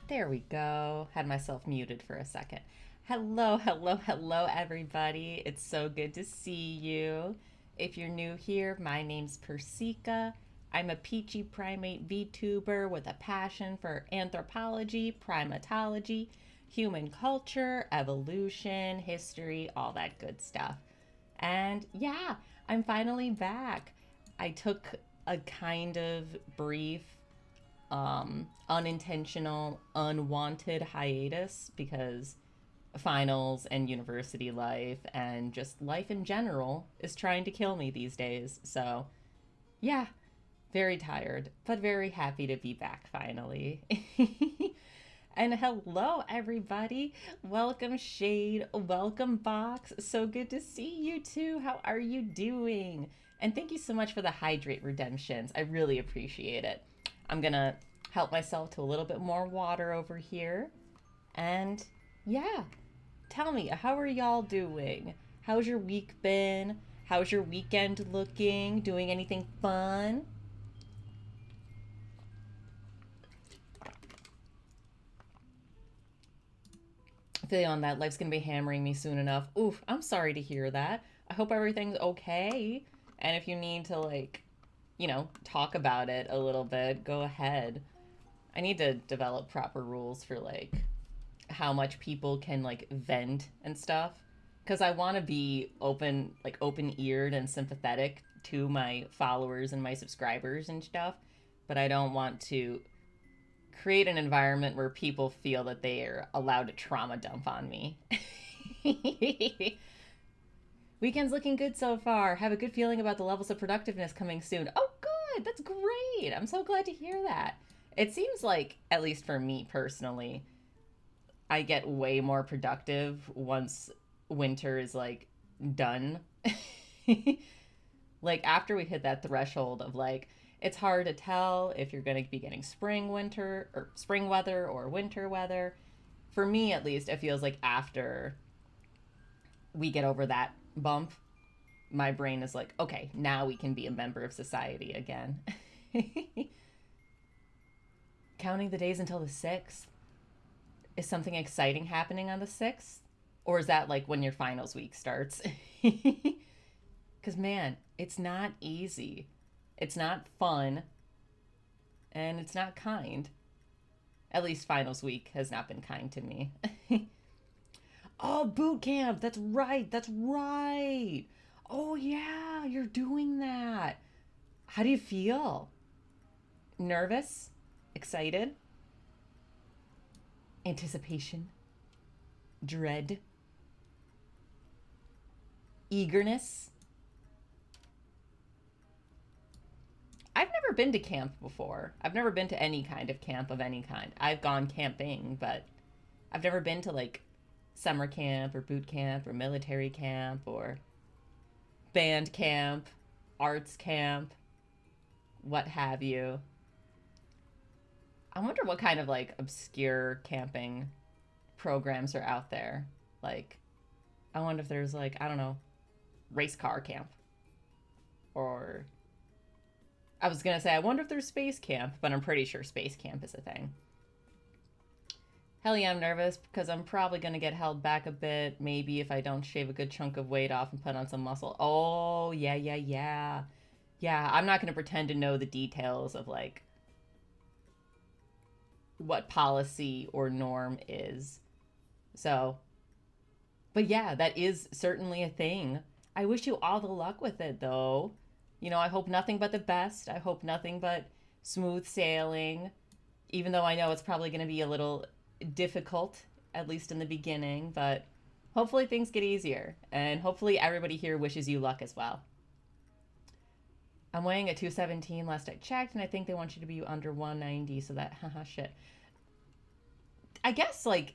There we go. Had myself muted for a second. Hello, hello, hello, everybody. It's so good to see you. If you're new here, my name's Persika. I'm a peachy primate VTuber with a passion for anthropology, primatology, human culture, evolution, history, all that good stuff. And yeah, I'm finally back. I took a kind of brief unintentional, unwanted hiatus because finals and university life and just life in general is trying to kill me these days. So, yeah, very tired, but very happy to be back finally. And hello, everybody. Welcome, Shade. Welcome, Box. So good to see you too. How are you doing? And thank you so much for the hydrate redemptions. I really appreciate it. I'm gonna help myself to a little bit more water over here. And yeah, tell me, how are y'all doing? How's your week been? How's your weekend looking? Doing anything fun? I feel on that life's gonna be hammering me soon enough. Oof, I'm sorry to hear that. I hope everything's okay. And if you need to, like, talk about it a little bit, go ahead. I need to develop proper rules for, like, how much people can, like, vent and stuff. Because I want to be open, like, open eared and sympathetic to my followers and my subscribers and stuff. But I don't want to create an environment where people feel that they are allowed to trauma dump on me. Weekend's looking good so far. Have a good feeling about the levels of productiveness coming soon. Oh, good. That's great. I'm so glad to hear that. It seems like, at least for me personally, I get way more productive once winter is like done. Like after we hit that threshold of like it's hard to tell if you're going to be getting spring winter or spring weather or winter weather. For me at least, it feels like after we get over that bump, my brain is like, okay, now we can be a member of society again. Counting the days until the 6th. Is something exciting happening on the 6th? Or is that like when your finals week starts? Because, man, it's not easy. It's not fun. And it's not kind. At least finals week has not been kind to me. Oh, boot camp. That's right. That's right. Oh, yeah, you're doing that. How do you feel? Nervous? Excited? Anticipation? Dread? Eagerness? I've never been to camp before. I've never been to any kind of camp of any kind. I've gone camping, but I've never been to like summer camp or boot camp or military camp or band camp, arts camp, what have you. I wonder what kind of like obscure camping programs are out there. Like, I wonder if there's like, I don't know, race car camp. Or I was going to say, I wonder if there's space camp, but I'm pretty sure space camp is a thing. Hell yeah, I'm nervous because I'm probably going to get held back a bit. Maybe if I don't shave a good chunk of weight off and put on some muscle. Oh, yeah, yeah, yeah. Yeah, I'm not going to pretend to know the details of like what policy or norm is. So, but yeah, that is certainly a thing. I wish you all the luck with it though. I hope nothing but the best. I hope nothing but smooth sailing, even though I know it's probably going to be a little difficult, at least in the beginning, but hopefully things get easier. And hopefully everybody here wishes you luck as well. I'm weighing at 217 last I checked, and I think they want you to be under 190, so that, haha, shit. I guess, like,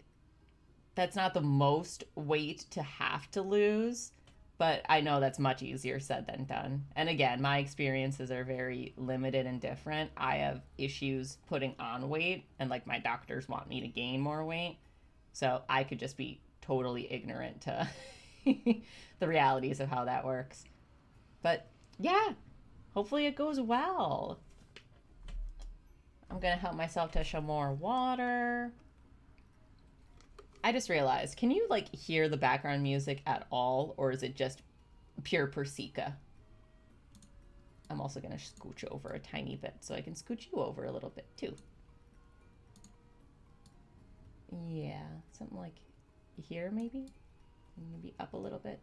that's not the most weight to have to lose, but I know that's much easier said than done. And again, my experiences are very limited and different. I have issues putting on weight, and like my doctors want me to gain more weight. So I could just be totally ignorant to the realities of how that works. But yeah, hopefully it goes well. I'm gonna help myself to some more water. I just realized, can you like hear the background music at all, or is it just pure Persica? I'm also gonna scooch over a tiny bit so I can scooch you over a little bit too. Yeah, something like here maybe? Maybe up a little bit.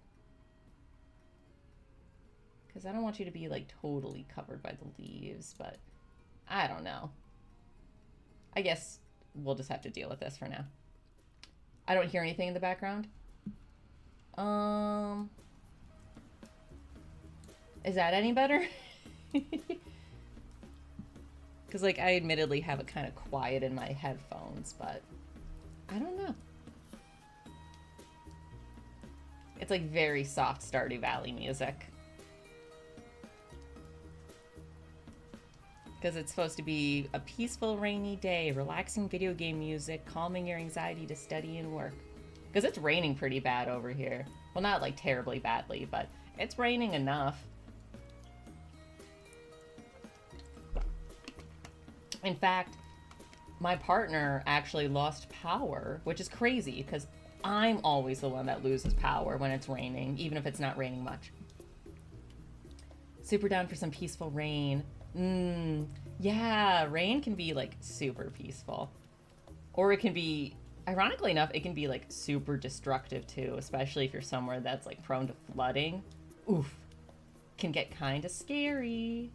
Because I don't want you to be like totally covered by the leaves, but I don't know. I guess we'll just have to deal with this for now. I don't hear anything in the background. Is that any better? Because like I admittedly have it kind of quiet in my headphones, but I don't know. It's like very soft Stardew Valley music. Because it's supposed to be a peaceful rainy day, relaxing video game music, calming your anxiety to study and work. Because it's raining pretty bad over here. Well, not like terribly badly, but it's raining enough. In fact, my partner actually lost power, which is crazy because I'm always the one that loses power when it's raining, even if it's not raining much. Super down for some peaceful rain. Yeah, rain can be like super peaceful. Or it can be, ironically enough, it can be like super destructive too, especially if you're somewhere that's like prone to flooding. Oof. Can get kind of scary.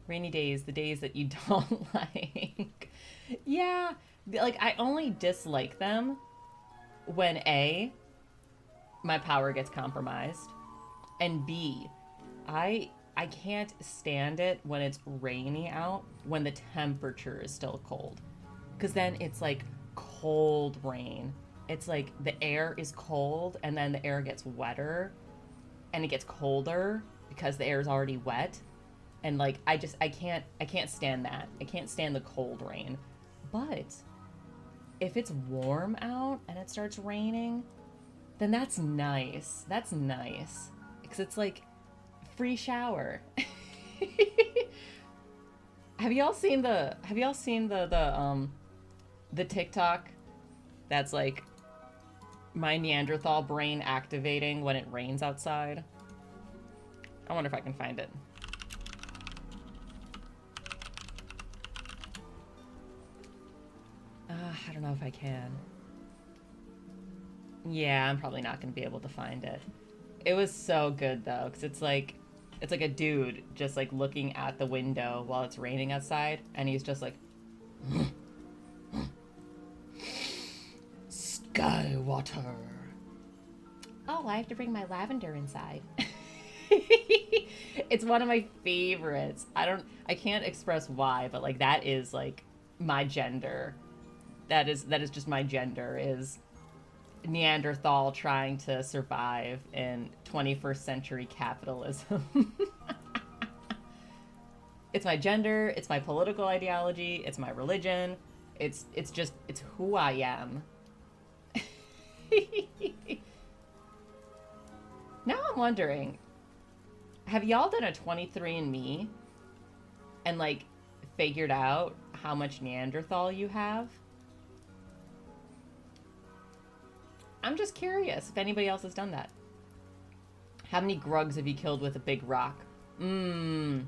Rainy days, the days that you don't like. Yeah, like I only dislike them when A, my power gets compromised, and B, I can't stand it when it's rainy out when the temperature is still cold. Because then it's like cold rain. It's like the air is cold and then the air gets wetter and it gets colder because the air is already wet. And like I can't stand that. I can't stand the cold rain. But if it's warm out and it starts raining, then that's nice. That's nice. Because it's like free shower. Have y'all seen the TikTok that's like my Neanderthal brain activating when it rains outside? I wonder if I can find it. I don't know if I can. Yeah, I'm probably not going to be able to find it. It was so good though, because it's like a dude just like looking at the window while it's raining outside, and he's just like, sky water. Oh, I have to bring my lavender inside. It's one of my favorites. I can't express why, but like that is like my gender. That is just my gender, is Neanderthal trying to survive in 21st century capitalism. It's my gender, it's my political ideology, it's my religion, it's who I am. Now I'm wondering, have y'all done a 23andMe and like figured out how much Neanderthal you have? I'm just curious if anybody else has done that. How many grugs have you killed with a big rock? I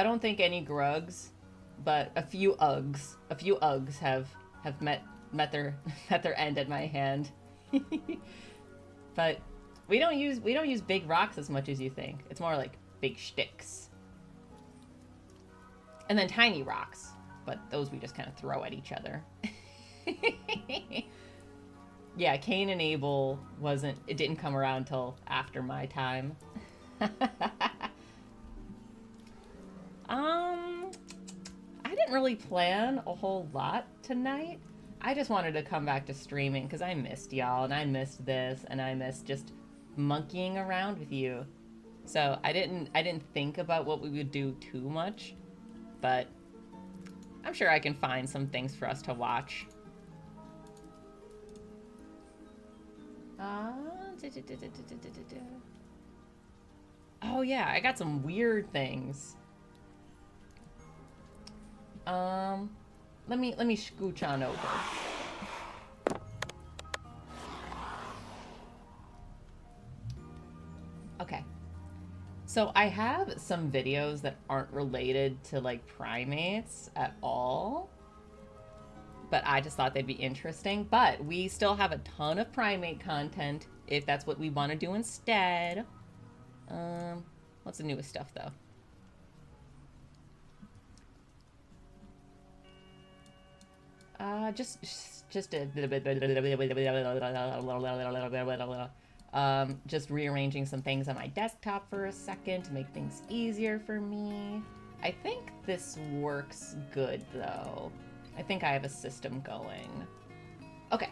don't think any grugs, but a few Uggs. A few Uggs have met their end at my hand. But we don't use big rocks as much as you think. It's more like big sticks. And then tiny rocks, but those we just kind of throw at each other. Yeah, Cain and Abel it didn't come around till after my time. I didn't really plan a whole lot tonight. I just wanted to come back to streaming because I missed y'all, and I missed this, and I missed just monkeying around with you. So I didn't think about what we would do too much, but I'm sure I can find some things for us to watch. Oh yeah, I got some weird things. Let me scooch on over. Okay. So I have some videos that aren't related to like primates at all, but I just thought they'd be interesting. But we still have a ton of primate content if that's what we want to do instead. What's the newest stuff though? Just a just rearranging some things on my desktop for a second to make things easier for me. I think this works good though. I think I have a system going. Okay.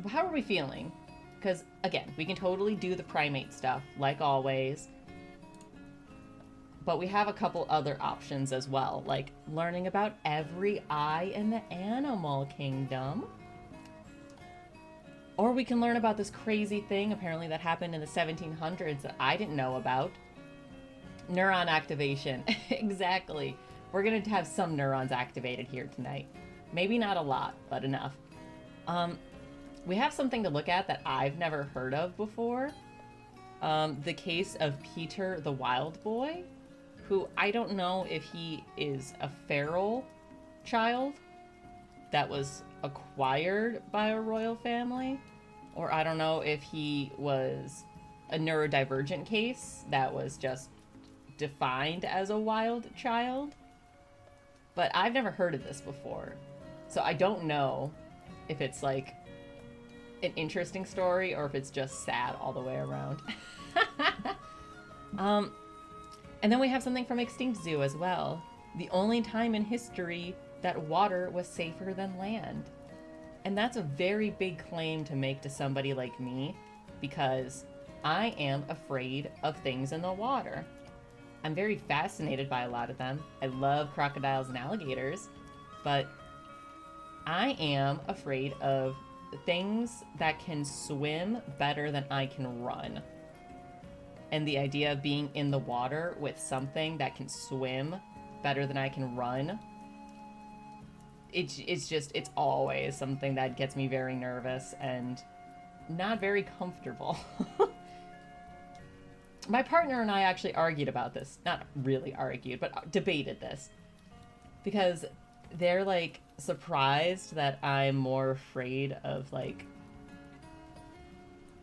How are we feeling? Because again, we can totally do the primate stuff like always. But we have a couple other options as well, like learning about every eye in the animal kingdom. Or we can learn about this crazy thing apparently that happened in the 1700s that I didn't know about. Neuron activation. Exactly. We're going to have some neurons activated here tonight. Maybe not a lot, but enough. We have something to look at that I've never heard of before. The case of Peter the Wild Boy, who I don't know if he is a feral child that was acquired by a royal family, or I don't know if he was a neurodivergent case that was just defined as a wild child. But I've never heard of this before. So I don't know if it's like an interesting story or if it's just sad all the way around. And then we have something from Extinct Zoo as well. The only time in history that water was safer than land. And that's a very big claim to make to somebody like me, because I am afraid of things in the water. I'm very fascinated by a lot of them. I love crocodiles and alligators, but I am afraid of things that can swim better than I can run. And the idea of being in the water with something that can swim better than I can run, it's always something that gets me very nervous and not very comfortable. My partner and I actually argued about this. Not really argued, but debated this. Because they're like surprised that I'm more afraid of like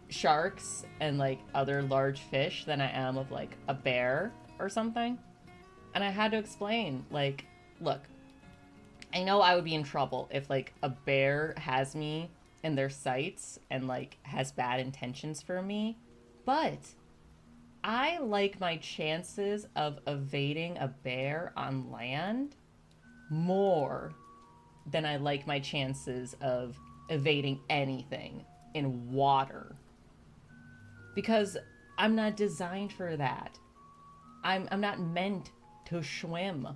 sharks and like other large fish than I am of like a bear or something. And I had to explain, like, look, I know I would be in trouble if like a bear has me in their sights and like has bad intentions for me, but I like my chances of evading a bear on land more than I like my chances of evading anything in water. Because I'm not designed for that. I'm not meant to swim.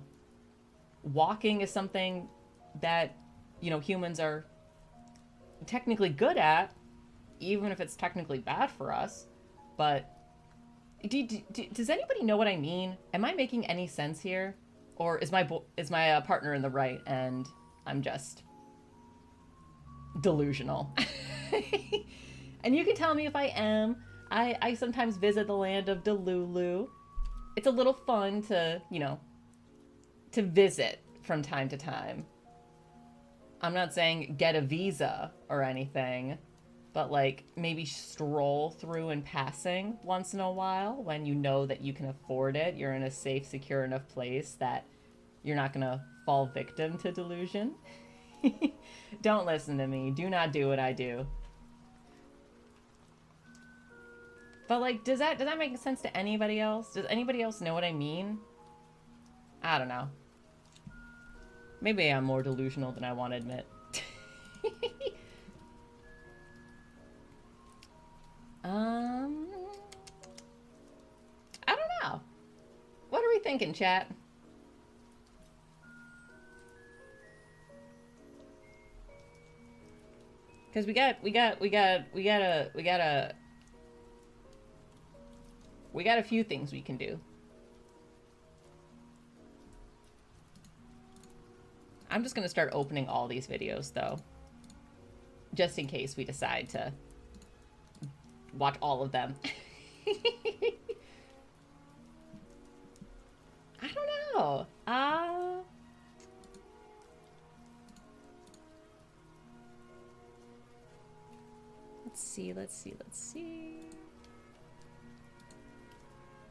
Walking is something that, you know, humans are technically good at, even if it's technically bad for us. But does anybody know what I mean? Am I making any sense here? Or is my partner in the right and I'm just delusional? And you can tell me if I am. I sometimes visit the land of Delulu. It's a little fun to, you know, to visit from time to time. I'm not saying get a visa or anything, but like maybe stroll through in passing once in a while when you know that you can afford it. You're in a safe, secure enough place that you're not going to fall victim to delusion. Don't listen to me. Do not do what I do. But like, does that make sense to anybody else? Does anybody else know what I mean? I don't know. Maybe I'm more delusional than I want to admit. I don't know. What are we thinking, chat? Because we got a few things we can do. I'm just going to start opening all these videos, though. Just in case we decide to watch all of them. I don't know. Let's see.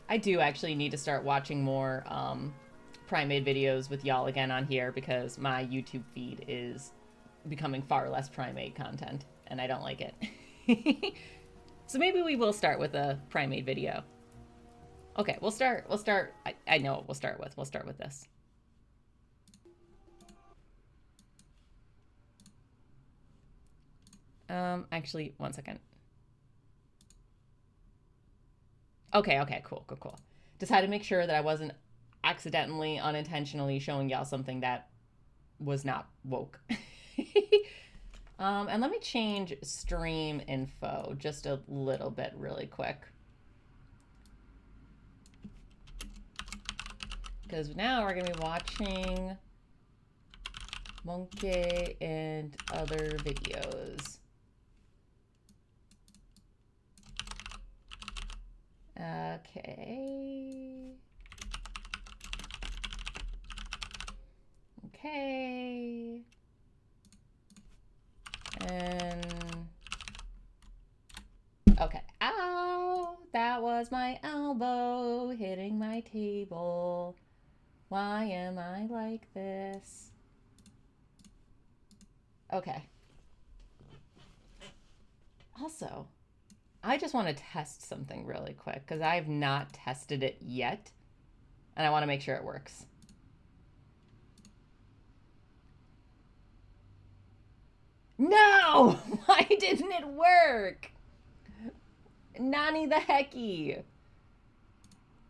I do actually need to start watching more Primate videos with y'all again on here because my YouTube feed is becoming far less Primate content and I don't like it. So maybe we will start with a Primate video. Okay, we'll start. I know what we'll start with. We'll start with this. Actually, one second. Okay, cool. Just had to make sure that I wasn't accidentally, unintentionally showing y'all something that was not woke. And let me change stream info just a little bit really quick. Because now we're going to be watching monke and other videos. Okay. And okay. Ow! That was my elbow hitting my table. Why am I like this? Okay. Also, I just want to test something really quick because I have not tested it yet and I want to make sure it works. No! Why didn't it work? Nani the hecky.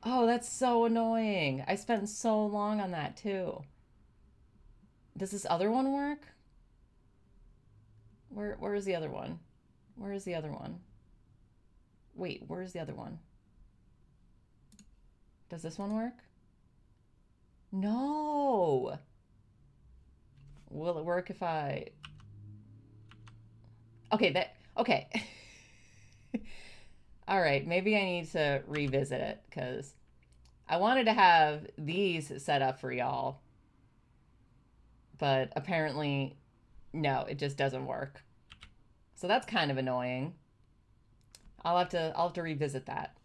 Oh, that's so annoying. I spent so long on that too. Does this other one work? Where is the other one? Where is the other one? Wait, where's the other one? Does this one work? No. Will it work if I... Okay, okay. All right, maybe I need to revisit it because I wanted to have these set up for y'all, but apparently, no, it just doesn't work. So that's kind of annoying. I'll have to revisit that.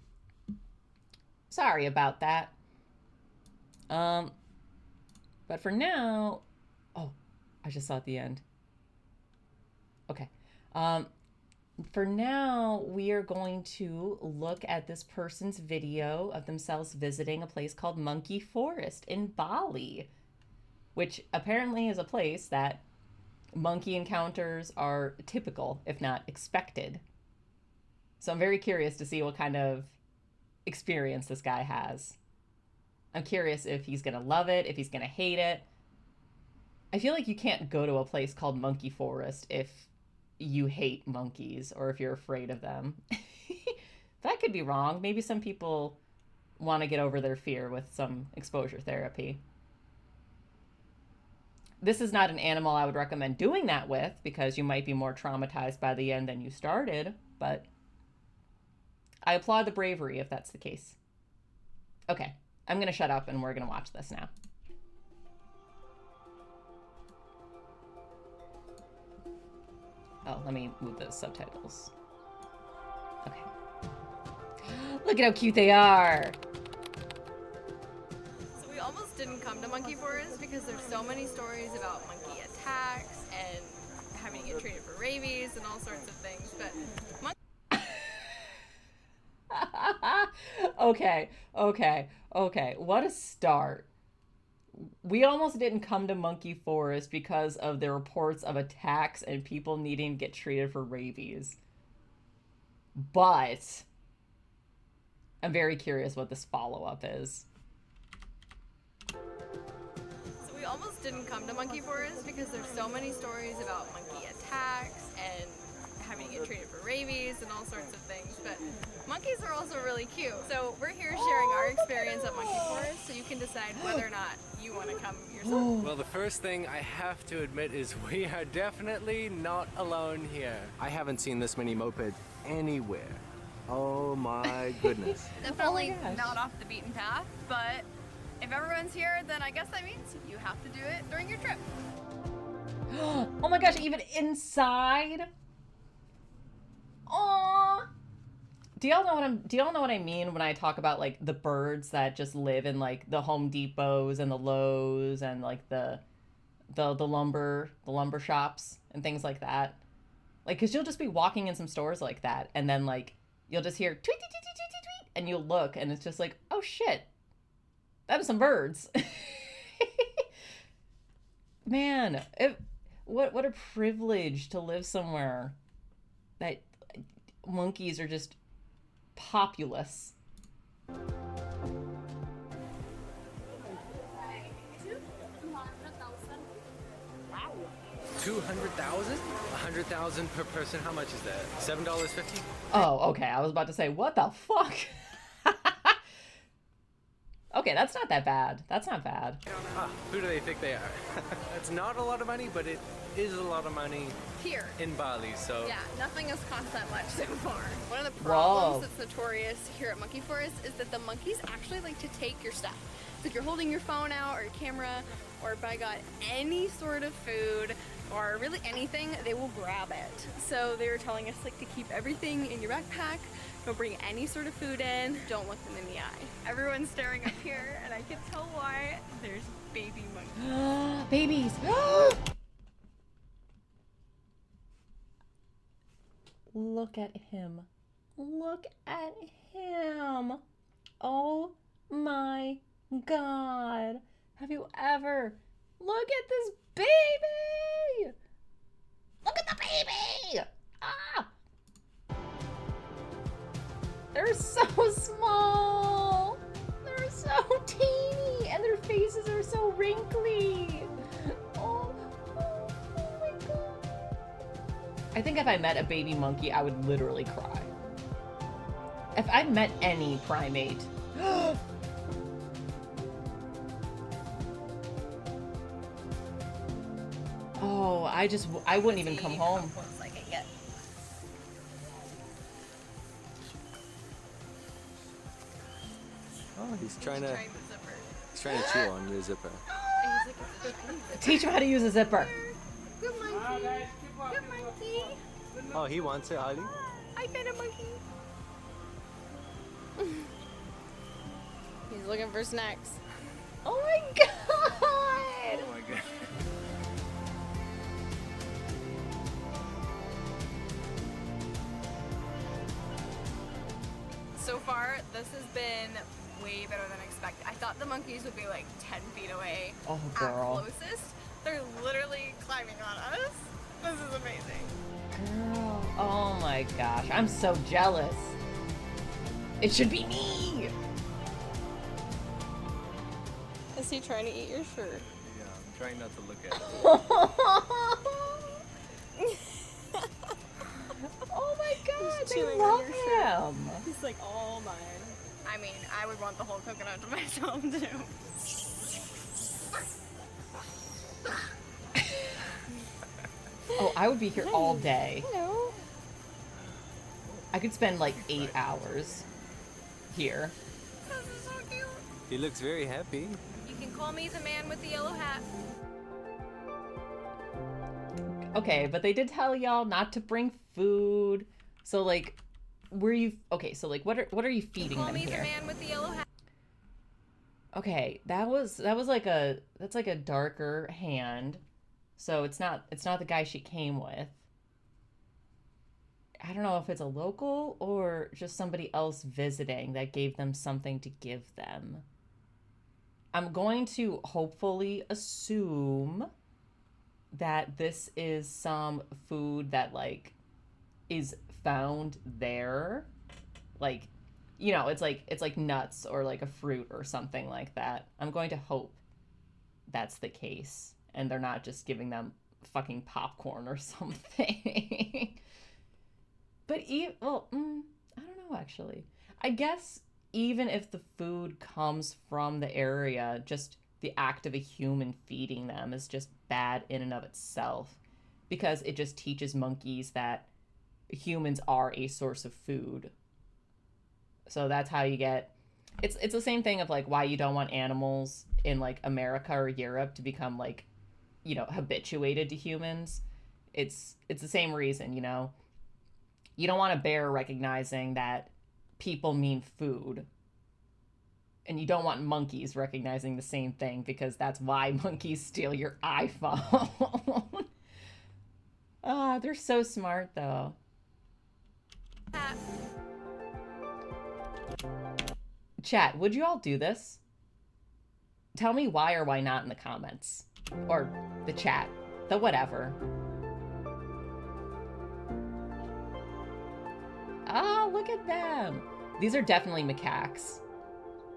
Sorry about that. But for now, oh, I just saw at the end. Okay. For now, we are going to look at this person's video of themselves visiting a place called Monkey Forest in Bali, which apparently is a place that monkey encounters are typical, if not expected. So I'm very curious to see what kind of experience this guy has. I'm curious if he's going to love it, if he's going to hate it. I feel like you can't go to a place called Monkey Forest if you hate monkeys or if you're afraid of them. That could be wrong. Maybe some people want to get over their fear with some exposure therapy. This is not an animal I would recommend doing that with because you might be more traumatized by the end than you started, but I applaud the bravery if that's the case. Okay, I'm going to shut up and we're going to watch this now. Oh, let me move those subtitles. Okay. Look at how cute they are. So we almost didn't come to Monkey Forest because there's so many stories about monkey attacks and having to get treated for rabies and all sorts of things, but Okay. What a start. We almost didn't come to Monkey Forest because of the reports of attacks and people needing to get treated for rabies. But I'm very curious what this follow-up is. So we almost didn't come to Monkey Forest because there's so many stories about monkey attacks and having to get treated for rabies and all sorts of things, but monkeys are also really cute. So we're here sharing our experience at Monkey Forest, so you can decide whether or not you want to come yourself. Well, the first thing I have to admit is we are definitely not alone here. I haven't seen this many mopeds anywhere. Oh my goodness. Definitely gosh. not off the beaten path, but if everyone's here, then I guess that means you have to do it during your trip. Oh my gosh, even inside? Aww. Do y'all know what I mean when I talk about like the birds that just live in like the Home Depots and the Lowe's and like the lumber shops and things like that? Like, cause you'll just be walking in some stores like that, and then like you'll just hear tweet tweet tweet tweet tweet tweet, and you'll look, and it's just like, oh shit, that is some birds. Man, what a privilege to live somewhere that monkeys are just populous. 200,000? 100,000 per person. How much is that? $7.50? Oh, okay. I was about to say, what the fuck? Okay, that's not that bad. That's not bad. Who do they think they are? It's not a lot of money, but it is a lot of money Here. in Bali, so... Yeah, nothing has cost that much so far. One of the Whoa. problems that's notorious here at Monkey Forest is that the monkeys actually like to take your stuff. So if you're holding your phone out or your camera, or by God, any sort of food, or really anything, they will grab it. So they were telling us like to keep everything in your backpack, don't bring any sort of food in, don't look them in the eye. Everyone's staring up here, and I can tell why. There's baby monkeys. Babies. Look at him. Look at him. Oh my God. Have you ever... Look at this baby. Look at the baby. Ah. They're so small. They're so teeny. And their faces are so wrinkly. Oh my God. I think if I met a baby monkey, I would literally cry. If I met any primate. Oh, I wouldn't even come home. How close I can get. Oh, he's trying to Trying the zipper. chew on your zipper. And he's like, it's a tiny zipper. Teach him how to use a zipper. Good monkey. Good monkey. Oh, he wants it, Holly? I fed a monkey. He's looking for snacks. Oh my God. Oh my god. So far, this has been way better than expected. I thought the monkeys would be like 10 feet away Oh, at girl. closest. They're literally climbing on us. This is amazing. Girl. Oh my gosh. I'm so jealous. It should be me. Is he trying to eat your shirt? Yeah, I'm trying not to look at it. Oh my God. He's They chewing love on your shirt. him. He's like, all mine. I mean, I would want the whole coconut to myself too. Oh, I would be here all day. Hello. I could spend like 8 hours here. This is so cute. He looks very happy. You can call me the man with the yellow hat. Okay, but they did tell y'all not to bring food. So like, were you okay? So like, what are you feeding Call them me the here? man with the yellow hat. Okay, that's like a darker hand. So it's not the guy she came with. I don't know if it's a local or just somebody else visiting that gave them something to give them. I'm going to hopefully assume that this is some food that like is found there. Like, you know, it's like nuts or like a fruit or something like that. I'm going to hope that's the case and they're not just giving them fucking popcorn or something. But I don't know, actually. I guess even if the food comes from the area, just the act of a human feeding them is just bad in and of itself, because it just teaches monkeys that humans are a source of food. So that's how you get it's the same thing of like why you don't want animals in like America or Europe to become like, habituated to humans. It's the same reason, You don't want a bear recognizing that people mean food. And you don't want monkeys recognizing the same thing, because that's why monkeys steal your iPhone. Ah, they're so smart though. Chat, would you all do this? Tell me why or why not in the comments. Or the chat. The whatever. Ah, look at them. These are definitely macaques.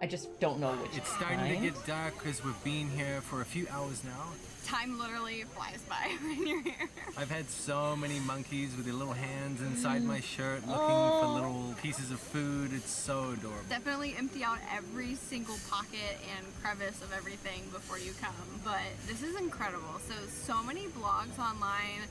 I just don't know which It's starting kind. to get dark because we've been here for a few hours now. Time literally flies by when you're here. I've had so many monkeys with their little hands inside my shirt looking for little pieces of food. It's so adorable. Definitely empty out every single pocket and crevice of everything before you come. But this is incredible. So many blogs online.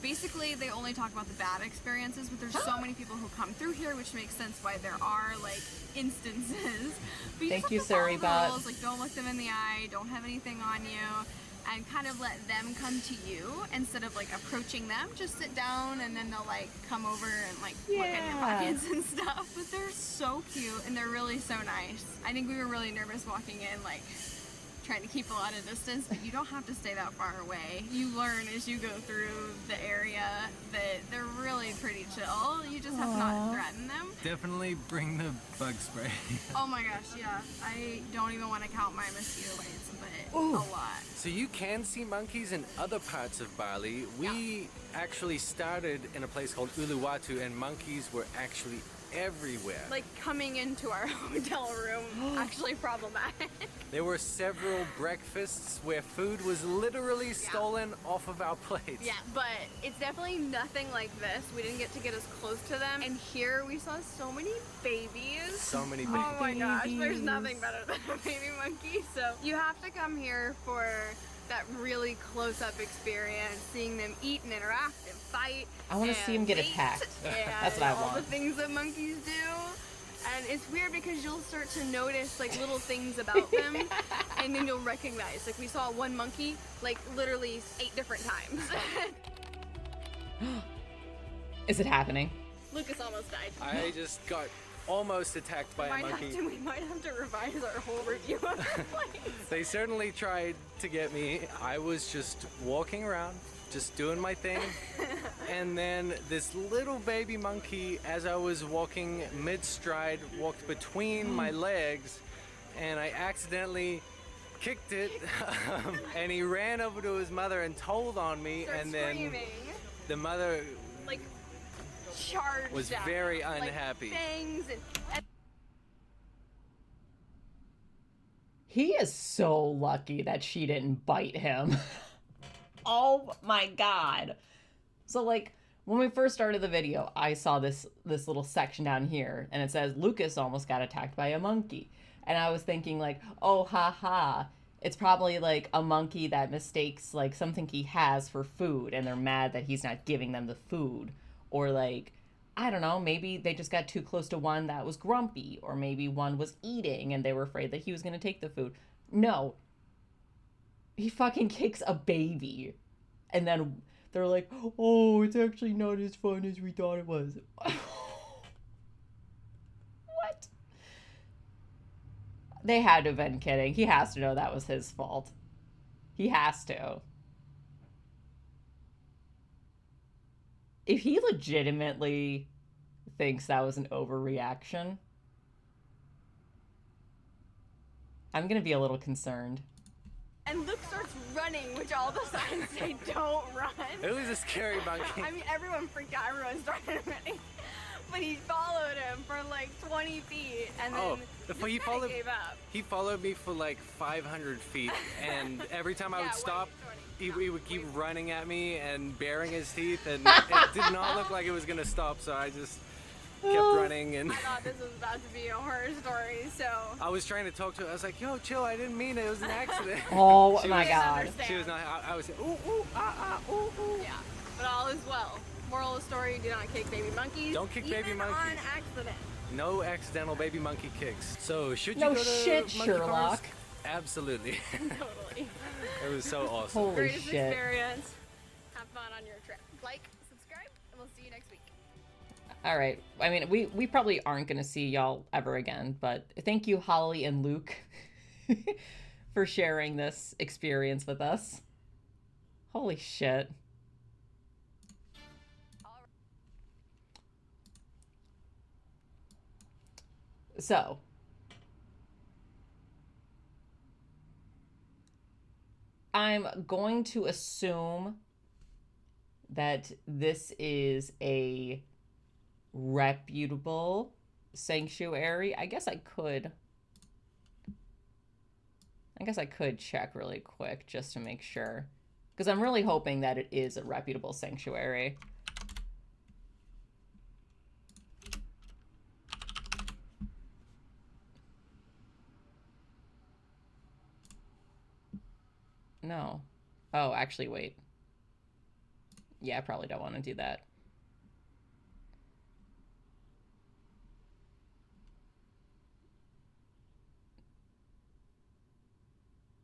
Basically, they only talk about the bad experiences, but there's so many people who come through here, which makes sense why there are like instances. But Thank you, just have to follow Surrey the rules, like don't look them in the eye, don't have anything on you, and kind of let them come to you instead of like approaching them. Just sit down and then they'll like come over and like look in your pockets and stuff. But they're so cute and they're really so nice. I think we were really nervous walking in, like trying to keep a lot of distance, but you don't have to stay that far away. You learn as you go through the area that they're really pretty chill. You just have to not threaten them. Definitely bring the bug spray. Oh my gosh, yeah. I don't even want to count my mosquito bites, but a lot. So you can see monkeys in other parts of Bali. We actually started in a place called Uluwatu, and monkeys were actually everywhere. Like coming into our hotel room, actually problematic. There were several breakfasts where food was literally stolen off of our plates. Yeah, but it's definitely nothing like this. We didn't get to get as close to them. And here we saw so many babies. So many babies. Oh my gosh, there's nothing better than a baby monkey. So you have to come here for that really close-up experience, seeing them eat and interact and fight. I want to see them get mate attacked. And That's what I all want. the things that monkeys do. And it's weird because you'll start to notice like little things about them and then you'll recognize. Like we saw one monkey like literally 8 different times. Is it happening? Lucas almost died. I just got almost attacked by a monkey. We might have to revise our whole review of the place. They certainly tried to get me. I was just walking around, just doing my thing. And then this little baby monkey, as I was walking mid-stride, walked between my legs, and I accidentally kicked it. And he ran over to his mother and told on me, and then screaming. the mother Like charged was at very him, unhappy. Like bangs and He is so lucky that she didn't bite him. Oh my god. So like when we first started the video, I saw this little section down here and it says Lucas almost got attacked by a monkey. And I was thinking like, oh ha ha. It's probably like a monkey that mistakes like something he has for food and they're mad that he's not giving them the food. Or like, I don't know, maybe they just got too close to one that was grumpy, or maybe one was eating and they were afraid that he was going to take the food. No. He fucking kicks a baby. And then they're like, oh, it's actually not as fun as we thought it was. What? They had to have been kidding. He has to know that was his fault. He has to. If he legitimately thinks that was an overreaction, I'm gonna be a little concerned. And Luke starts running, which all the signs say don't run. It was a scary monkey. I mean, everyone freaked out. Everyone started running. But he followed him for like 20 feet, and then he followed, gave up. he followed me for like 500 feet, and every time I would stop, he would keep running at me and baring his teeth, and it did not look like it was gonna stop. So I just kept running, and I thought this was about to be a horror story, so. I was trying to talk to her. I was like, yo, chill, I didn't mean it. It was an accident. Oh She my was- God. She was not, I was, ooh, ooh, ah, ah, ooh, ooh. Yeah, but all is well. Moral of the story, do not kick baby monkeys. Don't kick baby even monkeys. on accident. No accidental baby monkey kicks. So, should you No go to shit, monkey Sherlock. bars? Absolutely. Totally. It was so awesome. Holy Greatest shit. experience. Have fun on your trip. Like, subscribe, and we'll see you next week. All right. I mean, we probably aren't going to see y'all ever again, but thank you, Holly and Luke, for sharing this experience with us. Holy shit. So, I'm going to assume that this is a reputable sanctuary. I guess I could check really quick just to make sure, because I'm really hoping that it is a reputable sanctuary. No. Oh, actually, wait. Yeah, I probably don't want to do that.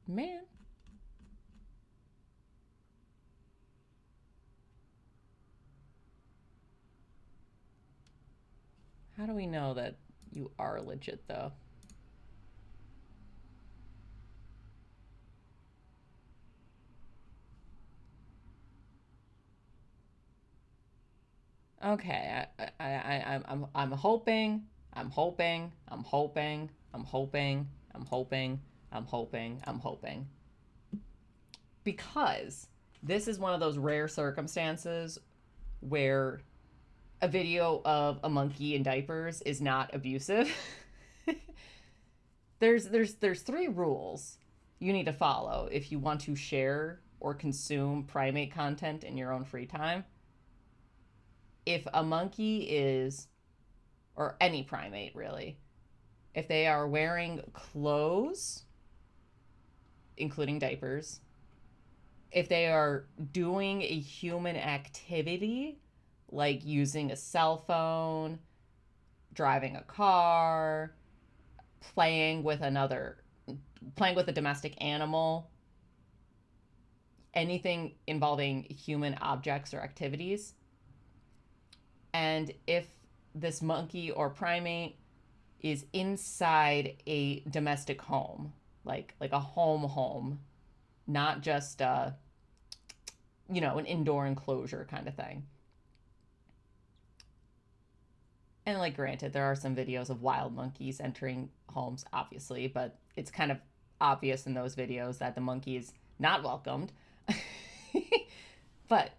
Man. How do we know that you are legit, though? Okay, I'm hoping, I'm hoping, I'm hoping, I'm hoping, I'm hoping, I'm hoping, I'm hoping. Because this is one of those rare circumstances where a video of a monkey in diapers is not abusive. There's 3 rules you need to follow if you want to share or consume primate content in your own free time. If a monkey is, or any primate really, if they are wearing clothes, including diapers, if they are doing a human activity, like using a cell phone, driving a car, playing with a domestic animal, anything involving human objects or activities. And if this monkey or primate is inside a domestic home, like a home, not just an indoor enclosure kind of thing. And like, granted, there are some videos of wild monkeys entering homes, obviously, but it's kind of obvious in those videos that the monkey is not welcomed. But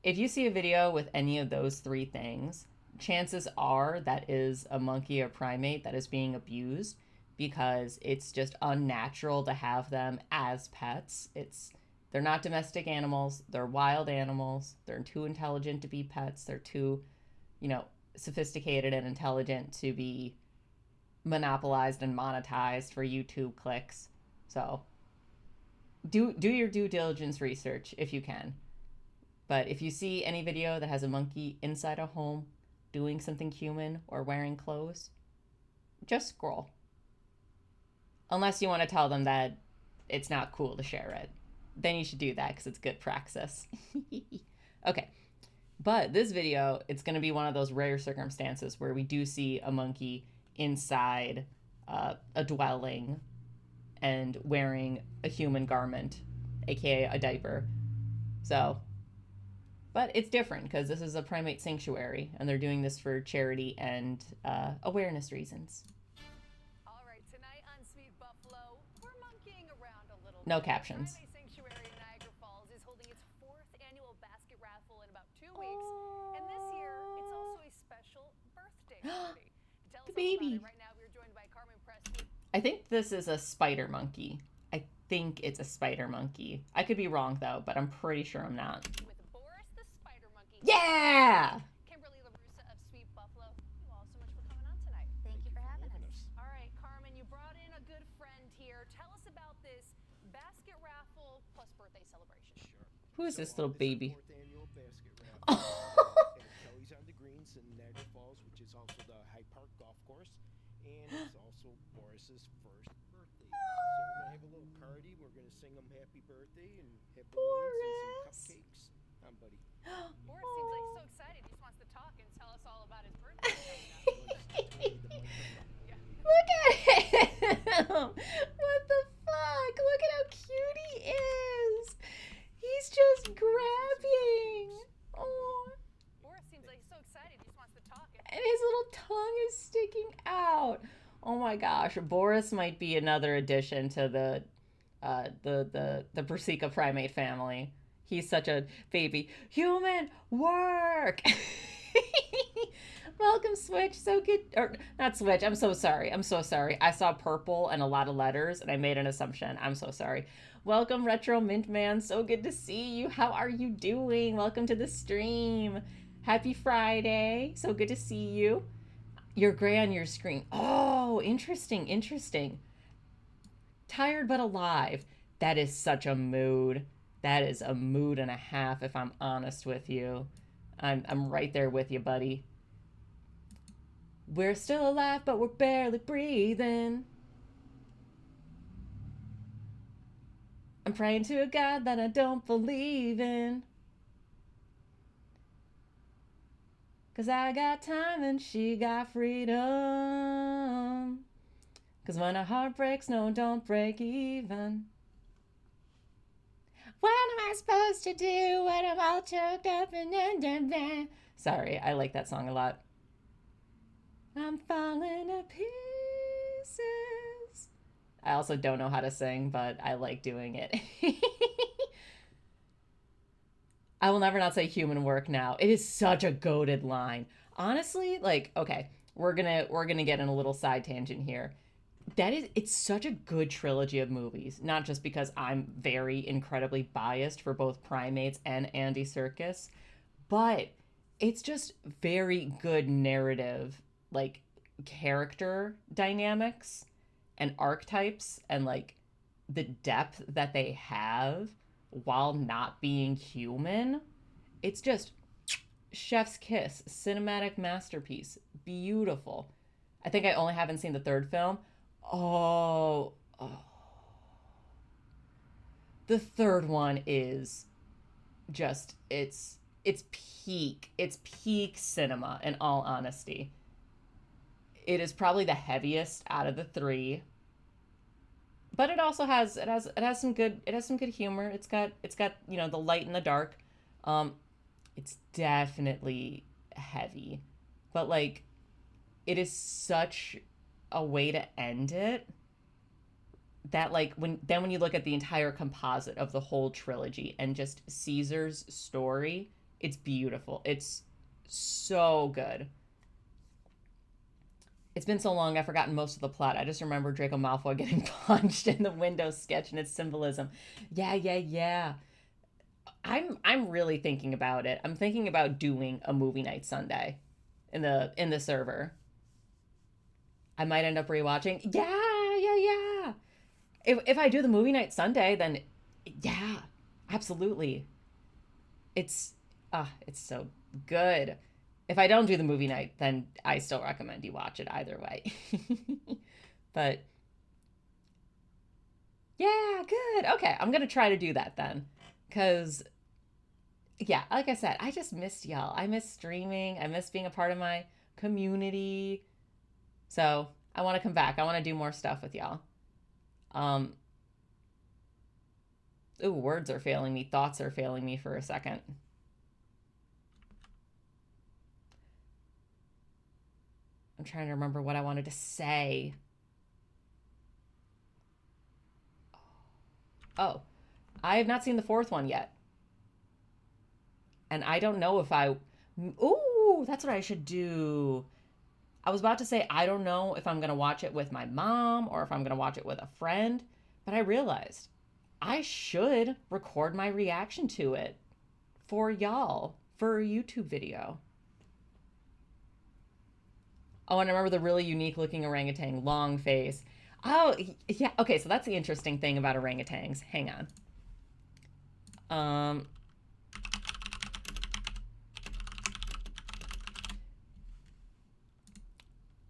if you see a video with any of those 3 things, chances are that is a monkey or primate that is being abused, because it's just unnatural to have them as pets. They're not domestic animals, they're wild animals. They're too intelligent to be pets. They're too, sophisticated and intelligent to be monopolized and monetized for YouTube clicks. So do your due diligence research if you can. But if you see any video that has a monkey inside a home doing something human or wearing clothes, just scroll. Unless you want to tell them that it's not cool to share it. Then you should do that because it's good praxis. Okay. But this video, it's going to be one of those rare circumstances where we do see a monkey inside a dwelling and wearing a human garment, aka a diaper. So, but it's different because this is a primate sanctuary and they're doing this for charity and awareness reasons. All right, tonight on Sweet Buffalo, we're monkeying around a little No bit. captions. Primate Sanctuary in Niagara Falls is holding its 4th annual basket raffle in about 2 weeks. And this year, it's also a special birthday party. To tell us The all baby. about it, right now we're joined by Carmen Preston. I think this is a spider monkey. I think it's a spider monkey. I could be wrong though, but I'm pretty sure I'm not. With Boris the Spider Monkey. Yeah! Kimberly LaRussa of Sweet Buffalo. here. Tell us about this basket raffle plus birthday celebration. Sure. Who is this little baby? It's the 4th annual basket raffle at Kelly's on the Greens in Niagara Falls, which is also the Hyde Park Golf Course, and it's also Boris's first birthday. So we're gonna have a little party. We're gonna sing him happy birthday and have balloons and some cupcakes. Buddy. Boris seems like so excited. He just wants to talk and tell us all about his birthday. Look at him! What the fuck? Look at how cute he is! He's just grabbing! Oh. Boris seems like so excited. He just wants to talk And his little tongue is sticking out. Oh my gosh, Boris might be another addition to the Persica primate family. He's such a baby. Human work! Welcome, Switch. So good. Or, not Switch. I'm so sorry. I'm so sorry. I saw purple and a lot of letters, and I made an assumption. I'm so sorry. Welcome, Retro Mint Man. So good to see you. How are you doing? Welcome to the stream. Happy Friday. So good to see you. You're gray on your screen. Oh, interesting. Interesting. Tired but alive. That is such a mood. That is a mood and a half, if I'm honest with you. I'm right there with you, buddy. We're still alive, but we're barely breathing. I'm praying to a God that I don't believe in. 'Cause I got time and she got freedom. 'Cause when a heart breaks, no, don't break even. What am I supposed to do when I'm all choked up and Sorry, I like that song a lot. I'm falling to pieces. I also don't know how to sing, but I like doing it. I will never not say human work now. It is such a goated line. Honestly, like, okay, we're gonna get in a little side tangent here. It's such a good trilogy of movies, not just because I'm very incredibly biased for both Primates and Andy Serkis, but it's just very good narrative, like character dynamics and archetypes and like the depth that they have while not being human. It's just chef's kiss, cinematic masterpiece, beautiful. I think I only haven't seen the third film. Oh. The third one is just it's peak cinema, in all honesty. It is probably the heaviest out of the three, but it also has some good humor. It's got the light and the dark. It's definitely heavy, but like it is such a way to end it that like when you look at the entire composite of the whole trilogy and just Caesar's story, it's beautiful. It's so good. It's been so long I've forgotten most of the plot. I just remember Draco Malfoy getting punched in the window sketch and its symbolism. Yeah. I'm really thinking about it. I'm thinking about doing a movie night Sunday in the server. I might end up rewatching. Yeah. If I do the movie night Sunday, then yeah, absolutely. It's so good. If I don't do the movie night, then I still recommend you watch it either way. But yeah, good. Okay, I'm gonna try to do that then, because yeah, like I said, I just missed y'all. I miss streaming. I miss being a part of my community. So I want to come back. I want to do more stuff with y'all. Words are failing me. Thoughts are failing me for a second. I'm trying to remember what I wanted to say. Oh, I have not seen the fourth one yet. And I don't know if that's what I should do. I was about to say, I don't know if I'm going to watch it with my mom or if I'm going to watch it with a friend, but I realized I should record my reaction to it for y'all for a YouTube video. Oh, and I remember the really unique looking orangutan, long face. Oh, yeah. Okay, so that's the interesting thing about orangutans. Hang on.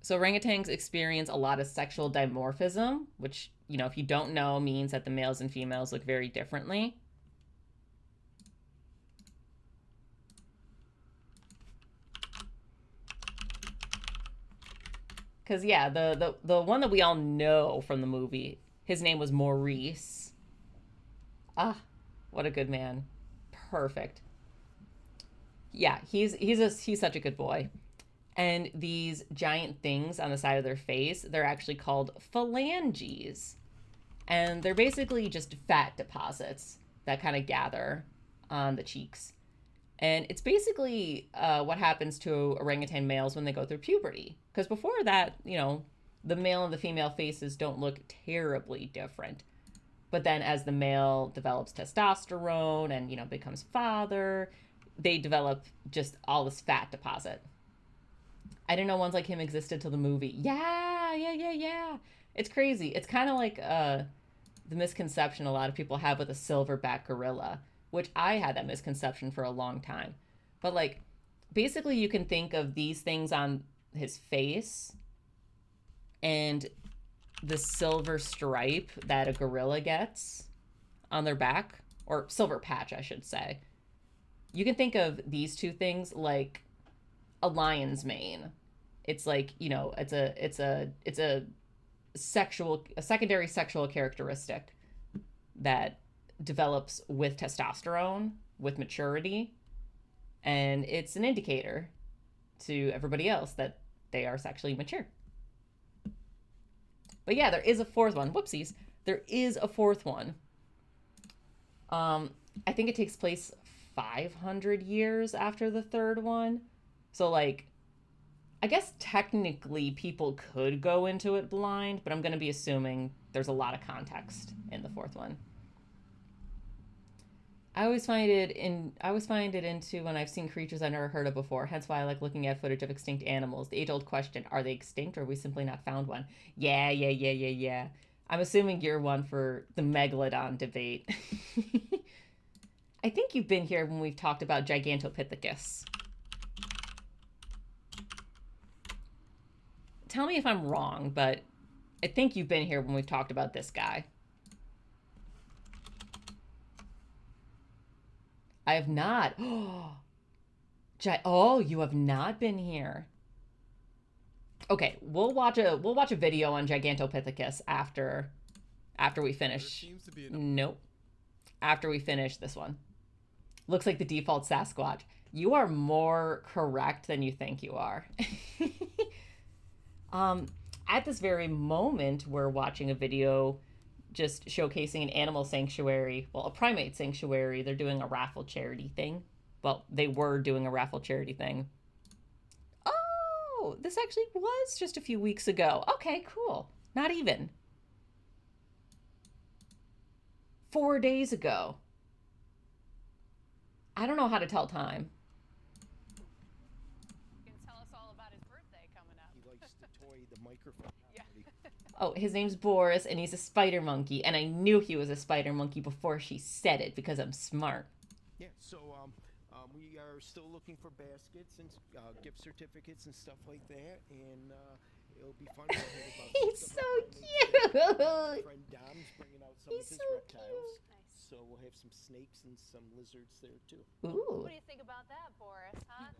So orangutans experience a lot of sexual dimorphism, which, you know, if you don't know, means that the males and females look very differently. Because, yeah, the one that we all know from the movie, his name was Maurice. Ah, what a good man. Perfect. Yeah, he's such a good boy. And these giant things on the side of their face, they're actually called phalanges. And they're basically just fat deposits that kind of gather on the cheeks. And it's basically what happens to orangutan males when they go through puberty. Because before that, you know, the male and the female faces don't look terribly different. But then as the male develops testosterone and, you know, becomes father, they develop just all this fat deposit. I didn't know ones like him existed till the movie. Yeah. It's crazy. It's kind of like the misconception a lot of people have with a silverback gorilla, which I had that misconception for a long time. But like, basically you can think of these things on his face and the silver stripe that a gorilla gets on their back, or silver patch, I should say. You can think of these two things like a lion's mane. It's like, you know, it's a secondary sexual characteristic that develops with testosterone, with maturity, and it's an indicator to everybody else that they are sexually mature. But yeah, there is a fourth one. Whoopsies. There is a fourth one. I think it takes place 500 years after the third one. So, like, I guess technically people could go into it blind, but I'm going to be assuming there's a lot of context in the fourth one. I always find it into when I've seen creatures I've never heard of before. Hence why I like looking at footage of extinct animals. The age-old question, are they extinct or have we simply not found one? Yeah. I'm assuming you're one for the megalodon debate. I think you've been here when we've talked about Gigantopithecus. Tell me if I'm wrong, but I think you've been here when we've talked about this guy. I have not. Oh, you have not been here. Okay, we'll watch a video on Gigantopithecus after we finish. Nope. After we finish this one. Looks like the default Sasquatch. You are more correct than you think you are. At this very moment, we're watching a video just showcasing an animal sanctuary, well, a primate sanctuary. They're doing a raffle charity thing. Well, they were doing a raffle charity thing. Oh, this actually was just a few weeks ago. Okay, cool. Not even. 4 days ago. I don't know how to tell time. You can tell us all about his birthday coming up. He likes to toy the microphone. Yeah. Oh, his name's Boris, and he's a spider monkey, and I knew he was a spider monkey before she said it because I'm smart. Yeah, so we are still looking for baskets and gift certificates and stuff like that, and it'll be fun to hear about He's some so of cute. my friend Dom's bringing out some He's of his so reptiles. cute. So we'll have some snakes and some lizards there too. Ooh. What do you think about that, Boris, huh?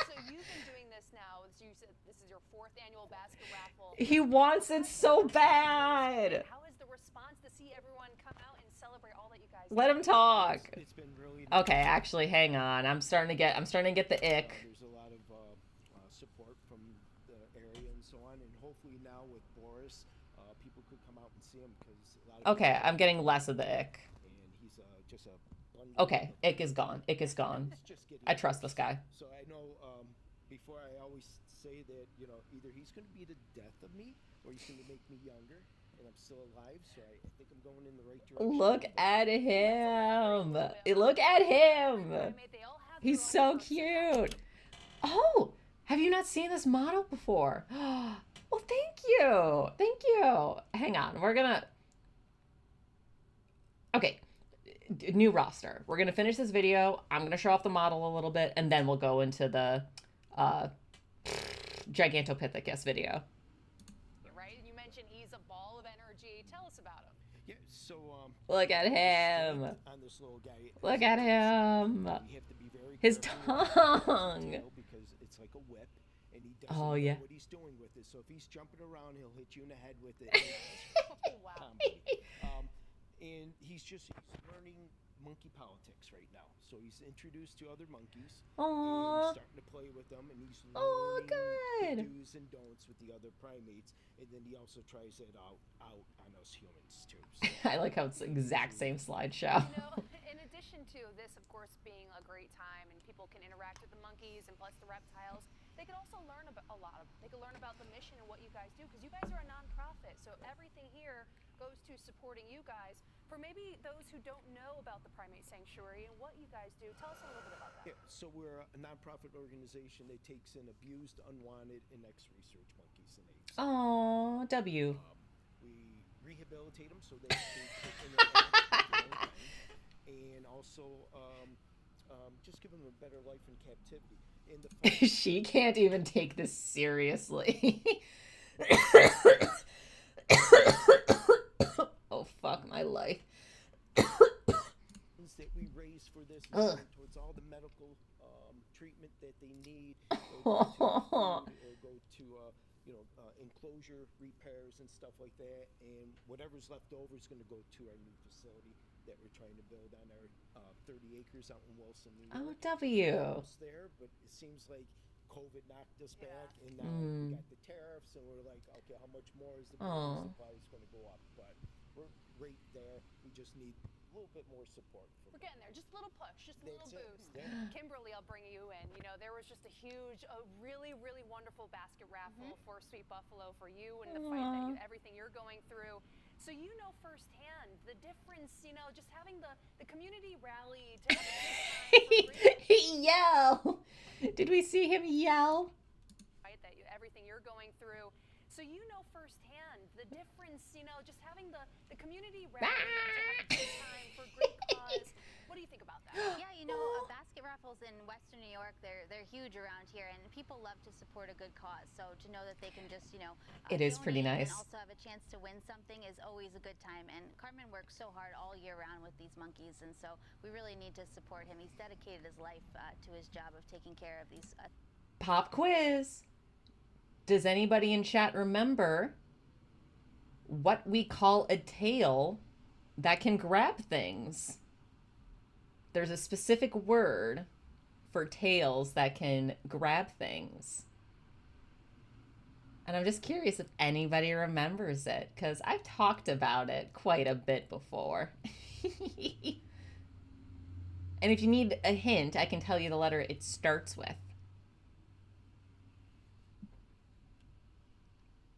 So you've been doing this now. You said this is your 4th annual basket raffle. He wants it so bad. How is the response to see everyone come out and celebrate all that you guys Let him talk. It's been really Okay, actually, hang on. I'm starting to get the ick. There's a lot of support from the area and so on, and hopefully now with Boris, people could come out and see him because a lot of Okay, I'm getting less of the ick. and he's just a bundle Okay, ick is gone. Ick is gone. It's just getting I trust this guy. So I know before I always say that, you know, either he's going to be the death of me or he's going to make me younger, and I'm still alive, so I think I'm going in the right direction. Look at him. Look at him. They all have He's their so own cute. Oh, have you not seen this model before? Well, thank you. you. Thank you. Hang on. We're gonna. Okay. New roster. We're gonna finish this video. I'm gonna show off the model a little bit, and then we'll go into the Gigantopithecus video. Right? You mentioned he's a ball of energy. Tell us about him. Yeah, so Look at him. on this little guy. Look at him. You have to be very His careful with the tongue. tail because it's like a whip, and he doesn't Oh, know yeah. what he's doing with it. So if he's jumping around, he'll hit you in the head with it. Oh, wow. And he's learning monkey politics right now. So he's introduced to other monkeys. And Aww. he's starting to play with them, and he's Oh, learning good. the do's and don'ts with the other primates. And then he also tries it out on us humans too. So I like how it's the exact same slideshow. You know, in addition to this, of course, being a great time and people can interact with the monkeys and plus the reptiles, they can also learn about they can learn about the mission and what you guys do because you guys are a nonprofit. So everything here goes to supporting you guys. For maybe those who don't know about the Primate Sanctuary and what you guys do, tell us a little bit about that. yeah, so we're a nonprofit organization that takes in abused, unwanted, and ex-research monkeys and apes. Aww, W. We rehabilitate them so they can interact with their own kind, and also just give them a better life in captivity. And the She can't even take this seriously. Oh, fuck my life. funds that we raise for this go towards all the medical treatment that they need, or go to enclosure repairs and stuff like that. And whatever's left over is going to go to our new facility that we're trying to build on our 30 acres out in Wilson, New Oh, York. W. Almost there, but it seems like COVID knocked us back, and now we got the tariffs, and we're like, okay, how much more is the supply is going to go up? But we're right there. We just need a little bit more support. We're getting there. Just a little push, just a little That's it. boost. Yeah. Kimberly, I'll bring you in. You know, there was just a really, really wonderful basket raffle for Sweet Buffalo for you and the fight that everything you're going through. So you know firsthand the difference, you know, just having the community rally to have a good time for free. He yelled. Did we see him yell? Fight that everything you're going through. So you know firsthand the difference, you know, just having the community rally to have a good time for a great cause. What do you think about that? Yeah, you know, basket raffles in Western New York, they're huge around here, and people love to support a good cause. So to know that they can just, It is pretty donate nice. and also have a chance to win something is always a good time. And Carmen works so hard all year round with these monkeys, and so we really need to support him. He's dedicated his life to his job of taking care of these. Pop quiz. Does anybody in chat remember what we call a tail that can grab things? There's a specific word for tails that can grab things. And I'm just curious if anybody remembers it, because I've talked about it quite a bit before. And if you need a hint, I can tell you the letter it starts with.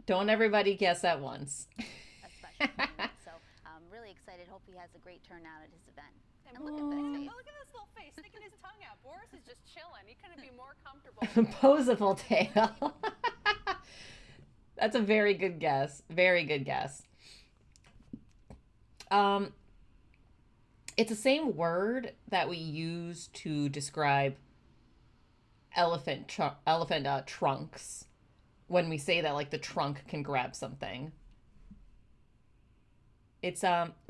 Don't everybody guess at once. A special moment. So I'm really excited. Hope he has a great turnout at his event. And look at this face. Oh, look at this little face sticking his tongue out. Boris is just chilling. He couldn't be more comfortable. Posable tail. That's a very good guess. Very good guess. It's the same word that we use to describe elephant trunks when we say that like the trunk can grab something. It's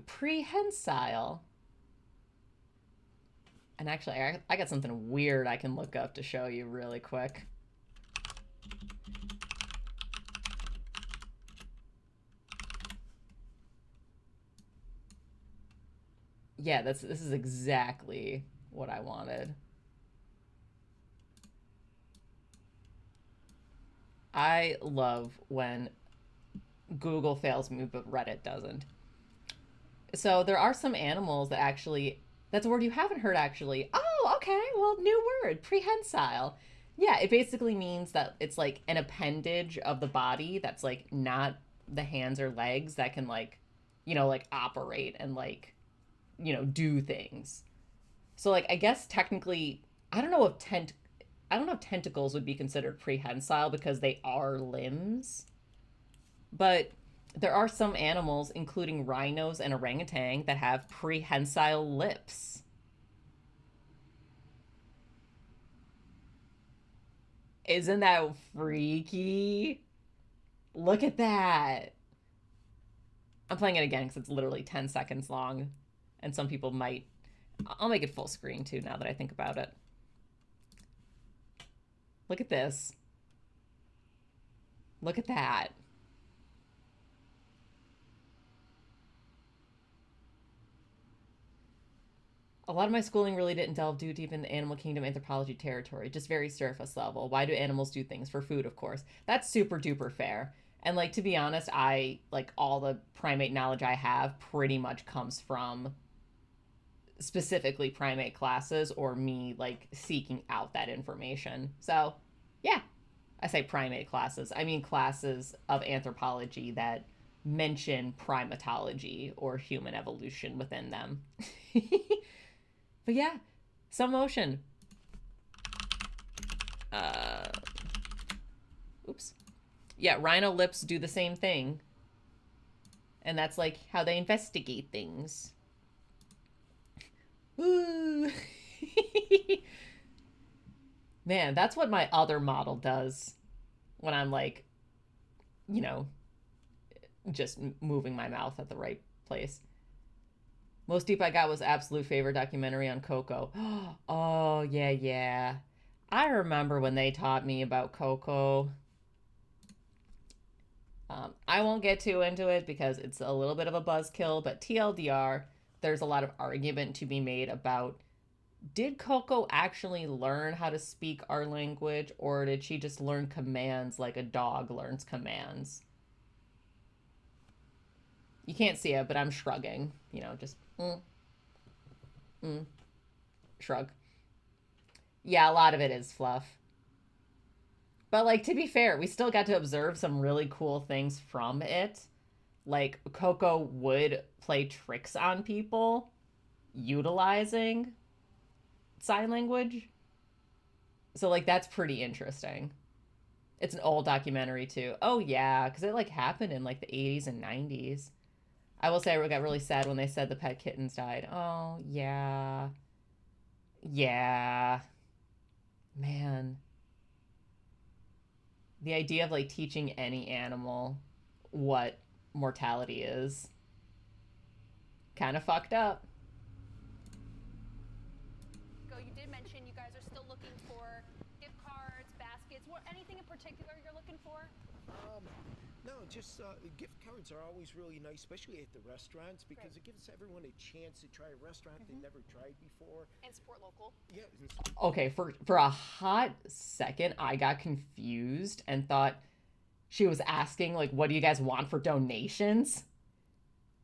prehensile. And actually, I got something weird I can look up to show you really quick. Yeah, this is exactly what I wanted. I love when Google fails me, but Reddit doesn't. So there are some animals that actually, that's a word you haven't heard actually. Oh, okay, well, new word, prehensile. Yeah, it basically means that it's like an appendage of the body that's like not the hands or legs that can like, like operate and like, do things. So like, I guess technically, I don't know if tentacles would be considered prehensile because they are limbs. But there are some animals, including rhinos and orangutan, that have prehensile lips. Isn't that freaky? Look at that. I'm playing it again because it's literally 10 seconds long. And some people might... I'll make it full screen too now that I think about it. Look at this. Look at that. A lot of my schooling really didn't delve too deep in the animal kingdom anthropology territory, just very surface level. Why do animals do things? For food, of course. That's super duper fair. And like, to be honest, all the primate knowledge I have pretty much comes from specifically primate classes or me like seeking out that information. So yeah, I say primate classes. I mean classes of anthropology that mention primatology or human evolution within them. But yeah, some motion. Oops. Yeah, rhino lips do the same thing. And that's like how they investigate things. Ooh. Man, that's what my other model does when I'm like, you know, just moving my mouth at the right place. Most deep I got was absolute favorite documentary on Coco. Oh, yeah. I remember when they taught me about Coco. I won't get too into it because it's a little bit of a buzzkill, but TLDR, there's a lot of argument to be made about, did Coco actually learn how to speak our language, or did she just learn commands like a dog learns commands? You can't see it, but I'm shrugging, just shrug. Yeah, a lot of it is fluff. But like, to be fair, we still got to observe some really cool things from it. Like, Coco would play tricks on people utilizing sign language. So like, that's pretty interesting. It's an old documentary too. Oh yeah, because it like happened in like the 80s and 90s. I will say I got really sad when they said the pet kittens died. Oh yeah. Yeah. Man. The idea of like teaching any animal what mortality is kind of fucked up. You did mention you guys are still looking for gift cards, baskets. Anything in particular you're looking for? No, just gift cards are always really nice, especially at the restaurants, because it gives everyone a chance to try a restaurant they never tried before. And support local. Yeah. Okay, for a hot second, I got confused and thought she was asking, like, what do you guys want for donations?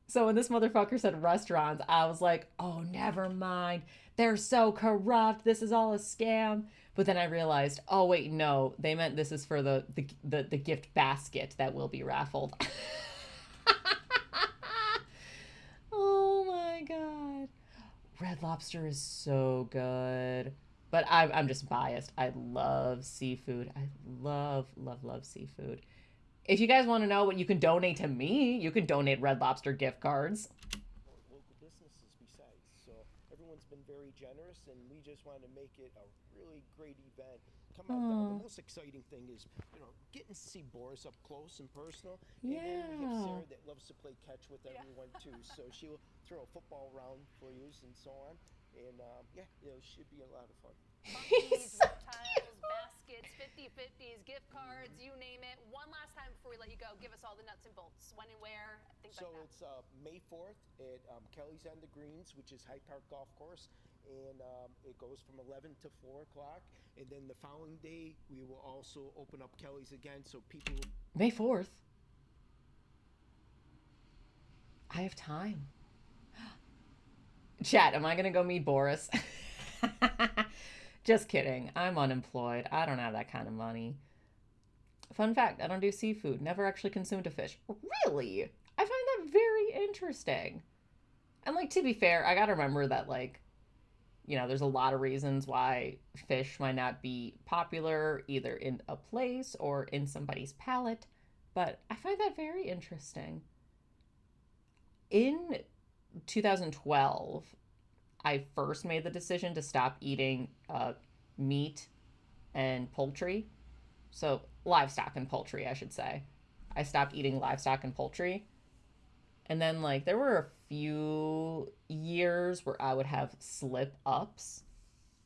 So when this motherfucker said restaurants, I was like, oh, never mind. They're so corrupt. This is all a scam. But then I realized, oh, wait, no. They meant this is for the gift basket that will be raffled. Oh, my God. Red Lobster is so good. But I'm just biased. I love seafood. I love seafood. If you guys want to know what you can donate to me, you can donate Red Lobster gift cards. Local businesses besides. So everyone's been very generous, and we just want to make it a really great event. Come on down. The most exciting thing is, getting to see Boris up close and personal. Yeah. And then we have Sarah that loves to play catch with everyone too. So she'll throw a football around for you and so on. And it should be a lot of fun. Monkeys, reptiles, baskets, 50/50s, gift cards, you name it. One last time before we let you go, give us all the nuts and bolts. When and where, things like that. So it's May 4th at Kelly's on the Greens, which is Hyde Park Golf Course. And it goes from 11 to 4 o'clock. And then the following day, we will also open up Kelly's again, so people... May 4th? I have time. Chat, am I going to go meet Boris? Just kidding. I'm unemployed. I don't have that kind of money. Fun fact, I don't do seafood. Never actually consumed a fish. Really? I find that very interesting. And, like, to be fair, I gotta remember that, like, there's a lot of reasons why fish might not be popular either in a place or in somebody's palate. But I find that very interesting. In 2012, I first made the decision to stop eating meat and poultry. So, livestock and poultry, I should say. I stopped eating livestock and poultry. And then, like, there were a few years where I would have slip ups.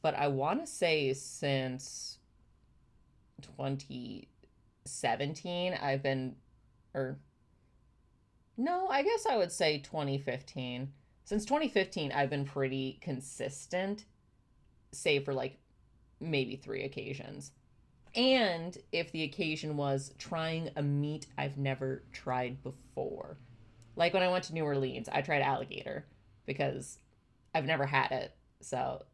But I want to say since 2017, I've been, or no, I guess I would say 2015. Since 2015, I've been pretty consistent, save for like maybe 3 occasions. And if the occasion was trying a meat I've never tried before. Like when I went to New Orleans, I tried alligator because I've never had it. So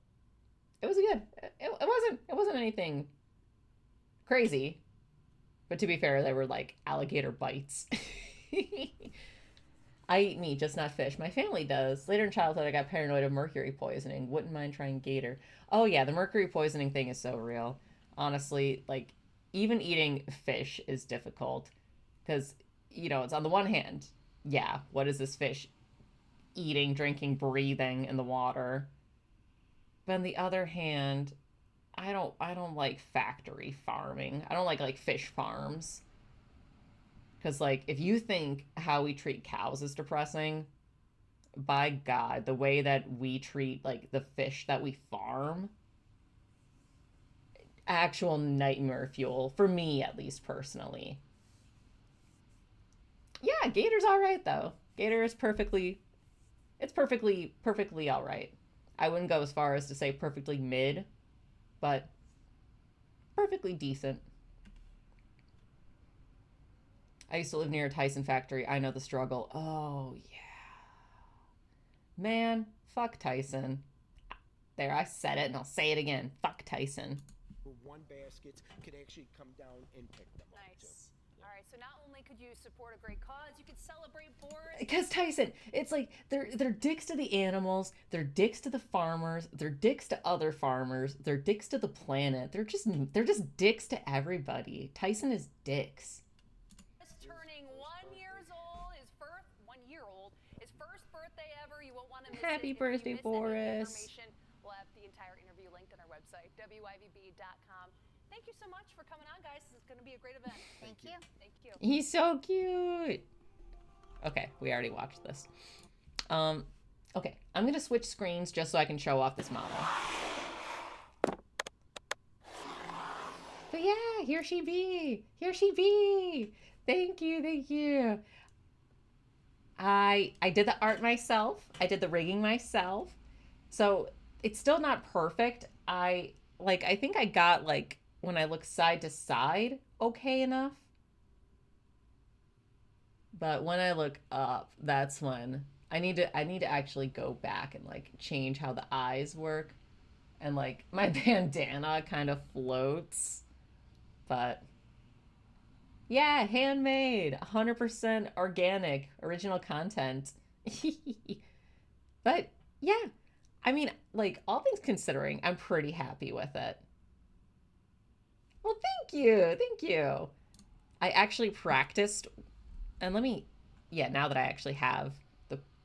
it was good. It wasn't anything crazy. But to be fair, they were like alligator bites. I eat meat, just not fish. My family does. Later in childhood, I got paranoid of mercury poisoning. Wouldn't mind trying gator. Oh, yeah, the mercury poisoning thing is so real. Honestly, like, even eating fish is difficult. Because, you know, it's on the one hand, yeah, what is this fish eating, drinking, breathing in the water? But on the other hand, I don't like factory farming. I don't like fish farms. Because, like, if you think how we treat cows is depressing, by God, the way that we treat, like, the fish that we farm, actual nightmare fuel, for me, at least, personally. Yeah, Gator's all right, though. Gator is perfectly all right. I wouldn't go as far as to say perfectly mid, but perfectly decent. I used to live near a Tyson factory. I know the struggle. Oh, yeah. Man, fuck Tyson. There, I said it and I'll say it again. Fuck Tyson. One basket could actually come down and pick them up. Nice. All right, so not only could you support a great cause, you could celebrate Boris. Because Tyson, it's like they're dicks to the animals, they're dicks to the farmers, they're dicks to other farmers, they're dicks to the planet. They're just dicks to everybody. Tyson is dicks. Turning 1 year old, his first birthday ever. You won't want to miss Happy it. birthday, If you miss any Boris. information, we'll have the entire interview linked on our website, WIVB.com. Thank you so much for coming on, guys. This is going to be a great event. Thank you. Thank you. He's so cute. Okay, we already watched this. Okay, I'm gonna switch screens just so I can show off this model. But yeah, here she be. Here she be. Thank you, thank you. I did the art myself. I did the rigging myself. So it's still not perfect. I think I got, like, when I look side to side, okay enough. But when I look up, that's when I need to actually go back and, like, change how the eyes work. And, like, my bandana kind of floats. But yeah, handmade, 100% organic, original content. But yeah, I mean, like, all things considering, I'm pretty happy with it. Well, thank you. Thank you. I actually practiced, and now that I actually have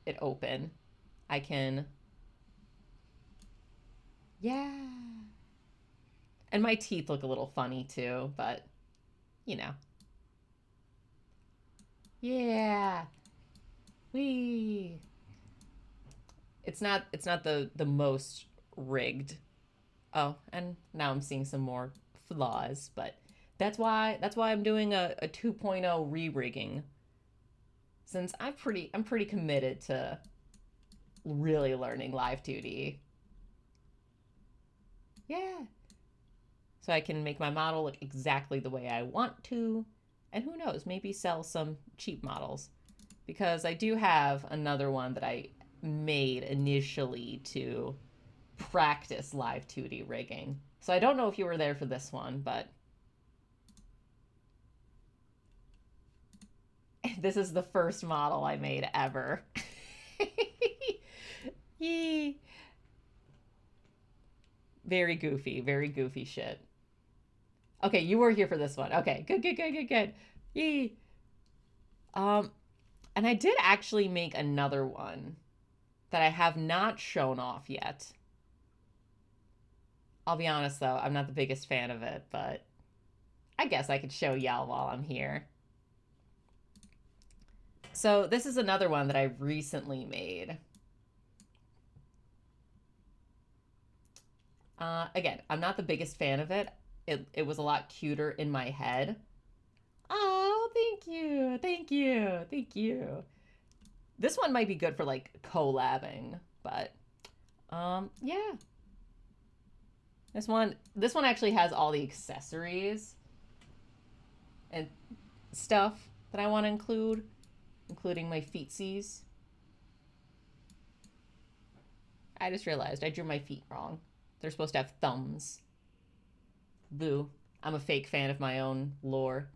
it open, I can, yeah. And my teeth look a little funny too, but, you know. Yeah. Wee. It's not the most rigged. Oh, and now I'm seeing some more flaws, but that's why I'm doing a 2.0 re-rigging. Since I'm pretty committed to really learning live 2D. Yeah. So I can make my model look exactly the way I want to, and who knows, maybe sell some cheap models. Because I do have another one that I made initially to practice live 2D rigging. So I don't know if you were there for this one, but this is the first model I made ever. Yee. Very goofy shit. Okay, you were here for this one. Okay, good. Yee. And I did actually make another one that I have not shown off yet. I'll be honest though, I'm not the biggest fan of it, but I guess I could show y'all while I'm here. So this is another one that I recently made. Again, I'm not the biggest fan of it. It was a lot cuter in my head. Oh, thank you. Thank you. Thank you. This one might be good for like collabing, but yeah. This one actually has all the accessories and stuff that I want to include, including my feetsies. I just realized I drew my feet wrong. They're supposed to have thumbs. Boo. I'm a fake fan of my own lore.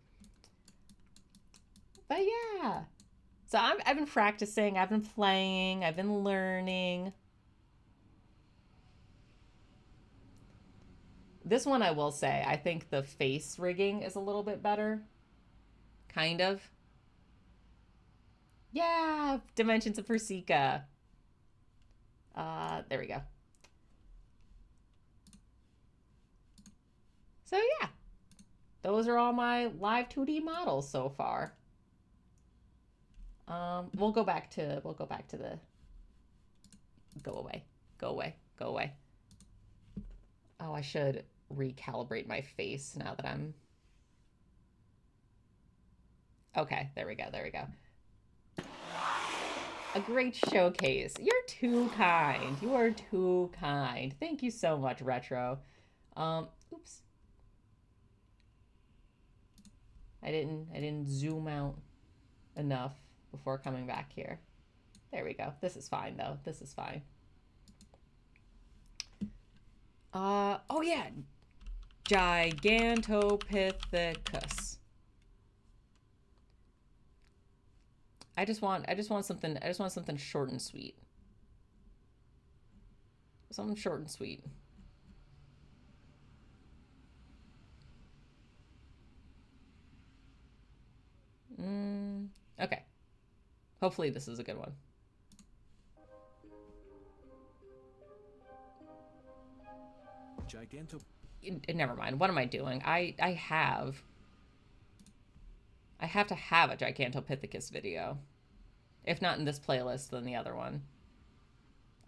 But yeah. So I've been practicing, I've been playing, I've been learning. This one I will say, I think the face rigging is a little bit better. Kind of. Yeah, Dimensions of Persika. There we go. So yeah, those are all my live 2D models so far. We'll go back to the, go away. Oh, I should recalibrate my face now that I'm, okay, there we go. A great showcase. You're too kind. You are too kind. Thank you so much, Retro. Oops. I didn't zoom out enough before coming back here. There we go. This is fine though. This is fine. Oh yeah. Gigantopithecus. I just want something short and sweet. Something short and sweet. Okay. Hopefully this is a good one. Never mind. What am I doing? I have to have a Gigantopithecus video. If not in this playlist, then the other one.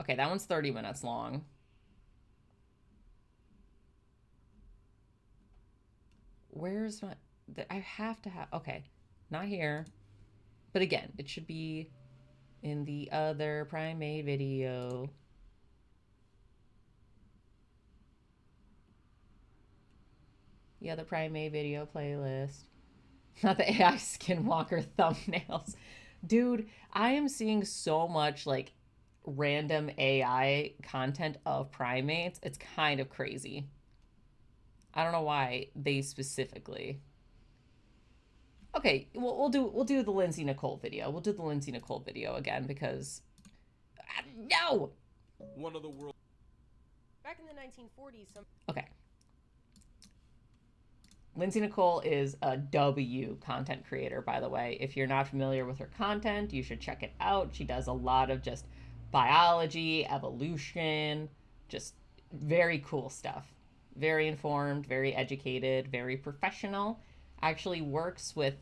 Okay, that one's 30 minutes long. Where's my... I have to have... Okay, not here. But again, it should be in the other primate video. The other primate video playlist. Not the AI skinwalker thumbnails. Dude, I am seeing so much like random AI content of primates. It's kind of crazy. I don't know why they specifically. Okay, we'll do the Lindsay Nicole video. We'll do the Lindsay Nicole video again because no. One of the world. Back in the 1940s, some. Okay. Lindsay Nicole is a W content creator, by the way. If you're not familiar with her content, you should check it out. She does a lot of just biology, evolution, just very cool stuff. Very informed, very educated, very professional. Actually works with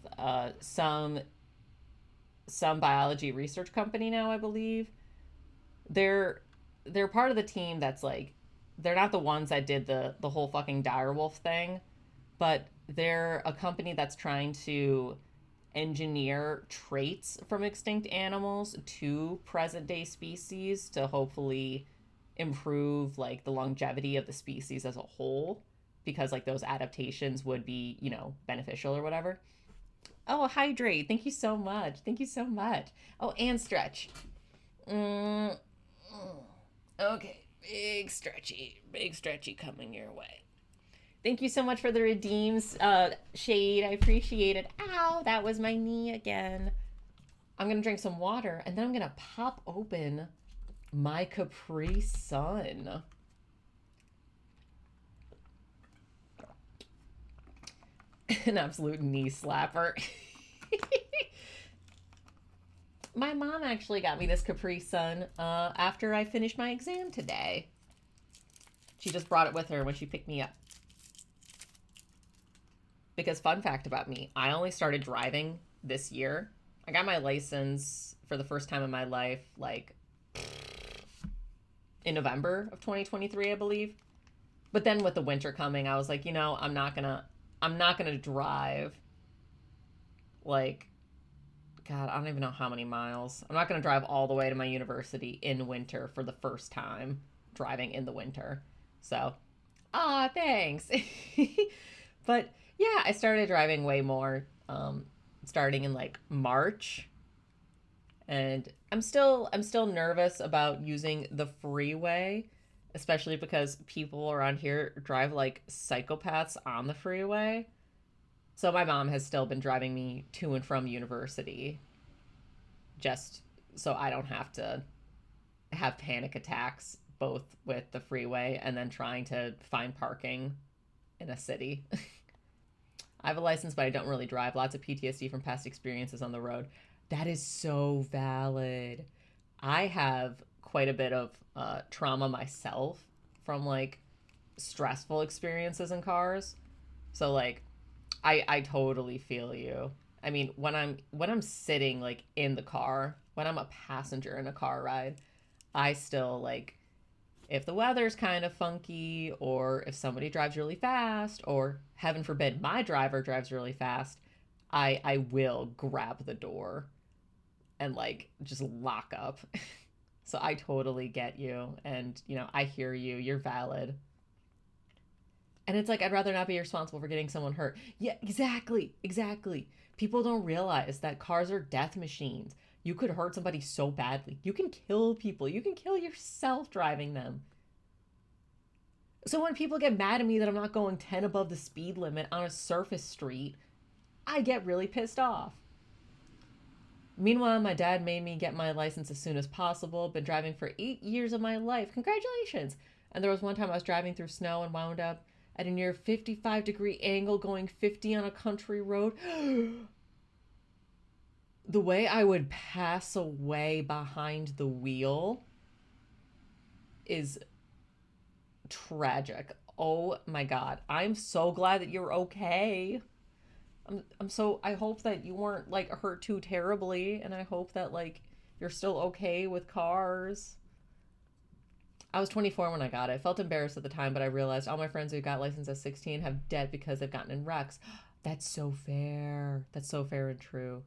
some biology research company now, I believe. They're part of the team that's like, they're not the ones that did the whole fucking direwolf thing, but they're a company that's trying to engineer traits from extinct animals to present day species to hopefully improve like the longevity of the species as a whole, because like those adaptations would be, you know, beneficial or whatever. Oh, hydrate. Thank you so much. Thank you so much. Oh, and stretch. Okay. Big stretchy coming your way. Thank you so much for the redeems, Shade. I appreciate it. Ow, that was my knee again. I'm going to drink some water, and then I'm going to pop open my Capri Sun. An absolute knee slapper. my mom actually got me this Capri Sun after I finished my exam today. She just brought it with her when she picked me up. Because fun fact about me, I only started driving this year. I got my license for the first time in my life, like, in November of 2023, I believe. But then with the winter coming, I was like, you know, I'm not gonna drive, like, God, I don't even know how many miles. I'm not gonna drive all the way to my university in winter for the first time, driving in the winter. So, thanks. But yeah, I started driving way more, starting in like March. And I'm still nervous about using the freeway, especially because people around here drive like psychopaths on the freeway. So my mom has still been driving me to and from university just so I don't have to have panic attacks both with the freeway and then trying to find parking in a city. I have a license, but I don't really drive. Lots of PTSD from past experiences on the road. That is so valid. I have quite a bit of trauma myself from like stressful experiences in cars. So like I totally feel you. I mean, when I'm sitting like in the car, when I'm a passenger in a car ride, I still like, if the weather's kind of funky, or if somebody drives really fast, or heaven forbid my driver drives really fast, I will grab the door and like just lock up. So I totally get you, and you know, I hear you. You're valid. And it's like, I'd rather not be responsible for getting someone hurt. Yeah, exactly. People don't realize that cars are death machines. You could hurt somebody so badly. You can kill people. You can kill yourself driving them. So when people get mad at me that I'm not going 10 above the speed limit on a surface street, I get really pissed off. Meanwhile, my dad made me get my license as soon as possible. Been driving for 8 years of my life. Congratulations. And there was one time I was driving through snow and wound up at a near 55-degree angle going 50 on a country road. The way I would pass away behind the wheel is tragic. Oh my God. I'm so glad that you're okay. I hope that you weren't like hurt too terribly, and I hope that like you're still okay with cars. I was 24 when I got it. Felt embarrassed at the time, but I realized all my friends who got licensed at 16 have dead because they've gotten in wrecks. That's so fair. That's so fair and true.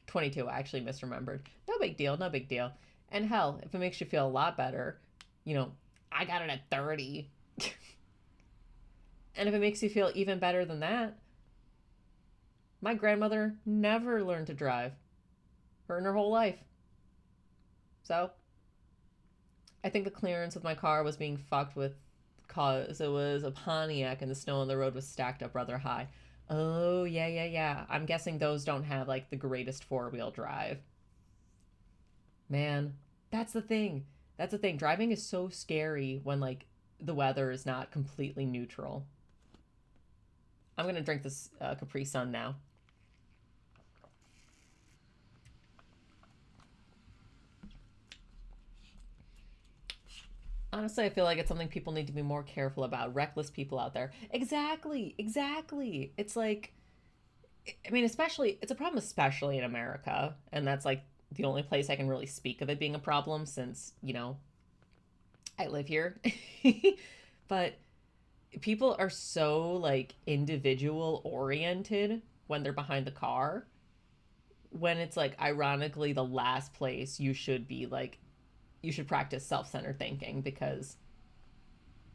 22, I actually misremembered. No big deal. And hell, if it makes you feel a lot better, you know, I got it at 30. And if it makes you feel even better than that, my grandmother never learned to drive. Her in her whole life. So, I think the clearance of my car was being fucked with because it was a Pontiac and the snow on the road was stacked up rather high. Oh, yeah. I'm guessing those don't have like the greatest four-wheel drive. Man, that's the thing. Driving is so scary when like the weather is not completely neutral. I'm going to drink this Capri Sun now. Honestly, I feel like it's something people need to be more careful about. Reckless people out there. Exactly. It's like, I mean, especially, it's a problem especially in America. And that's like the only place I can really speak of it being a problem since, you know, I live here. But people are so like individual oriented when they're behind the car, when it's like ironically the last place you should be like, you should practice self-centered thinking because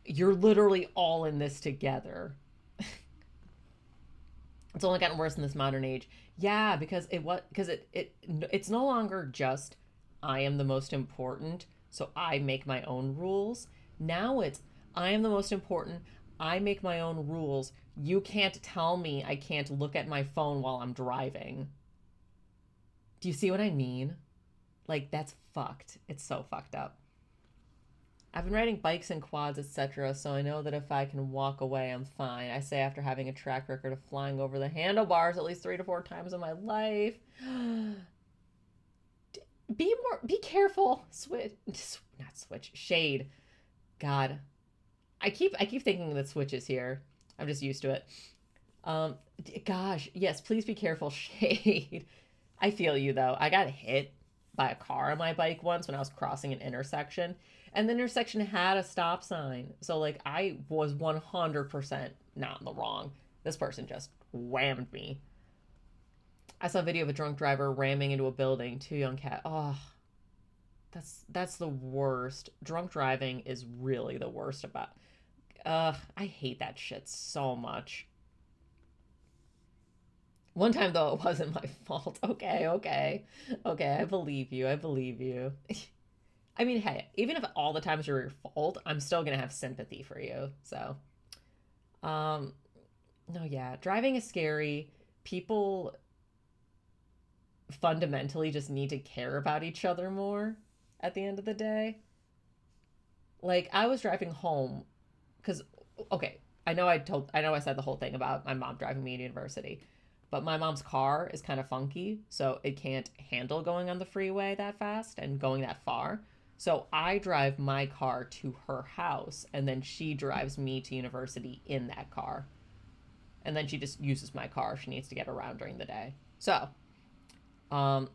you're literally all in this together. It's only gotten worse in this modern age. Yeah, because it's no longer just I am the most important, so I make my own rules. Now it's I am the most important, I make my own rules. You can't tell me I can't look at my phone while I'm driving. Do you see what I mean? Like, that's fucked. It's so fucked up. I've been riding bikes and quads, etc., so I know that if I can walk away, I'm fine. I say after having a track record of flying over the handlebars at least 3 to 4 times in my life. be careful. Not switch, shade. God, I keep thinking that switch is here. I'm just used to it. Gosh, yes, please be careful, shade. I feel you though. I got hit by a car on my bike once when I was crossing an intersection, and the intersection had a stop sign. So like I was 100% not in the wrong. This person just whammed me. I saw a video of a drunk driver ramming into a building, two young cat. Oh, that's the worst. Drunk driving is really the worst about. I hate that shit so much. One time though, it wasn't my fault. Okay. I believe you. I mean, hey, even if all the times are your fault, I'm still gonna have sympathy for you. So, no, yeah, driving is scary. People fundamentally just need to care about each other more at the end of the day. Like, I was driving home because, okay, I know I said the whole thing about my mom driving me to university, but my mom's car is kind of funky, so it can't handle going on the freeway that fast and going that far. So I drive my car to her house, and then she drives me to university in that car. And then she just uses my car if she needs to get around during the day. So, I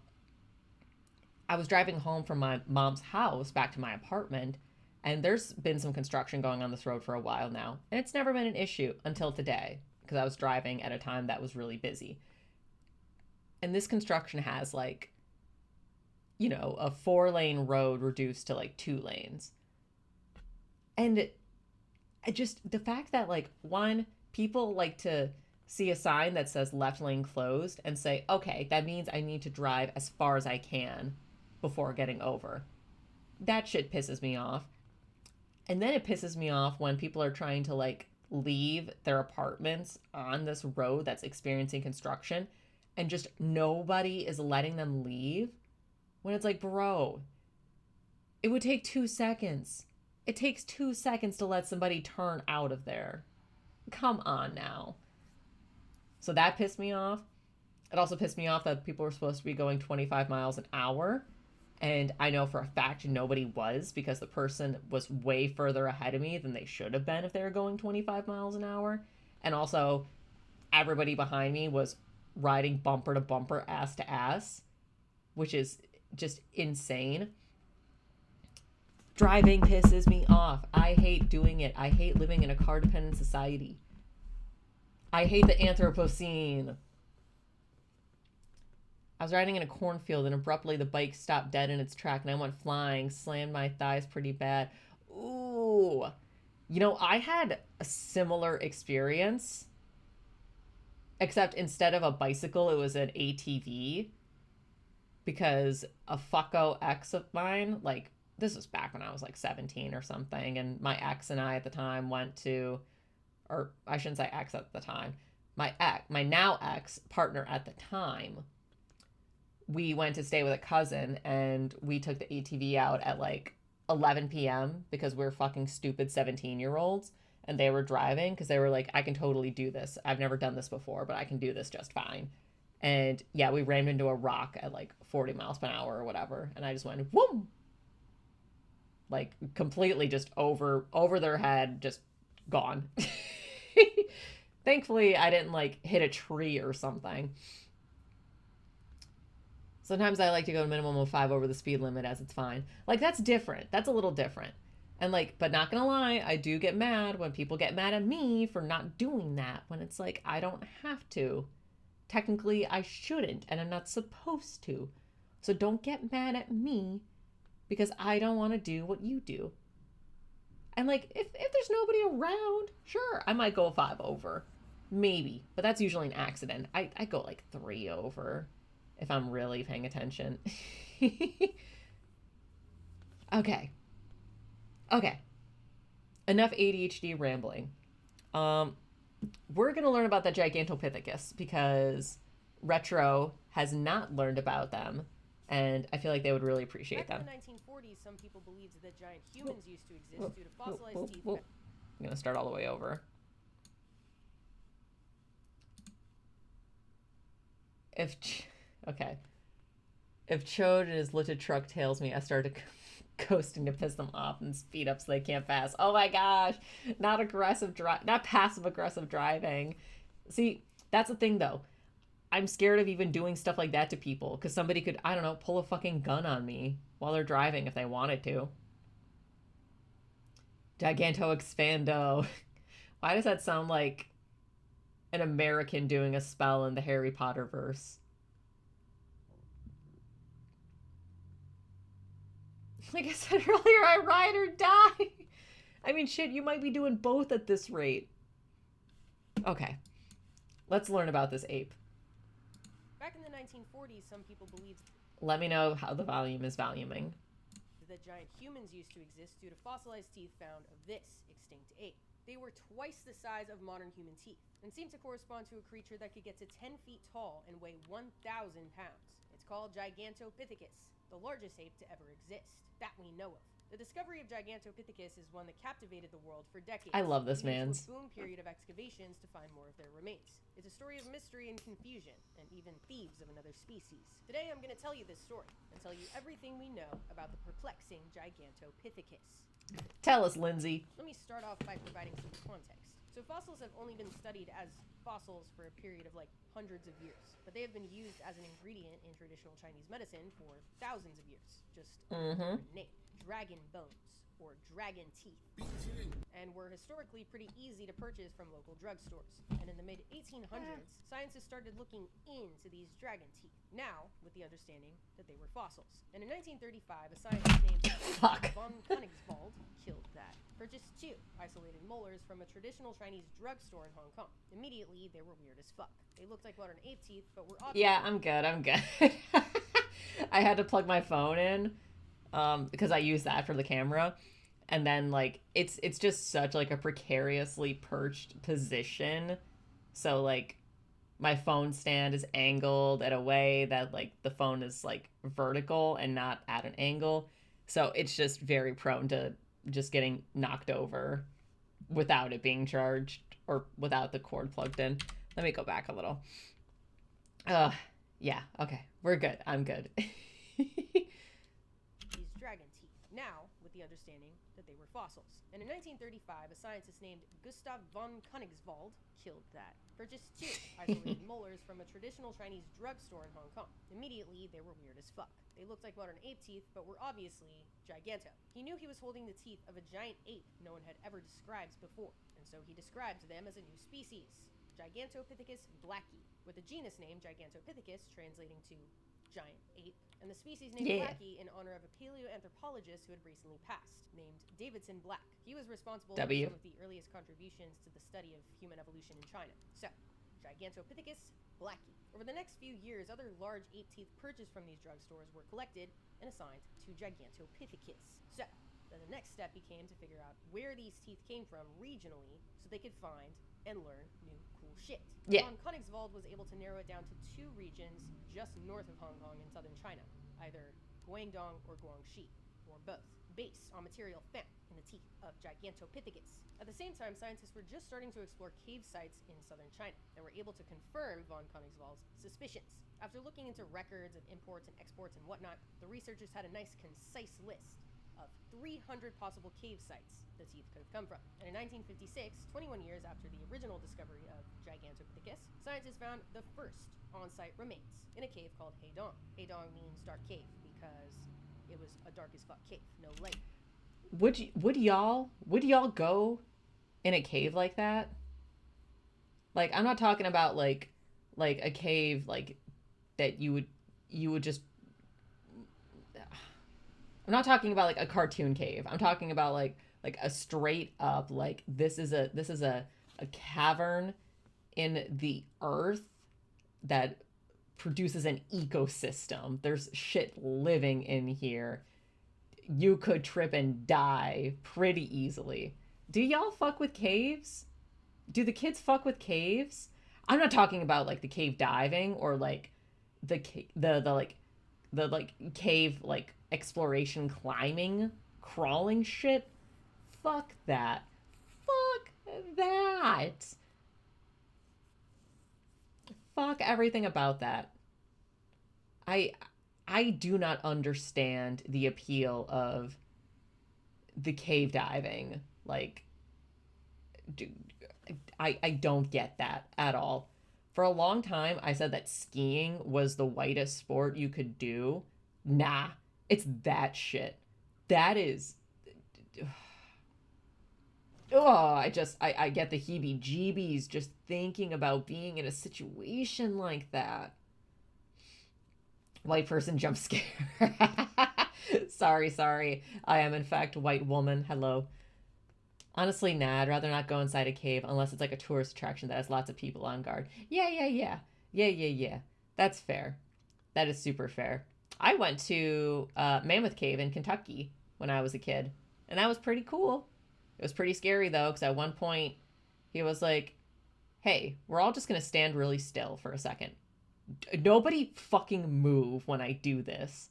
was driving home from my mom's house back to my apartment, and there's been some construction going on this road for a while now, and it's never been an issue until today, because I was driving at a time that was really busy. And this construction has like, you know, a 4-lane road reduced to like 2 lanes. And it just, the fact that like, one, people like to see a sign that says left lane closed and say, okay, that means I need to drive as far as I can before getting over. That shit pisses me off. And then it pisses me off when people are trying to like leave their apartments on this road that's experiencing construction and just nobody is letting them leave. When it's like, bro, it would take 2 seconds. It takes 2 seconds to let somebody turn out of there. Come on now. So that pissed me off. It also pissed me off that people were supposed to be going 25 miles an hour. And I know for a fact nobody was, because the person was way further ahead of me than they should have been if they were going 25 miles an hour. And also, everybody behind me was riding bumper to bumper, ass to ass, which is just insane. Driving pisses me off. I hate doing it. I hate living in a car-dependent society. I hate the Anthropocene. I was riding in a cornfield and abruptly the bike stopped dead in its track and I went flying, slammed my thighs pretty bad. Ooh. You know, I had a similar experience, except instead of a bicycle, it was an ATV, because a fucko ex of mine, like, this was back when I was like 17 or something, and my ex and I at the time went to, or I shouldn't say ex at the time, my now ex partner at the time, we went to stay with a cousin and we took the ATV out at like 11 p.m. because we were fucking stupid 17-year-olds, and they were driving because they were like, I can totally do this. I've never done this before, but I can do this just fine. And yeah, we rammed into a rock at like 40 miles per hour or whatever. And I just went, whoom! Like completely just over their head, just gone. Thankfully, I didn't like hit a tree or something. Sometimes I like to go a minimum of 5 over the speed limit, as it's fine. Like, that's different. That's a little different. And like, but not gonna lie, I do get mad when people get mad at me for not doing that, when it's like, I don't have to. Technically, I shouldn't, and I'm not supposed to. So don't get mad at me because I don't want to do what you do. And like, if there's nobody around, sure, I might go 5 over. Maybe. But that's usually an accident. I go like 3 over if I'm really paying attention. Okay. Enough ADHD rambling. We're going to learn about the Gigantopithecus because Retro has not learned about them, and I feel like they would really appreciate them. Back in the 1940s, some people believed that giant humans used to exist due to fossilized teeth. I'm going to start all the way over. Okay. If Chode and his lifted truck tails me, I start coasting to piss them off and speed up so they can't pass. Oh my gosh, not not passive aggressive driving. See, that's the thing though. I'm scared of even doing stuff like that to people because somebody could, I don't know, pull a fucking gun on me while they're driving if they wanted to. Giganto Expando. Why does that sound like an American doing a spell in the Harry Potter verse? Like I said earlier, I ride or die. I mean, shit, you might be doing both at this rate. Okay. Let's learn about this ape. Back in the 1940s, some people believed Let me know how the volume is voluming. that giant humans used to exist due to fossilized teeth found of this extinct ape. They were twice the size of modern human teeth and seemed to correspond to a creature that could get to 10 feet tall and weigh 1,000 pounds. It's called Gigantopithecus, the largest ape to ever exist, that we know of. The discovery of Gigantopithecus is one that captivated the world for decades. I love this leading to man's. a boom period of excavations to find more of their remains. It's a story of mystery and confusion, and even thieves of another species. Today I'm going to tell you this story, and tell you everything we know about the perplexing Gigantopithecus. Tell us, Lindsay. Let me start off by providing some context. So fossils have only been studied as fossils for a period of like hundreds of years, but they have been used as an ingredient in traditional Chinese medicine for thousands of years. Just a different name. Dragon bones, or dragon teeth, and were historically pretty easy to purchase from local drugstores. And in the mid-1800s, scientists started looking into these dragon teeth, now with the understanding that they were fossils. And in 1935, a scientist named von Königswald killed that. Purchased 2 isolated molars from a traditional Chinese drugstore in Hong Kong. Immediately, they were weird as fuck. They looked like modern ape teeth, but were obviously... Yeah, I'm good. I had to plug my phone in because I use that for the camera, and then like it's just such like a precariously perched position, so like my phone stand is angled in a way that like the phone is like vertical and not at an angle, so it's just very prone to just getting knocked over without it being charged or without the cord plugged in. Let me go back a little. Yeah, okay, we're good. I'm good. These dragon teeth, now with the understanding that they were fossils. And in 1935, a scientist named Gustav von Königswald killed that. Purchased 2 isolated molars from a traditional Chinese drugstore in Hong Kong. Immediately, they were weird as fuck. They looked like modern ape teeth, but were obviously giganto. He knew he was holding the teeth of a giant ape no one had ever described before, and so he described them as a new species, Gigantopithecus blacki, with the genus name Gigantopithecus translating to giant ape, and the species named Blackie in honor of a paleoanthropologist who had recently passed, named Davidson Black. He was responsible for some of the earliest contributions to the study of human evolution in China. So, Gigantopithecus blacki. Over the next few years, other large ape teeth purchased from these drugstores were collected and assigned to Gigantopithecus. So, then the next step became to figure out where these teeth came from regionally so they could find and learn new cool shit. Von Königswald was able to narrow it down to 2 regions just north of Hong Kong in southern China, either Guangdong or Guangxi, or both, based on material found in the teeth of Gigantopithecus. At the same time, scientists were just starting to explore cave sites in southern China and were able to confirm von Königswald's suspicions. After looking into records of imports and exports and whatnot, the researchers had a nice, concise list of 300 possible cave sites the teeth could have come from. And in 1956, 21 years after the original discovery of Gigantopithecus, scientists found the first on-site remains in a cave called Heidong. Heidong means dark cave because it was a dark as fuck cave, no light. Would y'all go in a cave like that? Like, I'm not talking about like a cave like that you would just. I'm not talking about like a cartoon cave. I'm talking about like a straight up like this is a cavern in the earth that produces an ecosystem. There's shit living in here. You could trip and die pretty easily. Do y'all fuck with caves? Do the kids fuck with caves? I'm not talking about like the cave diving or like the cave like exploration, climbing, crawling shit. Fuck that. Fuck that. Fuck everything about that. I I do not understand the appeal of the cave diving. Like, I don't get that at all. For a long time, I said that skiing was the whitest sport you could do. Nah, it's that shit. That is. Oh, I get the heebie jeebies just thinking about being in a situation like that. White person jump scare. Sorry. I am, in fact, white woman. Hello. Honestly, nah, I'd rather not go inside a cave unless it's like a tourist attraction that has lots of people on guard. Yeah. That's fair. That is super fair. I went to Mammoth Cave in Kentucky when I was a kid, and that was pretty cool. It was pretty scary, though, because at one point he was like, hey, we're all just going to stand really still for a second. Nobody fucking move when I do this.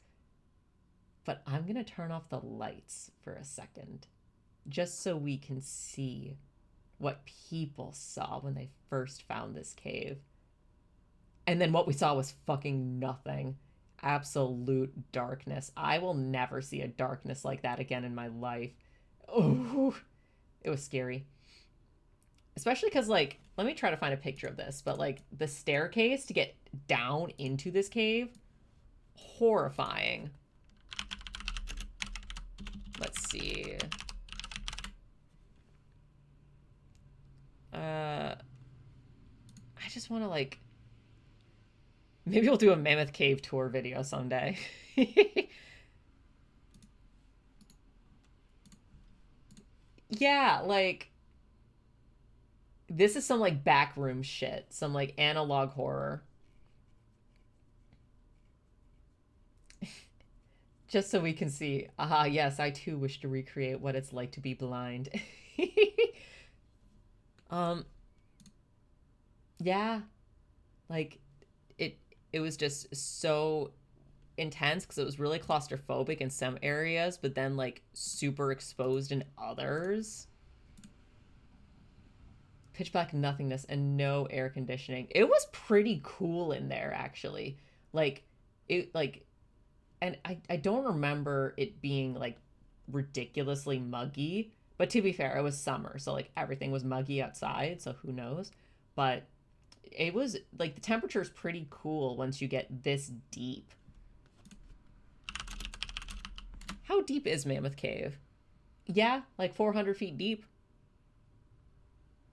But I'm going to turn off the lights for a second, just so we can see what people saw when they first found this cave. And then what we saw was fucking nothing. Absolute darkness. I will never see a darkness like that again in my life. Oh, it was scary. Especially because, like, let me try to find a picture of this, but, like, the staircase to get down into this cave, horrifying. Let's see. I just want to, like, maybe we'll do a Mammoth Cave tour video someday. Yeah, like, this is some, like, backroom shit. Some, like, analog horror. Just so we can see. Aha, yes, I too wish to recreate what it's like to be blind. Yeah. Like, it was just so intense because it was really claustrophobic in some areas, but then, like, super exposed in others. Pitch black nothingness and no air conditioning. It was pretty cool in there, actually. Like, it, like, and I don't remember it being, like, ridiculously muggy, but to be fair, it was summer, so, like, everything was muggy outside, so who knows. But it was, like, the temperature is pretty cool once you get this deep. How deep is Mammoth Cave? Yeah, like 400 feet deep.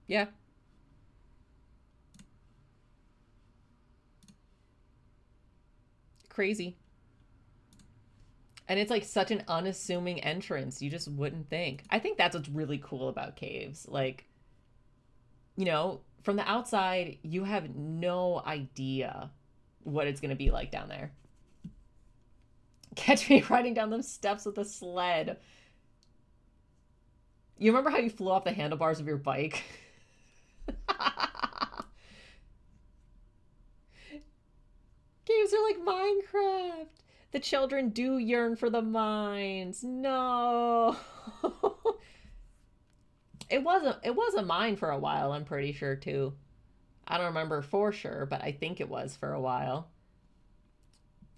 Yeah. Crazy. And it's, like, such an unassuming entrance. You just wouldn't think. I think that's what's really cool about caves. Like, you know, from the outside, you have no idea what it's going to be like down there. Catch me riding down them steps with a sled. You remember how you flew off the handlebars of your bike? Games are like Minecraft. The children do yearn for the mines. No. It was a mine for a while, I'm pretty sure, too. I don't remember for sure, but I think it was for a while.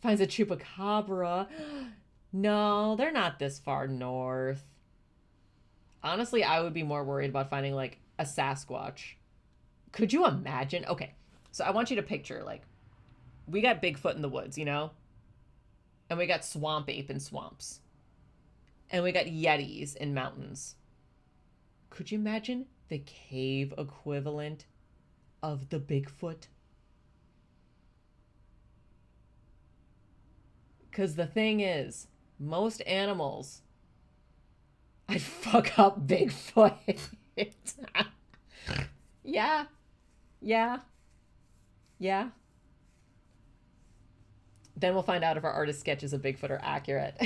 Finds a chupacabra. No, they're not this far north. Honestly, I would be more worried about finding, like, a Sasquatch. Could you imagine? Okay, so I want you to picture, like, we got Bigfoot in the woods, you know? And we got swamp ape in swamps. And we got Yetis in mountains. Could you imagine the cave equivalent of the Bigfoot? Because the thing is, most animals, I'd fuck up Bigfoot. Yeah. Then we'll find out if our artist sketches of Bigfoot are accurate.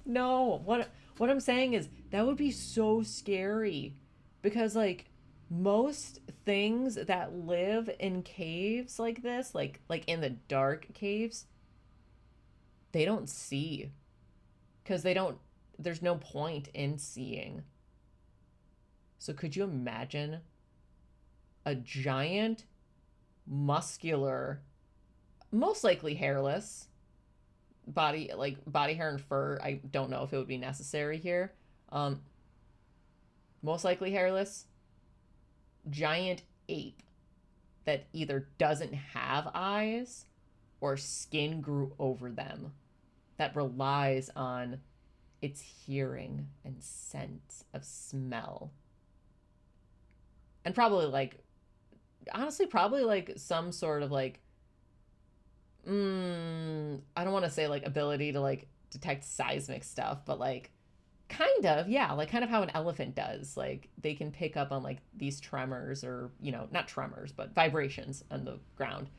No, what I'm saying is that would be so scary because, like, most things that live in caves like this, like in the dark caves, they don't see because there's no point in seeing. So could you imagine a giant, muscular, most likely hairless, body hair and fur, I don't know if it would be necessary here. Most likely hairless. Giant ape that either doesn't have eyes or skin grew over them that relies on its hearing and sense of smell. And probably like, honestly, probably like some sort of like, I don't want to say like ability to like detect seismic stuff, but like kind of, yeah, like kind of how an elephant does. Like they can pick up on like these tremors or, you know, not tremors, but vibrations on the ground.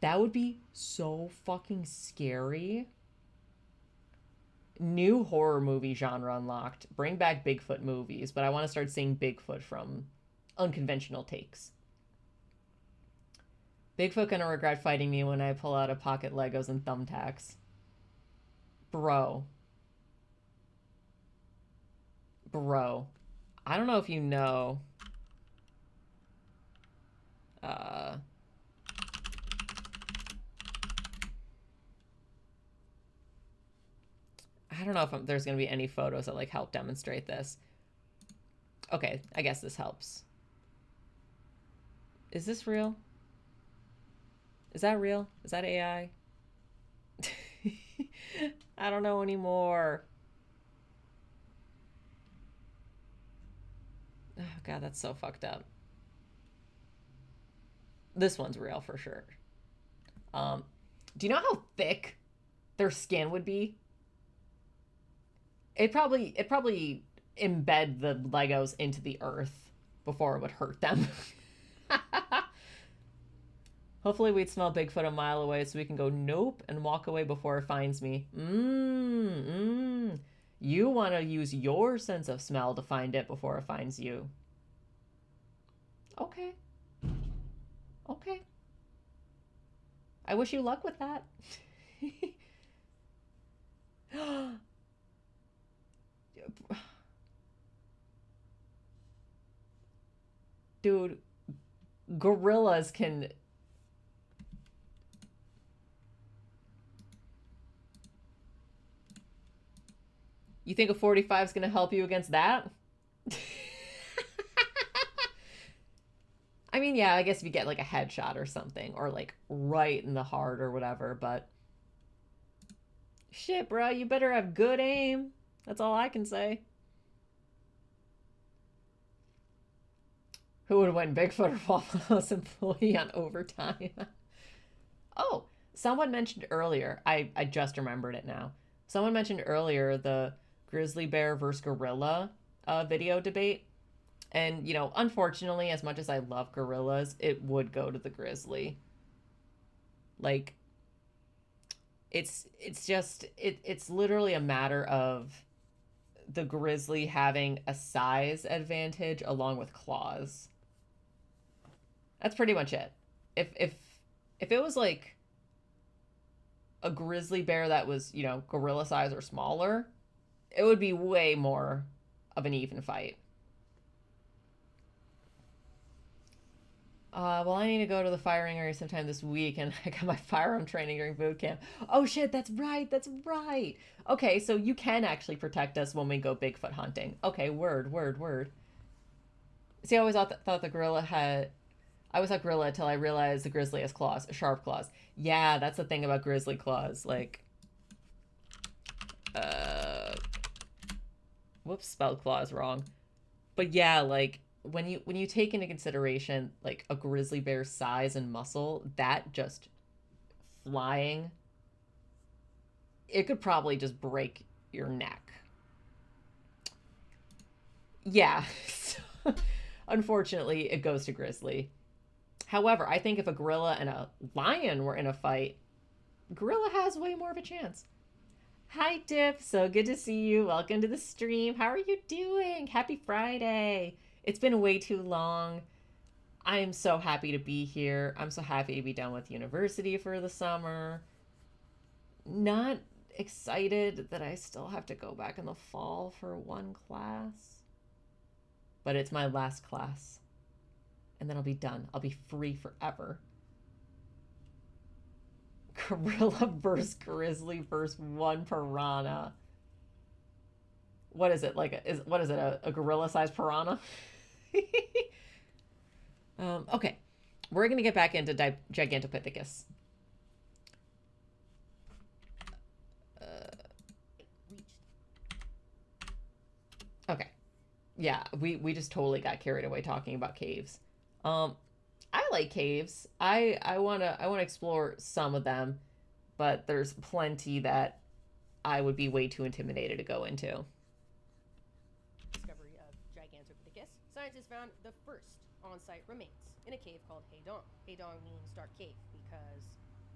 That would be so fucking scary. New horror movie genre unlocked. Bring back Bigfoot movies, but I want to start seeing Bigfoot from unconventional takes. Bigfoot gonna regret fighting me when I pull out a pocket Legos and thumbtacks. Bro. I don't know if you know. I don't know if there's going to be any photos that like help demonstrate this. Okay, I guess this helps. Is this real? Is that real? Is that AI? I don't know anymore. Oh god, that's so fucked up. This one's real for sure. Do you know how thick their skin would be? It probably embed the Legos into the earth before it would hurt them. Hopefully we'd smell Bigfoot a mile away so we can go nope and walk away before it finds me. You want to use your sense of smell to find it before it finds you. Okay. Okay. I wish you luck with that. Dude, gorillas can... You think a 45 is going to help you against that? I mean, yeah, I guess if you get like a headshot or something, or like right in the heart or whatever, but shit, bro, you better have good aim. That's all I can say. Who would win, Bigfoot or Waffle House employee on overtime? Oh, someone mentioned earlier, I just remembered it now. Someone mentioned earlier the grizzly bear versus gorilla video debate. And, you know, unfortunately, as much as I love gorillas, it would go to the grizzly. Like, it's literally a matter of the grizzly having a size advantage along with claws. That's pretty much it. If it was like a grizzly bear that was, you know, gorilla size or smaller, it would be way more of an even fight. Well, I need to go to the firing area sometime this week, and I got my firearm training during boot camp. Oh shit, that's right, that's right. Okay, so you can actually protect us when we go Bigfoot hunting. Okay, word. See, I always thought the gorilla had... I always thought gorilla until I realized the grizzly has claws, sharp claws. Yeah, that's the thing about grizzly claws. Like, whoops, spelled claws wrong. But yeah, like, when you take into consideration like a grizzly bear's size and muscle, that just flying, it could probably just break your neck. Yeah. Unfortunately, it goes to grizzly. However, I think if a gorilla and a lion were in a fight, gorilla has way more of a chance. Hi, Dip. So good to see you. Welcome to the stream. How are you doing? Happy Friday. It's been way too long. I am so happy to be here. I'm so happy to be done with university for the summer. Not excited that I still have to go back in the fall for one class. But it's my last class. And then I'll be done. I'll be free forever. Gorilla versus grizzly versus one piranha. What is it? Like, what is it? A gorilla-sized piranha? Okay. We're going to get back into Gigantopithecus. Okay. Yeah, we just totally got carried away talking about caves. I like caves. I wanna explore some of them, but there's plenty that I would be way too intimidated to go into. Discovery of Gigantopithecus, scientists found the first on-site remains in a cave called Heidong. Heidong means dark cave because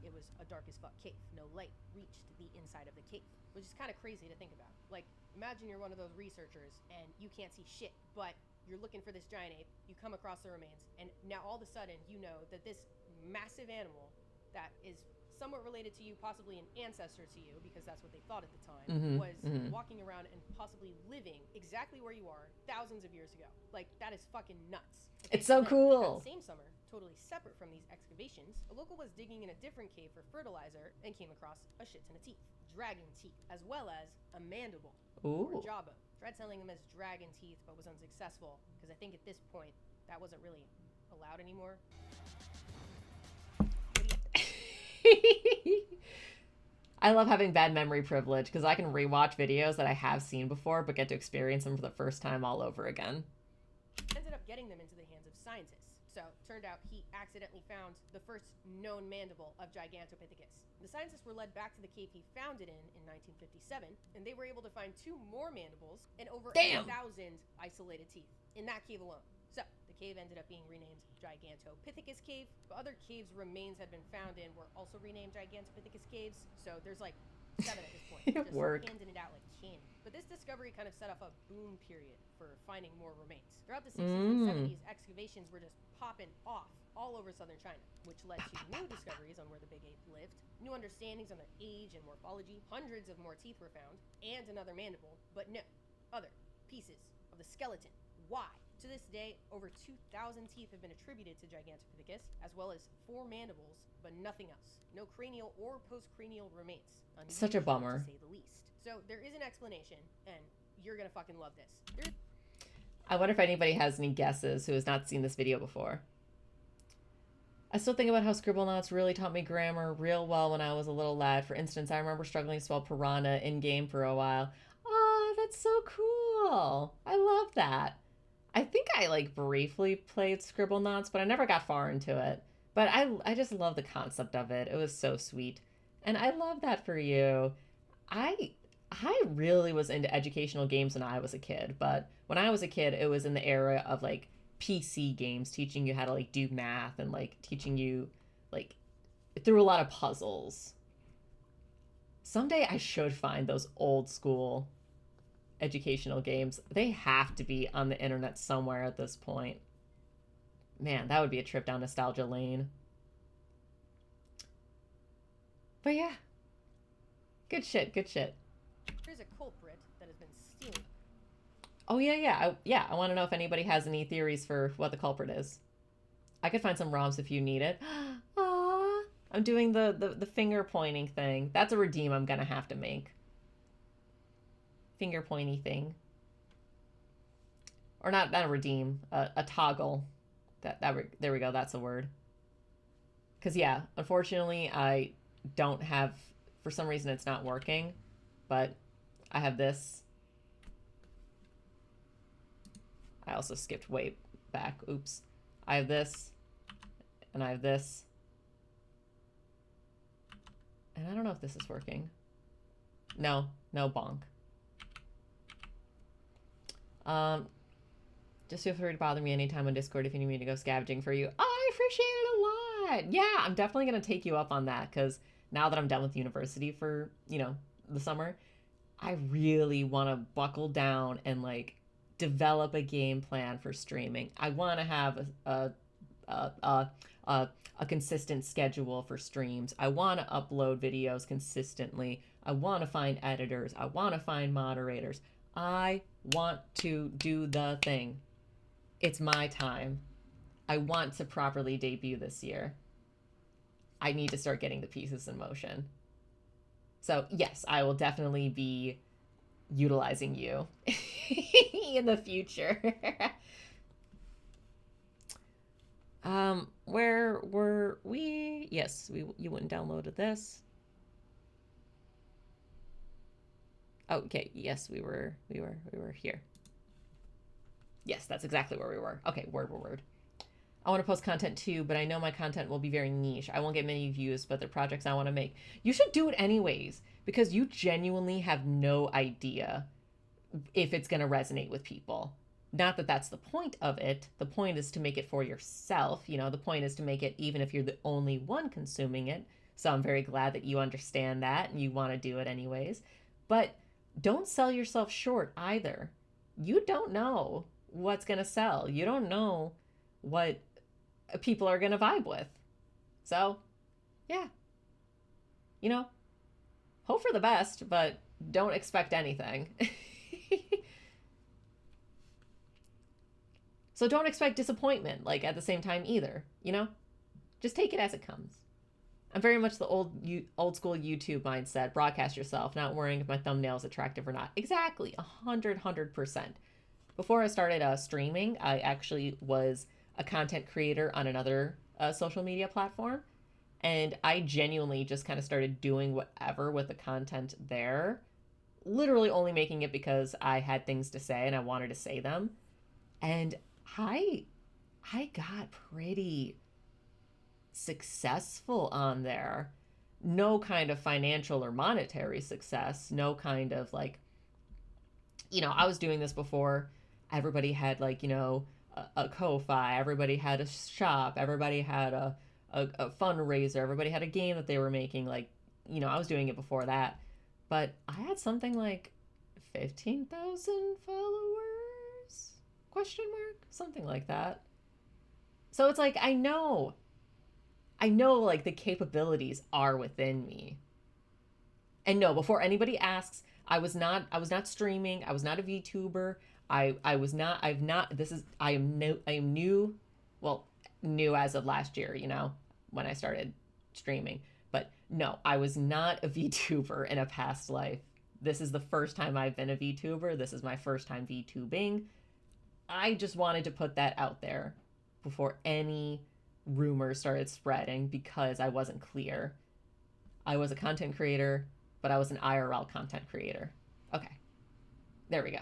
it was a dark as fuck cave. No light reached the inside of the cave, which is kind of crazy to think about. Like, imagine you're one of those researchers and you can't see shit, but you're looking for this giant ape, you come across the remains, and now all of a sudden you know that this massive animal that is somewhat related to you, possibly an ancestor to you, because that's what they thought at the time, was walking around and possibly living exactly where you are thousands of years ago. Like, that is fucking nuts. Okay, it's so then, cool. that same summer, totally separate from these excavations, a local was digging in a different cave for fertilizer and came across a shit ton of teeth. Dragon teeth, as well as a mandible. Ooh. Or jawbone. Tried selling them as dragon teeth, but was unsuccessful, because I think at this point, that wasn't really allowed anymore. I love having bad memory privilege, because I can rewatch videos that I have seen before, but get to experience them for the first time all over again. Ended up getting them into the hands of scientists. So, turned out he accidentally found the first known mandible of Gigantopithecus. The scientists were led back to the cave he found it in 1957, and they were able to find 2 more mandibles and over 1,000 isolated teeth in that cave alone. So, the cave ended up being renamed Gigantopithecus Cave, but other caves remains had been found in were also renamed Gigantopithecus Caves, so there's like 7 at this point. Just handing it out like candy. But this discovery kind of set off a boom period for finding more remains. Throughout the 60s and 70s, excavations were just popping off all over southern China, which led to new discoveries on where the big ape lived, new understandings on their age and morphology, hundreds of more teeth were found, and another mandible, but no, other pieces of the skeleton. Why? To this day, over 2,000 teeth have been attributed to Gigantopithecus, as well as 4 mandibles, but nothing else. No cranial or postcranial remains. Such a bummer. To say the least. So there is an explanation, and you're gonna fucking love this. I wonder if anybody has any guesses who has not seen this video before. I still think about how Scribblenauts really taught me grammar real well when I was a little lad. For instance, I remember struggling to spell piranha in-game for a while. Oh, that's so cool. I love that. I think I, like, briefly played Scribblenauts, but I never got far into it. But I just love the concept of it. It was so sweet. And I love that for you. I really was into educational games when I was a kid. But when I was a kid, it was in the era of, like, PC games, teaching you how to, like, do math and, like, teaching you, like, through a lot of puzzles. Someday I should find those old school educational games. They have to be on the internet somewhere at this point. Man, that would be a trip down nostalgia lane. But yeah. Good shit, good shit. Here's a culprit that has been stealing. Oh, yeah. I want to know if anybody has any theories for what the culprit is. I could find some ROMs if you need it. Aww. I'm doing the finger pointing thing. That's a redeem I'm going to have to make. Finger pointy thing. Or not a redeem, a toggle. There we go, that's a word. Because, yeah, unfortunately, I don't have, for some reason it's not working, but I have this. I also skipped way back. Oops. I have this, and I have this. And I don't know if this is working. No, bonk. Just feel free to bother me anytime on Discord if you need me to go scavenging for you. Oh, I appreciate it a lot. Yeah, I'm definitely going to take you up on that, because now that I'm done with university for, you know, the summer, I really want to buckle down and, like, develop a game plan for streaming. I want to have a consistent schedule for streams. I want to upload videos consistently. I want to find editors. I want to find moderators. I want to do the thing. It's my time. I want to properly debut this year. I need to start getting the pieces in motion. So yes, I will definitely be utilizing you in the future. Where were we? Yes, you went and downloaded this. Okay, yes, we were here. Yes, that's exactly where we were. Okay, word. I want to post content too, but I know my content will be very niche. I won't get many views, but they're projects I want to make. You should do it anyways, because you genuinely have no idea if it's going to resonate with people. Not that that's the point of it. The point is to make it for yourself. You know, the point is to make it even if you're the only one consuming it. So I'm very glad that you understand that and you want to do it anyways. But don't sell yourself short either. You don't know what's going to sell. You don't know what people are going to vibe with. So, yeah. You know, hope for the best, but don't expect anything. So don't expect disappointment, like, at the same time either, you know? Just take it as it comes. I'm very much the old school YouTube mindset. Broadcast yourself, not worrying if my thumbnail is attractive or not. Exactly, 100%. Before I started streaming, I actually was a content creator on another social media platform. And I genuinely just kind of started doing whatever with the content there. Literally only making it because I had things to say and I wanted to say them. And I got pretty successful on there. No kind of financial or monetary success. No kind of like, you know, I was doing this before everybody had like, you know, a Ko-Fi. Everybody had a shop. Everybody had a fundraiser. Everybody had a game that they were making. Like, you know, I was doing it before that. But I had something like 15,000 followers? Question mark? Something like that. So it's like, I know like the capabilities are within me. And no, before anybody asks, I was not streaming. I was not a VTuber. I am new as of last year, you know, when I started streaming. But no, I was not a VTuber in a past life. This is the first time I've been a VTuber. This is my first time VTubing. I just wanted to put that out there before any rumors started spreading because I wasn't clear. I was a content creator, but I was an IRL content creator. Okay, there we go.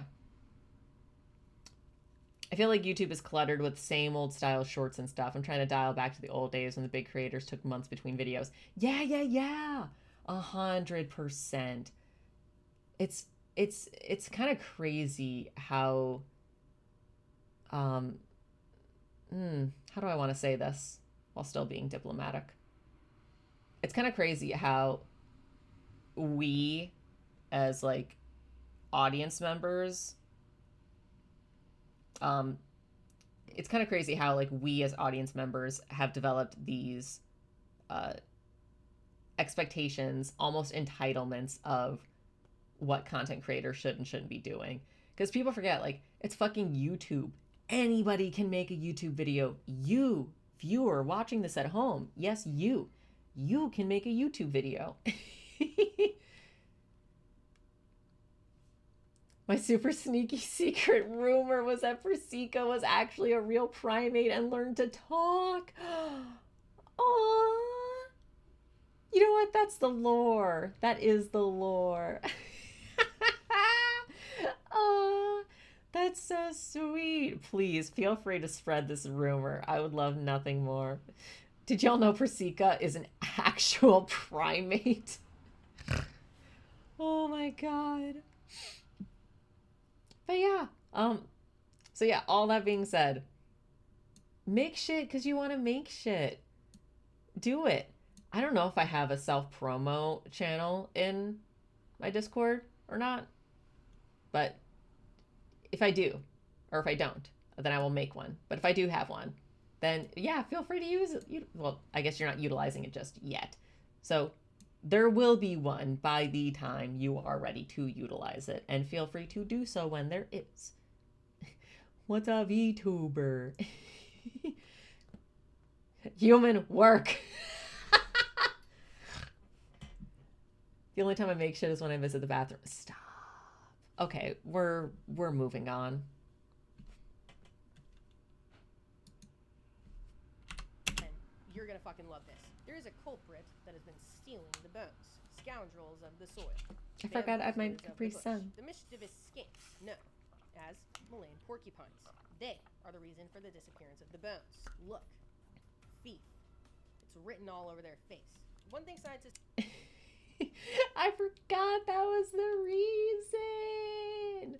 I feel like YouTube is cluttered with same old style shorts and stuff. I'm trying to dial back to the old days when the big creators took months between videos. Yeah. 100%. It's kind of crazy how how do I want to say this while still being diplomatic? It's kind of crazy how we as like audience members it's kind of crazy how like we as audience members have developed these expectations, almost entitlements of what content creators should and shouldn't be doing. Because people forget, like, it's fucking YouTube. Anybody can make a YouTube video. You, viewer, watching this at home, yes, you can make a YouTube video. My super sneaky secret rumor was that Persika was actually a real primate and learned to talk. Aww. You know what? That's the lore. That is the lore. Aww. That's so sweet. Please feel free to spread this rumor. I would love nothing more. Did y'all know Persika is an actual primate? Oh my god. But yeah, so yeah, all that being said, make shit because you want to make shit. Do it. I don't know if I have a self-promo channel in my Discord or not, but if I do, or if I don't, then I will make one. But if I do have one, then yeah, feel free to use it. Well, I guess you're not utilizing it just yet. So there will be one by the time you are ready to utilize it, and feel free to do so when there is. What's a VTuber? Human work. The only time I make shit is when I visit the bathroom. Stop. Okay, we're moving on. And you're gonna fucking love this. There is a culprit that has been stealing the bones. Scoundrels of the soil. I forgot I had my Hamburgers of Capri the bush. Sun. The mischievous skinks, known as Malayan porcupines. They are the reason for the disappearance of the bones. Look. Thief. It's written all over their face. One thing scientists... I forgot that was the reason.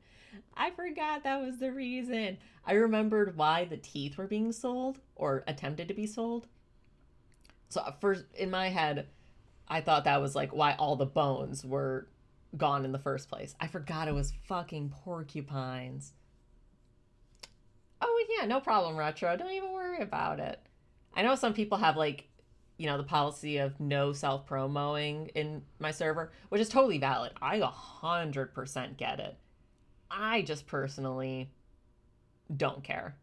I forgot that was the reason. I remembered why the teeth were being sold or attempted to be sold. So first, in my head, I thought that was like why all the bones were gone in the first place. I forgot it was fucking porcupines. Oh yeah, no problem, Retro. Don't even worry about it. I know some people have like, you know, the policy of no self-promoing in my server, which is totally valid. I 100% get it. I just personally don't care.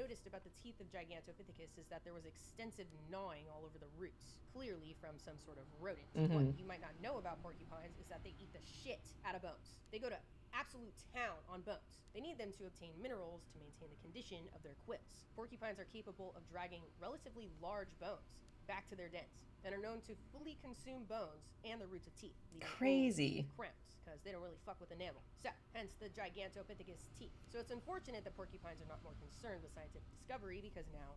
noticed about the teeth of Gigantopithecus is that there was extensive gnawing all over the roots, clearly from some sort of rodent. What you might not know about porcupines is that they eat the shit out of bones. They go to absolute town on bones. They need them to obtain minerals to maintain the condition of their quills. Porcupines are capable of dragging relatively large bones back to their dens and are known to fully consume bones and the roots of teeth, leaving Crazy. crowns, because they don't really fuck with enamel. So, hence the Gigantopithecus teeth. So it's unfortunate that porcupines are not more concerned with scientific discovery, because now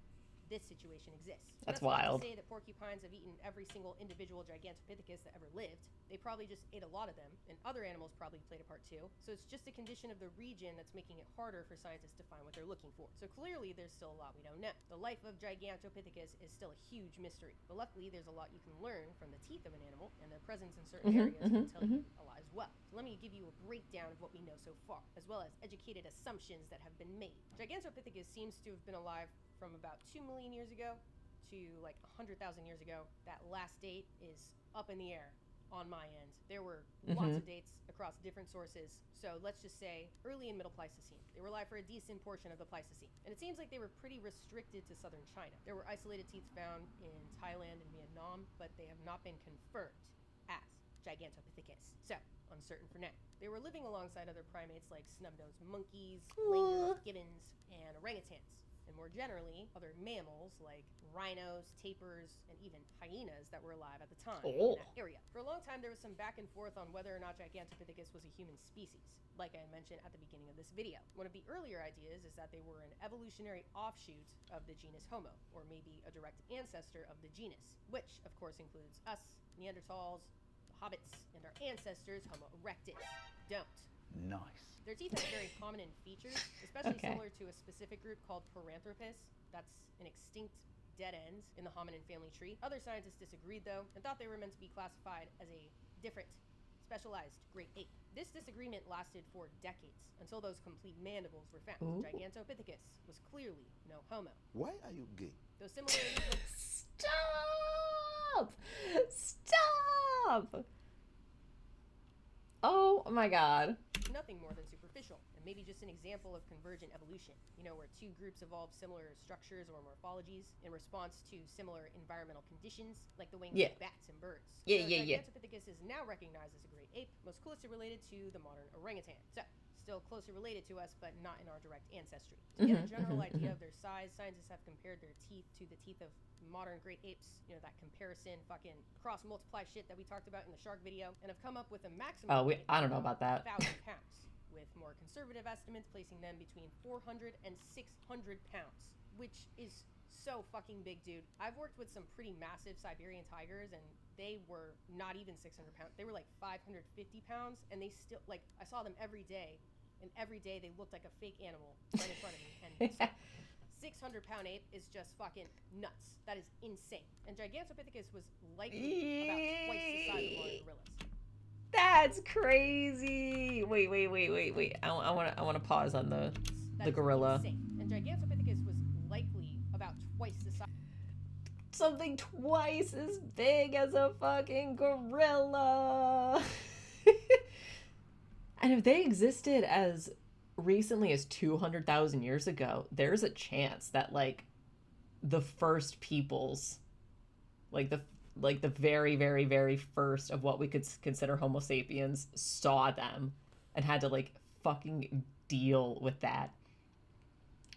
this situation exists. That's not wild. to say that porcupines have eaten every single individual Gigantopithecus that ever lived. They probably just ate a lot of them, and other animals probably played a part too. So it's just a condition of the region that's making it harder for scientists to find what they're looking for. So clearly there's still a lot we don't know. The life of Gigantopithecus is still a huge mystery, but luckily there's a lot you can learn from the teeth of an animal, and their presence in certain areas will tell you a lot as well. So let me give you a breakdown of what we know so far, as well as educated assumptions that have been made. Gigantopithecus seems to have been alive from about 2 million years ago to like 100,000 years ago. That last date is up in the air on my end. There were lots of dates across different sources. So let's just say early and middle Pleistocene. They were alive for a decent portion of the Pleistocene. And it seems like they were pretty restricted to southern China. There were isolated teeth found in Thailand and Vietnam, but they have not been confirmed as Gigantopithecus. So, uncertain for now. They were living alongside other primates like snub-nosed monkeys, langurs, gibbons, and orangutans. And more generally, other mammals like rhinos, tapirs, and even hyenas that were alive at the time in that area. For a long time, there was some back and forth on whether or not Gigantopithecus was a human species, like I mentioned at the beginning of this video. One of the earlier ideas is that they were an evolutionary offshoot of the genus Homo, or maybe a direct ancestor of the genus, which of course includes us, Neanderthals, the hobbits, and our ancestors, Homo erectus. Don't. Nice. Their teeth have very prominent features, especially similar to a specific group called Paranthropus. That's an extinct dead end in the hominin family tree. Other scientists disagreed, though, and thought they were meant to be classified as a different, specialized great ape. This disagreement lasted for decades, until those complete mandibles were found. Gigantopithecus was clearly no Homo. Why are you gay? Though similarly... Stop! Stop! Oh my god. Nothing more than superficial, and maybe just an example of convergent evolution, you know, where two groups evolved similar structures or morphologies in response to similar environmental conditions, like the wings of bats and birds. Gigantopithecus is now recognized as a great ape, most closely related to the modern orangutan. So, still closely related to us, but not in our direct ancestry. To get a general idea of their size, scientists have compared their teeth to the teeth of modern great apes, you know, that comparison fucking cross multiply shit that we talked about in the shark video, and have come up with a maximum I don't know about that. 1,000 pounds, with more conservative estimates placing them between 400 and 600 pounds, which is so fucking big, dude. I've worked with some pretty massive Siberian tigers, and they were not even 600 pounds. They were like 550 pounds, and they still, like, I saw them every day, and every day they looked like a fake animal right in front of me. And so 600-pound ape is just fucking nuts. That is insane. And Gigantopithecus was likely about twice the size of modern gorillas. That's crazy. Wait. I want to pause on the gorilla. Insane. And Gigantopithecus was likely about twice the size. Something twice as big as a fucking gorilla. And if they existed as recently as 200,000 years ago, there's a chance that like the first peoples, like like the very, very, very first of what we could consider Homo sapiens saw them and had to like fucking deal with that.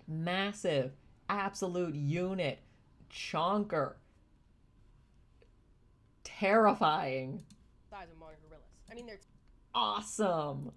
Massive, absolute unit, chonker, terrifying, size of modern gorillas. I mean, their awesome.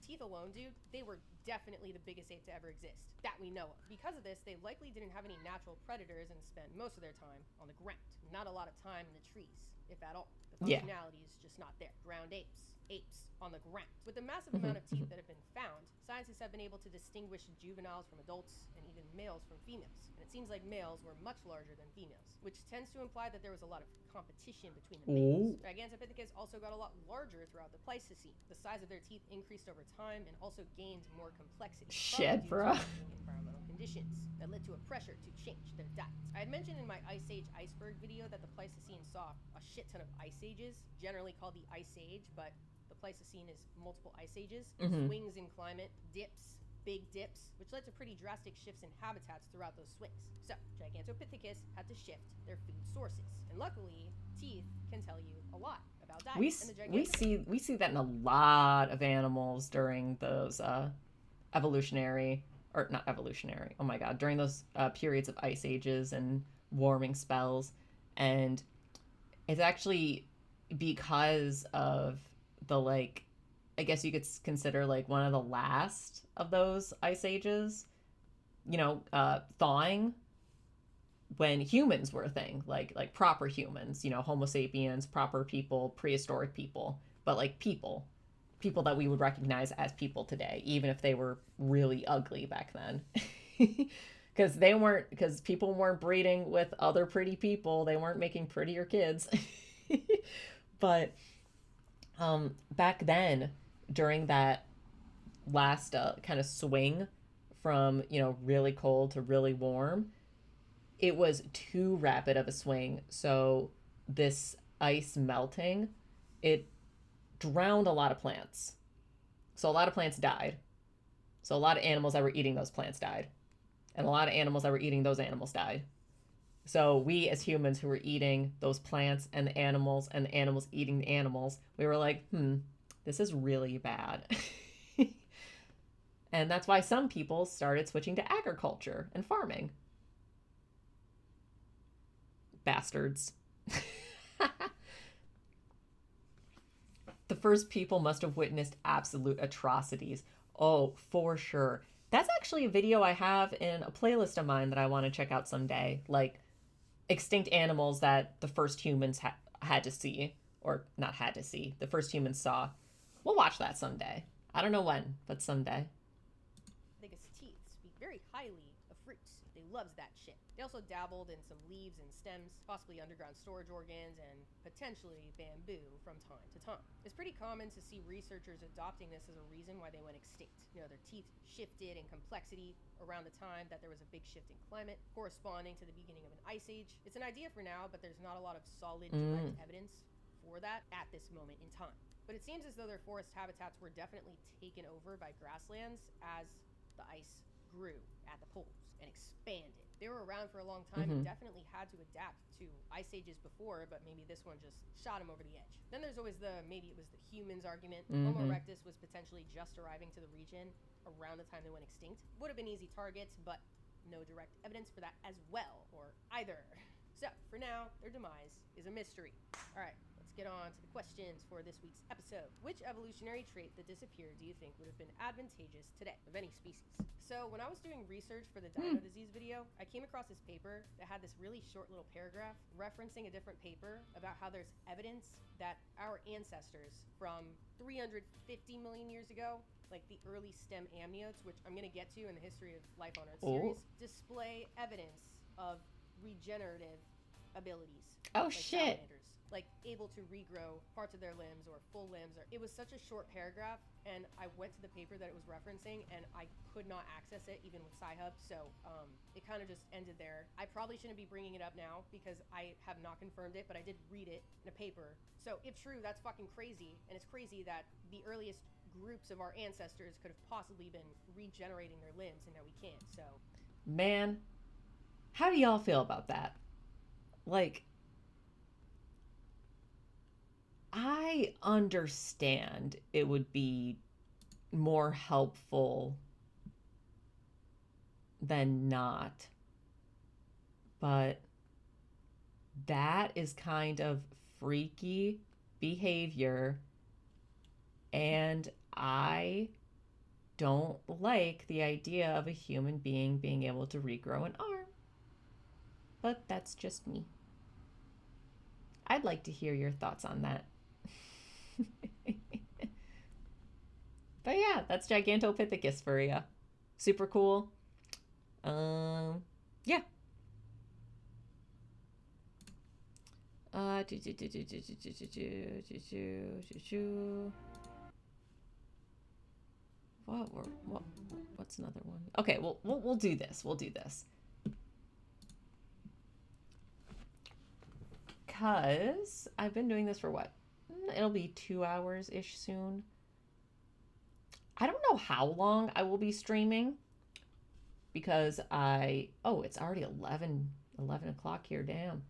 teeth alone, dude, they were definitely the biggest ape to ever exist that we know of. Because of this, they likely didn't have any natural predators and spent most of their time on the ground. Not a lot of time in the trees, if at all. The Yeah. functionality is just not there. Ground apes on the ground. With the massive amount of teeth that have been found, scientists have been able to distinguish juveniles from adults and even males from females. And it seems like males were much larger than females, which tends to imply that there was a lot of competition between the males. Gigantopithecus also got a lot larger throughout the Pleistocene. The size of their teeth increased over time and also gained more complexity. Shit, probably due bro. to changing environmental conditions that led to a pressure to change their diets. I had mentioned in my Ice Age iceberg video that the Pleistocene saw a shit ton of ice ages, generally called the Ice Age, but the Pleistocene is multiple ice ages, swings in climate, dips, big dips, which led to pretty drastic shifts in habitats throughout those swings. So, Gigantopithecus had to shift their food sources. And luckily, teeth can tell you a lot about diet. We And the we see that in a lot of animals during those evolutionary, or not evolutionary, oh my god, during those periods of ice ages and warming spells. And it's actually because of the, like, I guess you could consider like one of the last of those ice ages, you know, thawing, when humans were a thing, like proper humans, you know, Homo sapiens, proper people, prehistoric people, but like people that we would recognize as people today, even if they were really ugly back then. Because people weren't breeding with other pretty people, they weren't making prettier kids. But back then, during that last kind of swing from, you know, really cold to really warm, it was too rapid of a swing. So this ice melting, it drowned a lot of plants. So a lot of plants died. So a lot of animals that were eating those plants died. And a lot of animals that were eating those animals died. So we as humans who were eating those plants and the animals eating the animals, we were like, this is really bad. And that's why some people started switching to agriculture and farming. Bastards. The first people must have witnessed absolute atrocities. Oh, for sure. That's actually a video I have in a playlist of mine that I want to check out someday. Like, extinct animals that the first humans had to see. Or not had to see. The first humans saw. We'll watch that someday. I don't know when, but someday. Biggest teeth speak very highly of fruits. They loves that shit. They also dabbled in some leaves and stems, possibly underground storage organs, and potentially bamboo from time to time. It's pretty common to see researchers adopting this as a reason why they went extinct. You know, their teeth shifted in complexity around the time that there was a big shift in climate, corresponding to the beginning of an ice age. It's an idea for now, but there's not a lot of solid direct evidence for that at this moment in time. But it seems as though their forest habitats were definitely taken over by grasslands as the ice grew at the poles and expanded. They were around for a long time and definitely had to adapt to ice ages before, but maybe this one just shot them over the edge. Then there's always maybe it was the humans argument. Homo erectus was potentially just arriving to the region around the time they went extinct. Would have been easy targets, but no direct evidence for that as well, or either. So, for now, their demise is a mystery. Alright, let's get on to the questions for this week's episode. Which evolutionary trait that disappeared do you think would have been advantageous today, of any species? So, when I was doing research for the dino disease video, I came across this paper that had this really short little paragraph referencing a different paper about how there's evidence that our ancestors from 350 million years ago, like the early stem amniotes, which I'm going to get to in the History of Life on Earth series, display evidence of regenerative abilities. Oh, like shit. salamanders, like able to regrow parts of their limbs or full limbs. It was such a short paragraph, and I went to the paper that it was referencing, and I could not access it even with Sci-Hub, so it kind of just ended there. I probably shouldn't be bringing it up now because I have not confirmed it, but I did read it in a paper. So if true, that's fucking crazy, and it's crazy that the earliest groups of our ancestors could have possibly been regenerating their limbs, and now we can't. So, Man, how do y'all feel about that? Like, I understand it would be more helpful than not, but that is kind of freaky behavior, and I don't like the idea of a human being being able to regrow an arm. But that's just me. I'd like to hear your thoughts on that. But yeah, that's Gigantopithecus for you. Super cool. Yeah. What's another one? Okay, we'll do this. We'll do this. Because I've been doing this for what? It'll be 2 hours-ish soon. I don't know how long I will be streaming because oh, it's already 11 o'clock here, damn.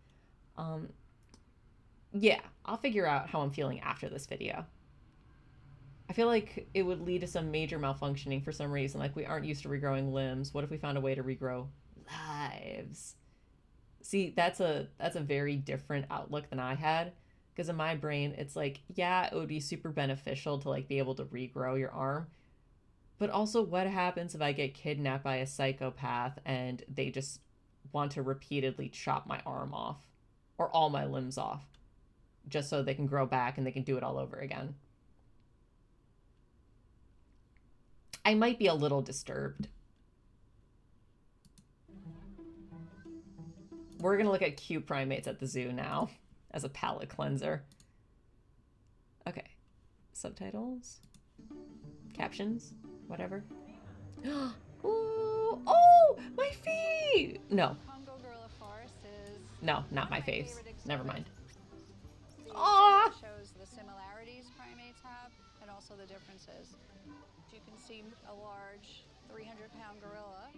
Yeah, I'll figure out how I'm feeling after this video. I feel like it would lead to some major malfunctioning for some reason, like we aren't used to regrowing limbs. What if we found a way to regrow lives? See, that's a very different outlook than I had, because in my brain, it's like, yeah, it would be super beneficial to like be able to regrow your arm. But also, what happens if I get kidnapped by a psychopath and they just want to repeatedly chop my arm off or all my limbs off just so they can grow back and they can do it all over again? I might be a little disturbed. We're going to look at cute primates at the zoo now as a palate cleanser. Okay. Subtitles. Captions. Whatever. Ooh, oh, my feet! No. Congo gorilla forest is No, not my faves. Never mind. the Aw! survey shows the similarities primates have and also the differences. You can see a large 300-pound gorilla.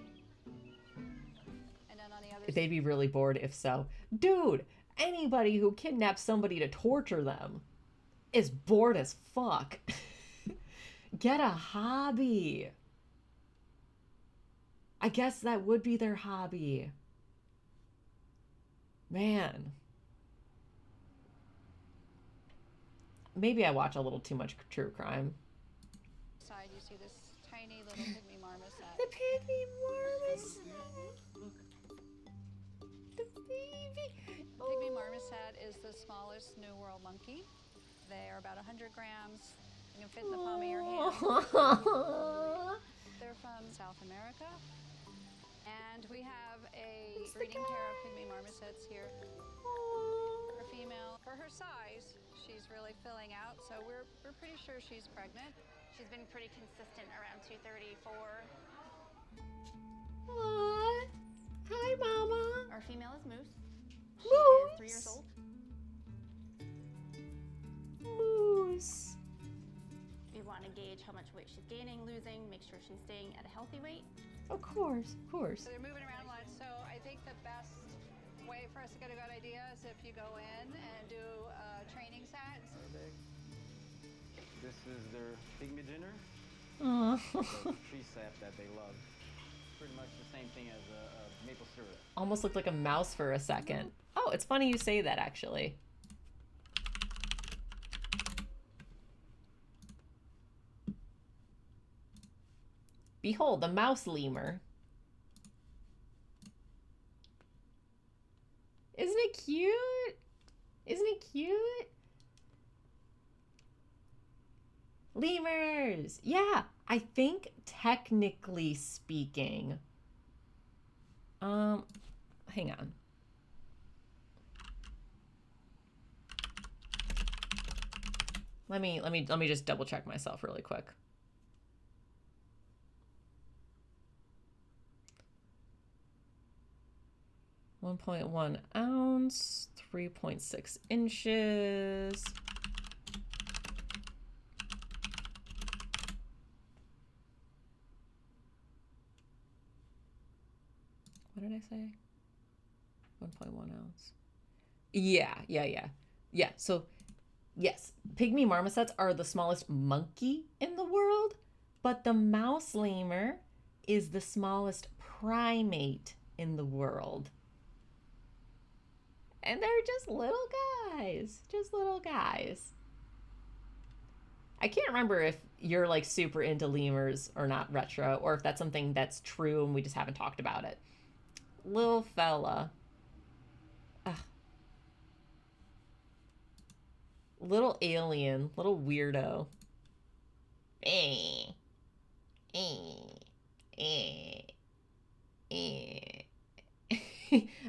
And then on the other They'd be really bored if so. Dude, anybody who kidnaps somebody to torture them is bored as fuck. Get a hobby. I guess that would be their hobby. Man. Maybe I watch a little too much true crime. side, you see this tiny little pygmy marmoset. The pygmy marmoset. The baby. Pygmy marmoset is the smallest New World monkey. They are about 100 grams. You can fit in the palm of your hand. They're from South America. And we have a breeding pair of pygmy marmosets here. A female, for her size, she's really filling out, so we're pretty sure she's pregnant. She's been pretty consistent around 234. Aww. Hi, Mama. Our female is Moose. She Moose. is 3 years old. Moose. We want to gauge how much weight she's gaining, losing, make sure she's staying at a healthy weight. Of course, of course. So they're moving around a lot, so I think the best way for us to get a good idea is if you go in and do training sets. This is their pygmy dinner, Aww. the tree sap that they love. Pretty much the same thing as a maple syrup. Almost looked like a mouse for a second. Oh, it's funny you say that, actually. Behold, the mouse lemur. Isn't it cute? Isn't it cute? Lemurs! Yeah, I think technically speaking. Hang on. Let me just double check myself really quick. .1 ounce, 3.6 inches. What did I say? 1.1 ounce. Yeah. So Yes, pygmy marmosets are the smallest monkey in the world, but the mouse lemur is the smallest primate in the world. And they're just little guys. Just little guys. I can't remember if you're like super into lemurs or not, Retro, or if that's something that's true and we just haven't talked about it. Little fella. Ugh. Little alien. Little weirdo. Eh.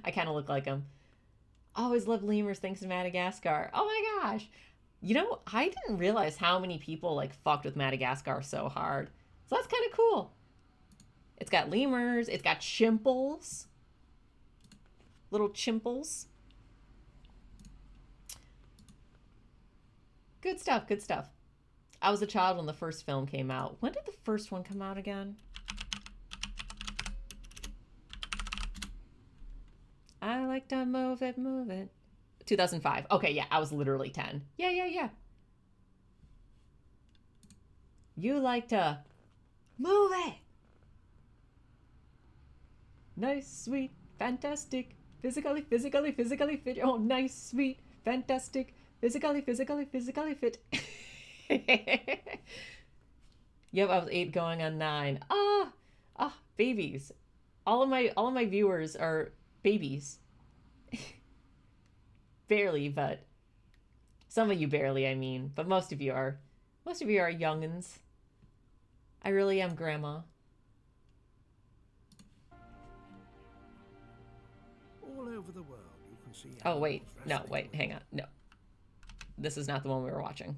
I kind of look like him. Always love lemurs thanks to Madagascar. Oh my gosh. You know, I didn't realize how many people like fucked with Madagascar so hard. So that's kind of cool. It's got lemurs. It's got chimples. Little chimples. Good stuff. Good stuff. I was a child when the first film came out. When did the first one come out again? I like to move it, move it. 2005. Okay, yeah, I was literally 10. Yeah. You like to move it. Nice, sweet, fantastic. Physically fit. Oh, nice, sweet, fantastic. Physically fit. Yep, I was 8 going on 9. Babies. All of my viewers are babies. Barely, but some of you barely, I mean, but most of you are youngins. I really am grandma. All over the world, you can see. Oh wait, no, wait, hang on, no. This is not the one we were watching.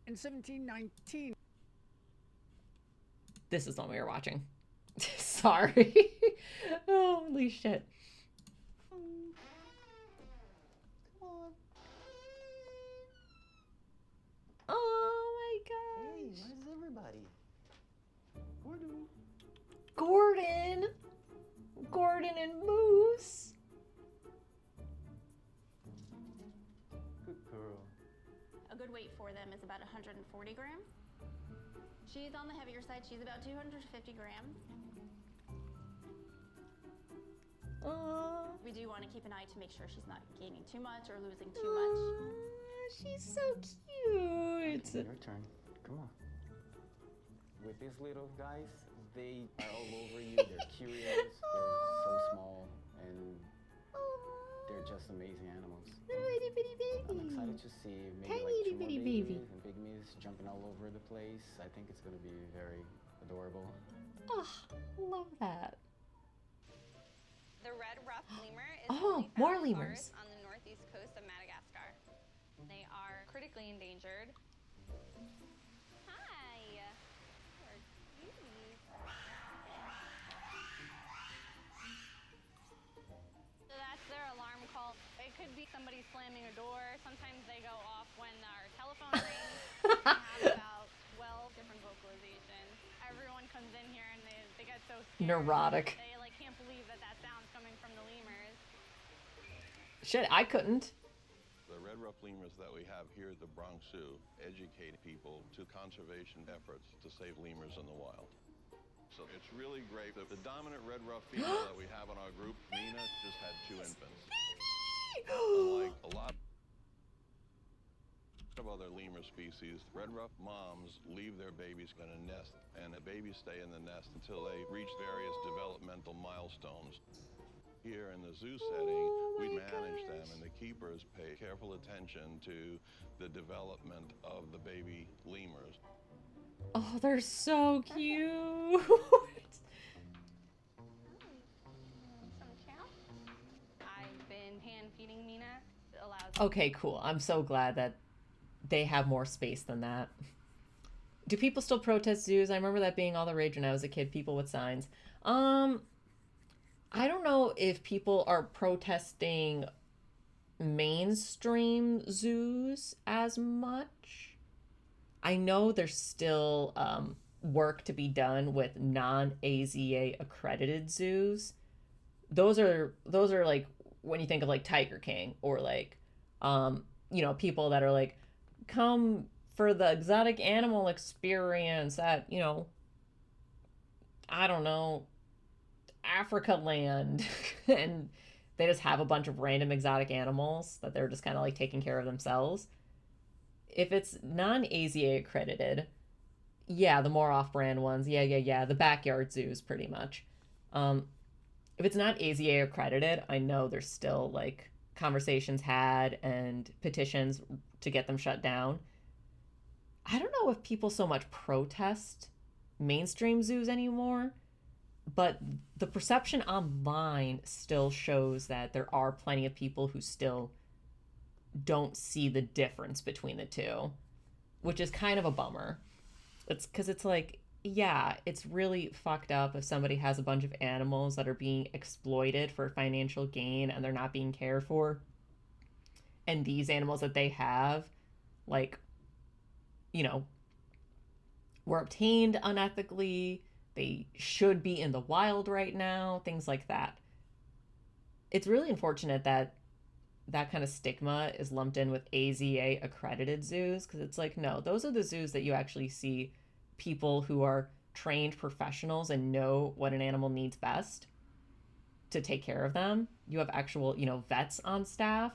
In 1719. This is the one we were watching. Sorry. Holy shit. Oh my gosh. Hey, where's everybody? Gordon and Moose. Good girl. A good weight for them is about 140 grams. She's on the heavier side. She's about 250 grams. We do want to keep an eye to make sure she's not gaining too much or losing too much. She's so cute. Your turn. Come on. With these little guys, they are all over you. They're curious. They're so small, and they're just amazing animals. Little itty bitty baby. I'm excited to see maybe Tiny like 2 itty more bitty babies baby. and pygmies jumping all over the place. I think it's going to be very adorable. Oh, love that. The red ruff lemur is Oh, only more found in lemurs. forests on the northeast coast of Madagascar. They are critically endangered. Hi. You're cute. So that's their alarm call. It could be somebody slamming a door. Sometimes they go off when our telephone rings. We have about 12 different vocalizations. Everyone comes in here and they get so scared. Neurotic. They like can't believe that sound's coming from the lemurs. Shit, I couldn't. The red ruff lemurs that we have here at the Bronx Zoo educate people to conservation efforts to save lemurs in the wild. So it's really great. The dominant red ruff female that we have in our group, Nina, just had 2 infants. Unlike a lot of other lemur species, red ruff moms leave their babies in a nest, and the babies stay in the nest until they reach various developmental milestones. Here in the zoo setting, we manage them, and the keepers pay careful attention to the development of the baby lemurs. Oh, they're so cute. Some chow. I've been hand feeding Mina. It allows. Okay, cool. I'm so glad that they have more space than that. Do people still protest zoos? I remember that being all the rage when I was a kid, people with signs. I don't know if people are protesting mainstream zoos as much. I know there's still work to be done with non-AZA accredited zoos. Those are like when you think of like Tiger King or like people that are like come for the exotic animal experience at, you know, I don't know, Africa land. And they just have a bunch of random exotic animals that they're just kind of like taking care of themselves. If it's non-AZA accredited, yeah, the more off-brand ones, yeah, the backyard zoos pretty much. If it's not AZA accredited, I know there's still like conversations had and petitions to get them shut down. I don't know if people so much protest mainstream zoos anymore, but the perception online still shows that there are plenty of people who still don't see the difference between the two, which is kind of a bummer. It's because it's like, yeah, it's really fucked up if somebody has a bunch of animals that are being exploited for financial gain and they're not being cared for. And these animals that they have, like, you know, were obtained unethically. They should be in the wild right now, things like that. It's really unfortunate that that kind of stigma is lumped in with AZA accredited zoos, because it's like, no, those are the zoos that you actually see people who are trained professionals and know what an animal needs best to take care of them. You have actual, you know, vets on staff.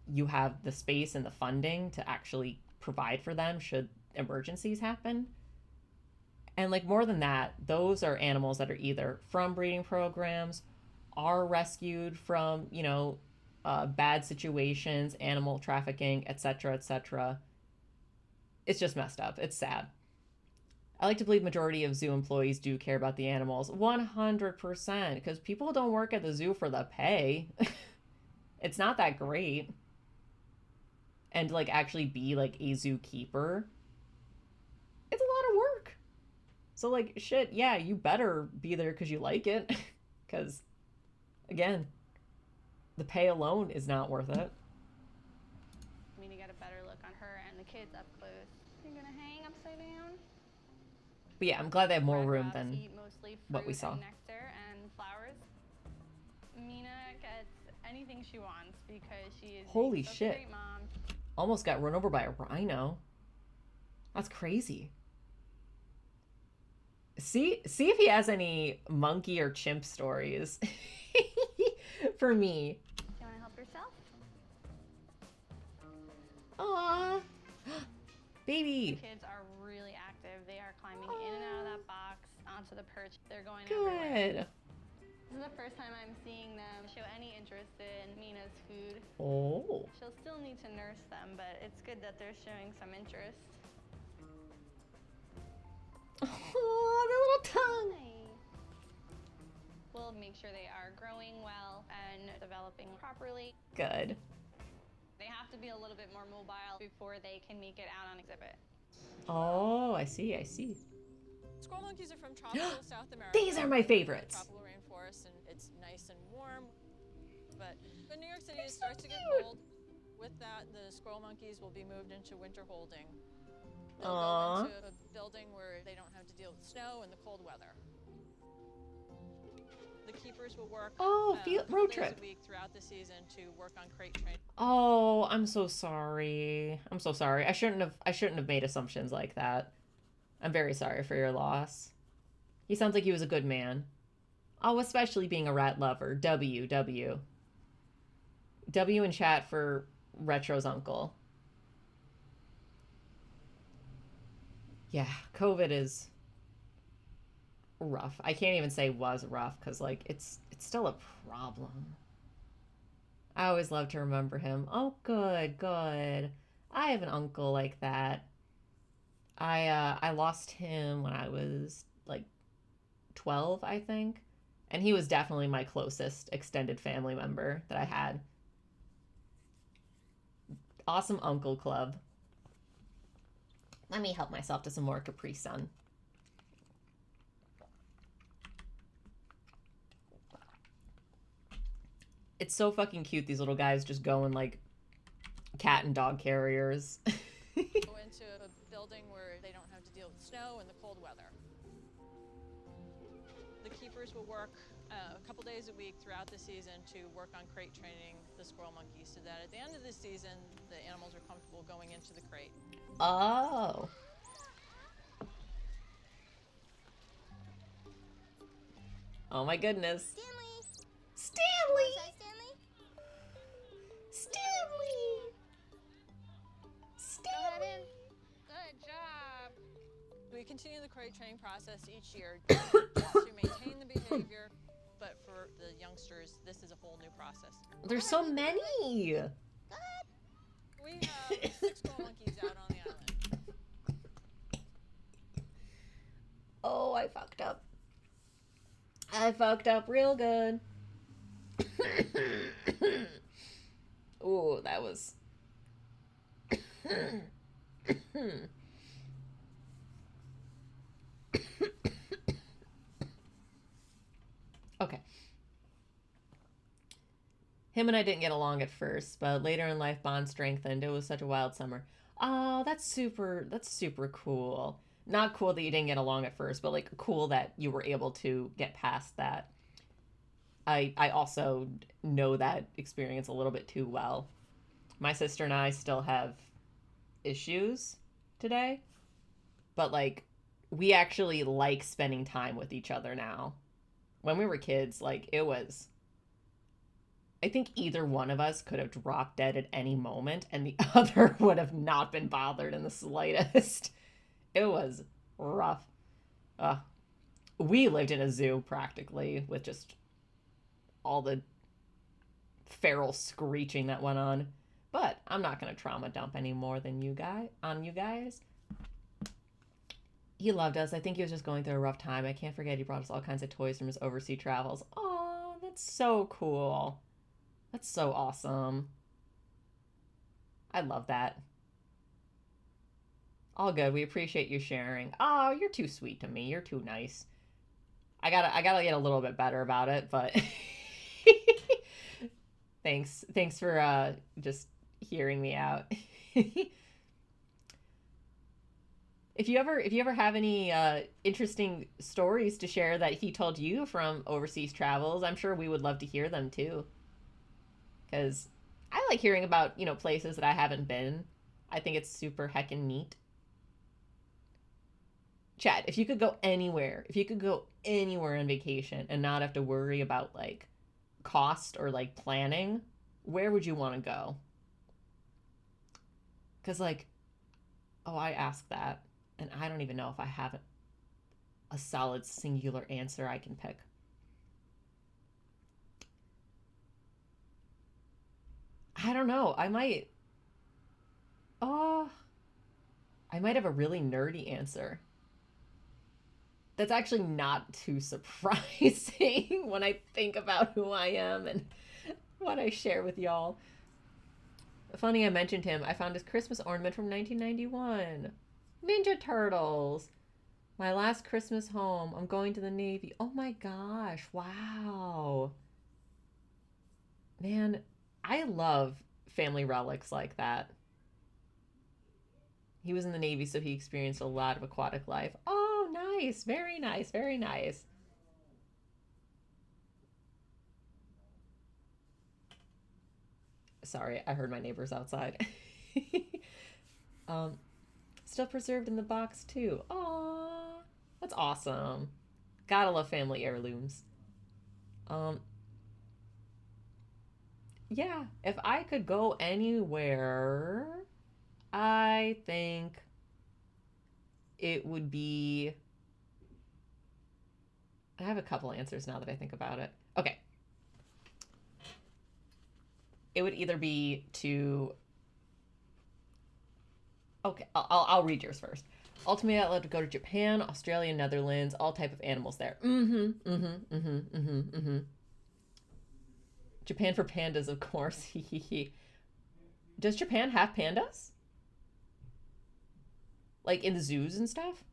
You have the space and the funding to actually provide for them should emergencies happen. And like more than that, those are animals that are either from breeding programs, are rescued from, you know, bad situations, animal trafficking, etc., etc. It's just messed up. It's sad. I like to believe majority of zoo employees do care about the animals, 100%, because people don't work at the zoo for the pay. It's not that great. And to like actually be like a zookeeper, it's a lot of work. So like, shit, yeah, you better be there because you like it. Because, again, the pay alone is not worth it. I mean, to get a better look on her and the kids up close. You're gonna hang upside down? But yeah, I'm glad they have more Red room ruffs than eat mostly what we fruit saw. and nectar and flowers. Mina gets anything she wants because she is Holy such shit. a great mom. Almost got run over by a rhino. That's crazy. See if he has any monkey or chimp stories for me. Do you want to help yourself? Aww. Baby. The kids are really active. They are climbing in and out of that box, onto the perch. They're going Good. everywhere. This is the first time I'm seeing them show any interest in Mina's food. Oh. She'll still need to nurse them, but it's good that they're showing some interest. Oh, the little tongue. Hi. We'll make sure they are growing well and developing properly. Good. They have to be a little bit more mobile before they can make it out on exhibit. Oh, I see, I see. Squirrel monkeys are from tropical South America. These are my favorites. Tropical rainforest, and it's nice and warm. But in New York City, it starts to get cold. With that, the squirrel monkeys will be moved into winter holding. They'll go into a building where they don't have to deal with snow and the cold weather. The keepers will work road trip days a week throughout the season to work on crate training. Oh, I'm so sorry. I'm so sorry. I shouldn't have made assumptions like that. I'm very sorry for your loss. He sounds like he was a good man. Oh, especially being a rat lover. W in chat for Retro's uncle. Yeah, COVID is rough. I can't even say was rough because like it's still a problem. I always love to remember him. Oh, good. I have an uncle like that. I lost him when I was like 12, I think. And he was definitely my closest extended family member that I had. Awesome uncle club. Let me help myself to some more Capri Sun. It's so fucking cute, these little guys just going like cat and dog carriers. Go into a building where they don't have to deal with snow and the cold weather. The keepers will work a couple days a week throughout the season to work on crate training the squirrel monkeys so that at the end of the season, the animals are comfortable going into into the crate. Oh. Oh my goodness. Stanley! Stanley! Stanley! Good job. We continue the crate training process each year to maintain the behavior, but for the youngsters, this is a whole new process. There's so many! We have 6 squirrel monkeys out on the island. Oh, I fucked up. I fucked up real good. Ooh, that was... Okay. Him and I didn't get along at first, but later in life bond strengthened. It was such a wild summer. Oh, that's super cool. Not cool that you didn't get along at first, but like cool that you were able to get past that. I also know that experience a little bit too well. My sister and I still have issues today, but like we actually like spending time with each other now. When we were kids, like it was, I think either one of us could have dropped dead at any moment and the other would have not been bothered in the slightest. It was rough. We lived in a zoo practically with just all the feral screeching that went on. But I'm not going to trauma dump any more than you guys. He loved us. I think he was just going through a rough time. I can't forget he brought us all kinds of toys from his overseas travels. Oh, that's so cool. That's so awesome. I love that. All good. We appreciate you sharing. Oh, you're too sweet to me. You're too nice. I gotta get a little bit better about it, but thanks for just hearing me out. If you ever have any interesting stories to share that he told you from overseas travels, I'm sure we would love to hear them too. Because I like hearing about, places that I haven't been. I think it's super heckin' neat. Chad, if you could go anywhere on vacation and not have to worry about like cost or like planning, where would you want to go? Because like, I asked that and I don't even know if I have a solid singular answer I can pick. I don't know. I might have a really nerdy answer. That's actually not too surprising when I think about who I am and what I share with y'all. Funny I mentioned him. I found his Christmas ornament from 1991. Ninja Turtles. My last Christmas home. I'm going to the Navy. Oh my gosh. Wow. Man, I love family relics like that. He was in the Navy, so he experienced a lot of aquatic life. Oh, nice. Very nice. Very nice. Sorry, I heard my neighbors outside. Still preserved in the box, too. Aw, that's awesome. Gotta love family heirlooms. Yeah, if I could go anywhere, I think it would be... I have a couple answers now that I think about it. Okay. It would either be to... Okay, I'll read yours first. Ultimately, I'd love to go to Japan, Australia, Netherlands, all type of animals there. Japan for pandas, of course. Does Japan have pandas? Like in the zoos and stuff?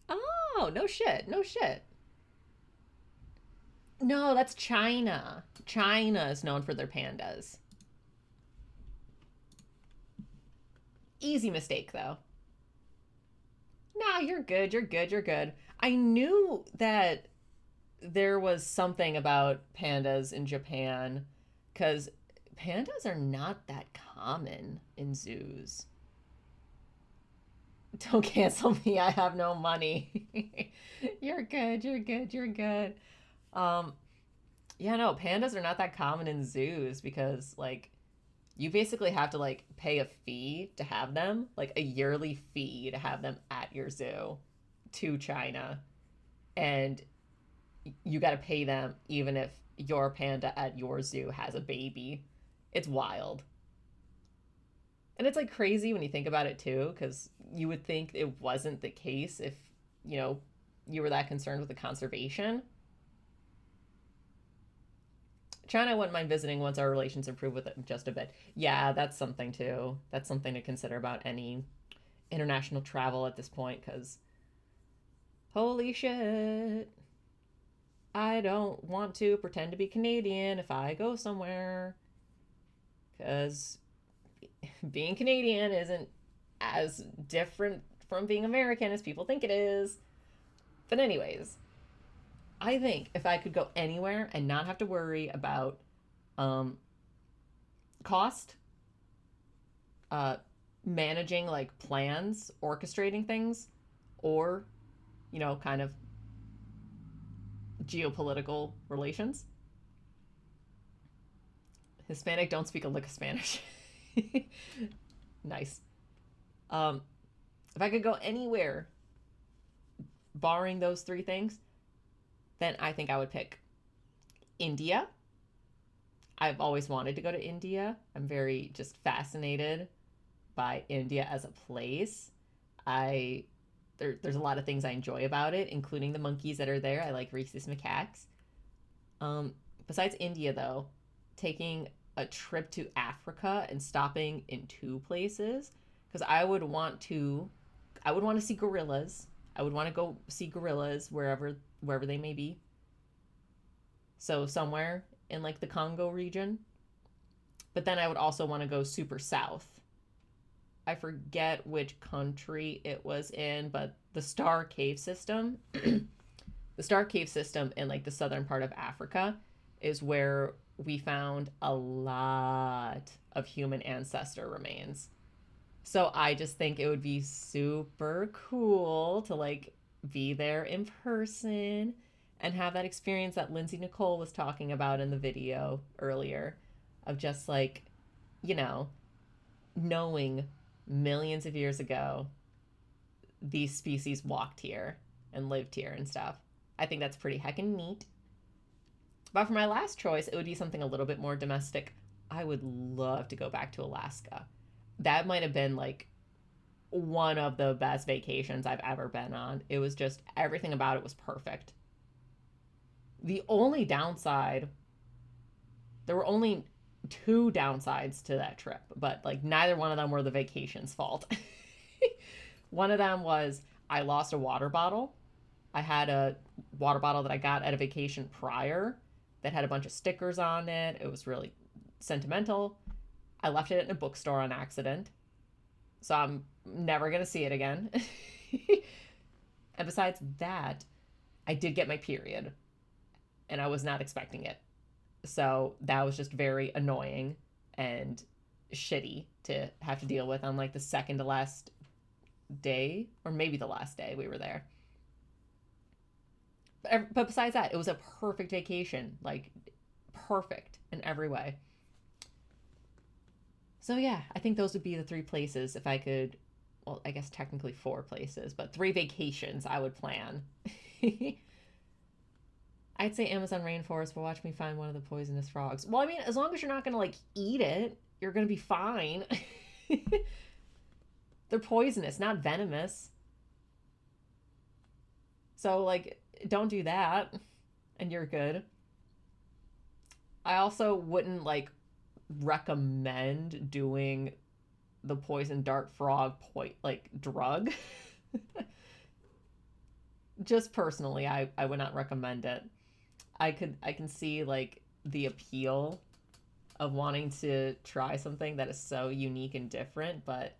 Oh, no shit. No shit. No, that's China. China is known for their pandas. Easy mistake, though. Nah, you're good. You're good. You're good. I knew that there was something about pandas in Japan because pandas are not that common in zoos. Don't cancel me. I have no money. You're good. You're good. You're good. Um, yeah, no, pandas are not that common in zoos because, like, you basically have to, like, pay a fee to have them, like, a yearly fee to have them at your zoo to China. And you got to pay them even if your panda at your zoo has a baby. It's wild. And it's like crazy when you think about it too, because you would think it wasn't the case if, you know, you were that concerned with the conservation. China, I wouldn't mind visiting once our relations improve with it just a bit. Yeah, that's something too. That's something to consider about any international travel at this point, because holy shit. I don't want to pretend to be Canadian if I go somewhere. Because being Canadian isn't as different from being American as people think it is. But anyways, I think if I could go anywhere and not have to worry about cost, managing like plans, orchestrating things, or, you know, kind of geopolitical relations. Hispanic don't speak a lick of Spanish. Nice. If I could go anywhere barring those three things, then I think I would pick India. I've always wanted to go to India. I'm very just fascinated by India as a place. There's a lot of things I enjoy about it, including the monkeys that are there. I like rhesus macaques. Besides India, though, taking a trip to Africa and stopping in two places, because I would want to see gorillas. I would want to go see gorillas wherever they may be. So somewhere in like the Congo region. But then I would also want to go super south. I forget which country it was in, but the Star Cave System, the Star Cave System in like the southern part of Africa is where we found a lot of human ancestor remains. So I just think it would be super cool to like be there in person and have that experience that Lindsay Nicole was talking about in the video earlier of just like, you know, knowing millions of years ago these species walked here and lived here and stuff. I think that's pretty heckin' neat. But for my last choice, it would be something a little bit more domestic. I would love to go back to Alaska. That might have been like one of the best vacations I've ever been on. It was just, everything about it was perfect. The only downside, there were only 2 downsides to that trip, but like neither one of them were the vacation's fault. One of them was I lost a water bottle. I had a water bottle that I got at a vacation prior that had a bunch of stickers on it. It was really sentimental. I left it in a bookstore on accident. So I'm never going to see it again. And besides that, I did get my period. And I was not expecting it. So that was just very annoying and shitty to have to deal with on like the second to last day, or maybe the last day we were there. But besides that, it was a perfect vacation, like perfect in every way. So yeah, I think those would be the 3 places if I could, well, I guess technically 4 places, but 3 vacations I would plan. I'd say Amazon rainforest, but watch me find one of the poisonous frogs. Well, I mean, as long as you're not going to like eat it, you're going to be fine. They're poisonous, not venomous. So like, don't do that and you're good. I also wouldn't like recommend doing the poison dart frog drug. Just personally, I would not recommend it. I can see like the appeal of wanting to try something that is so unique and different, but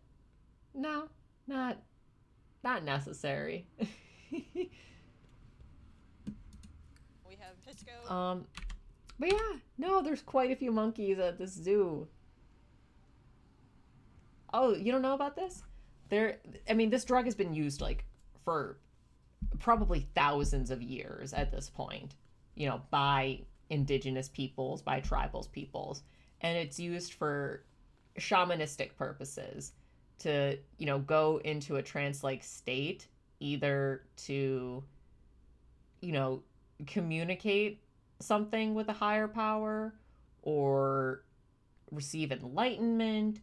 no, not necessary. But yeah, no, there's quite a few monkeys at this zoo. Oh, you don't know about this? I mean, this drug has been used like for probably thousands of years at this point, by indigenous peoples, by tribals peoples. And it's used for shamanistic purposes to, go into a trance-like state, either to, communicate something with a higher power or receive enlightenment.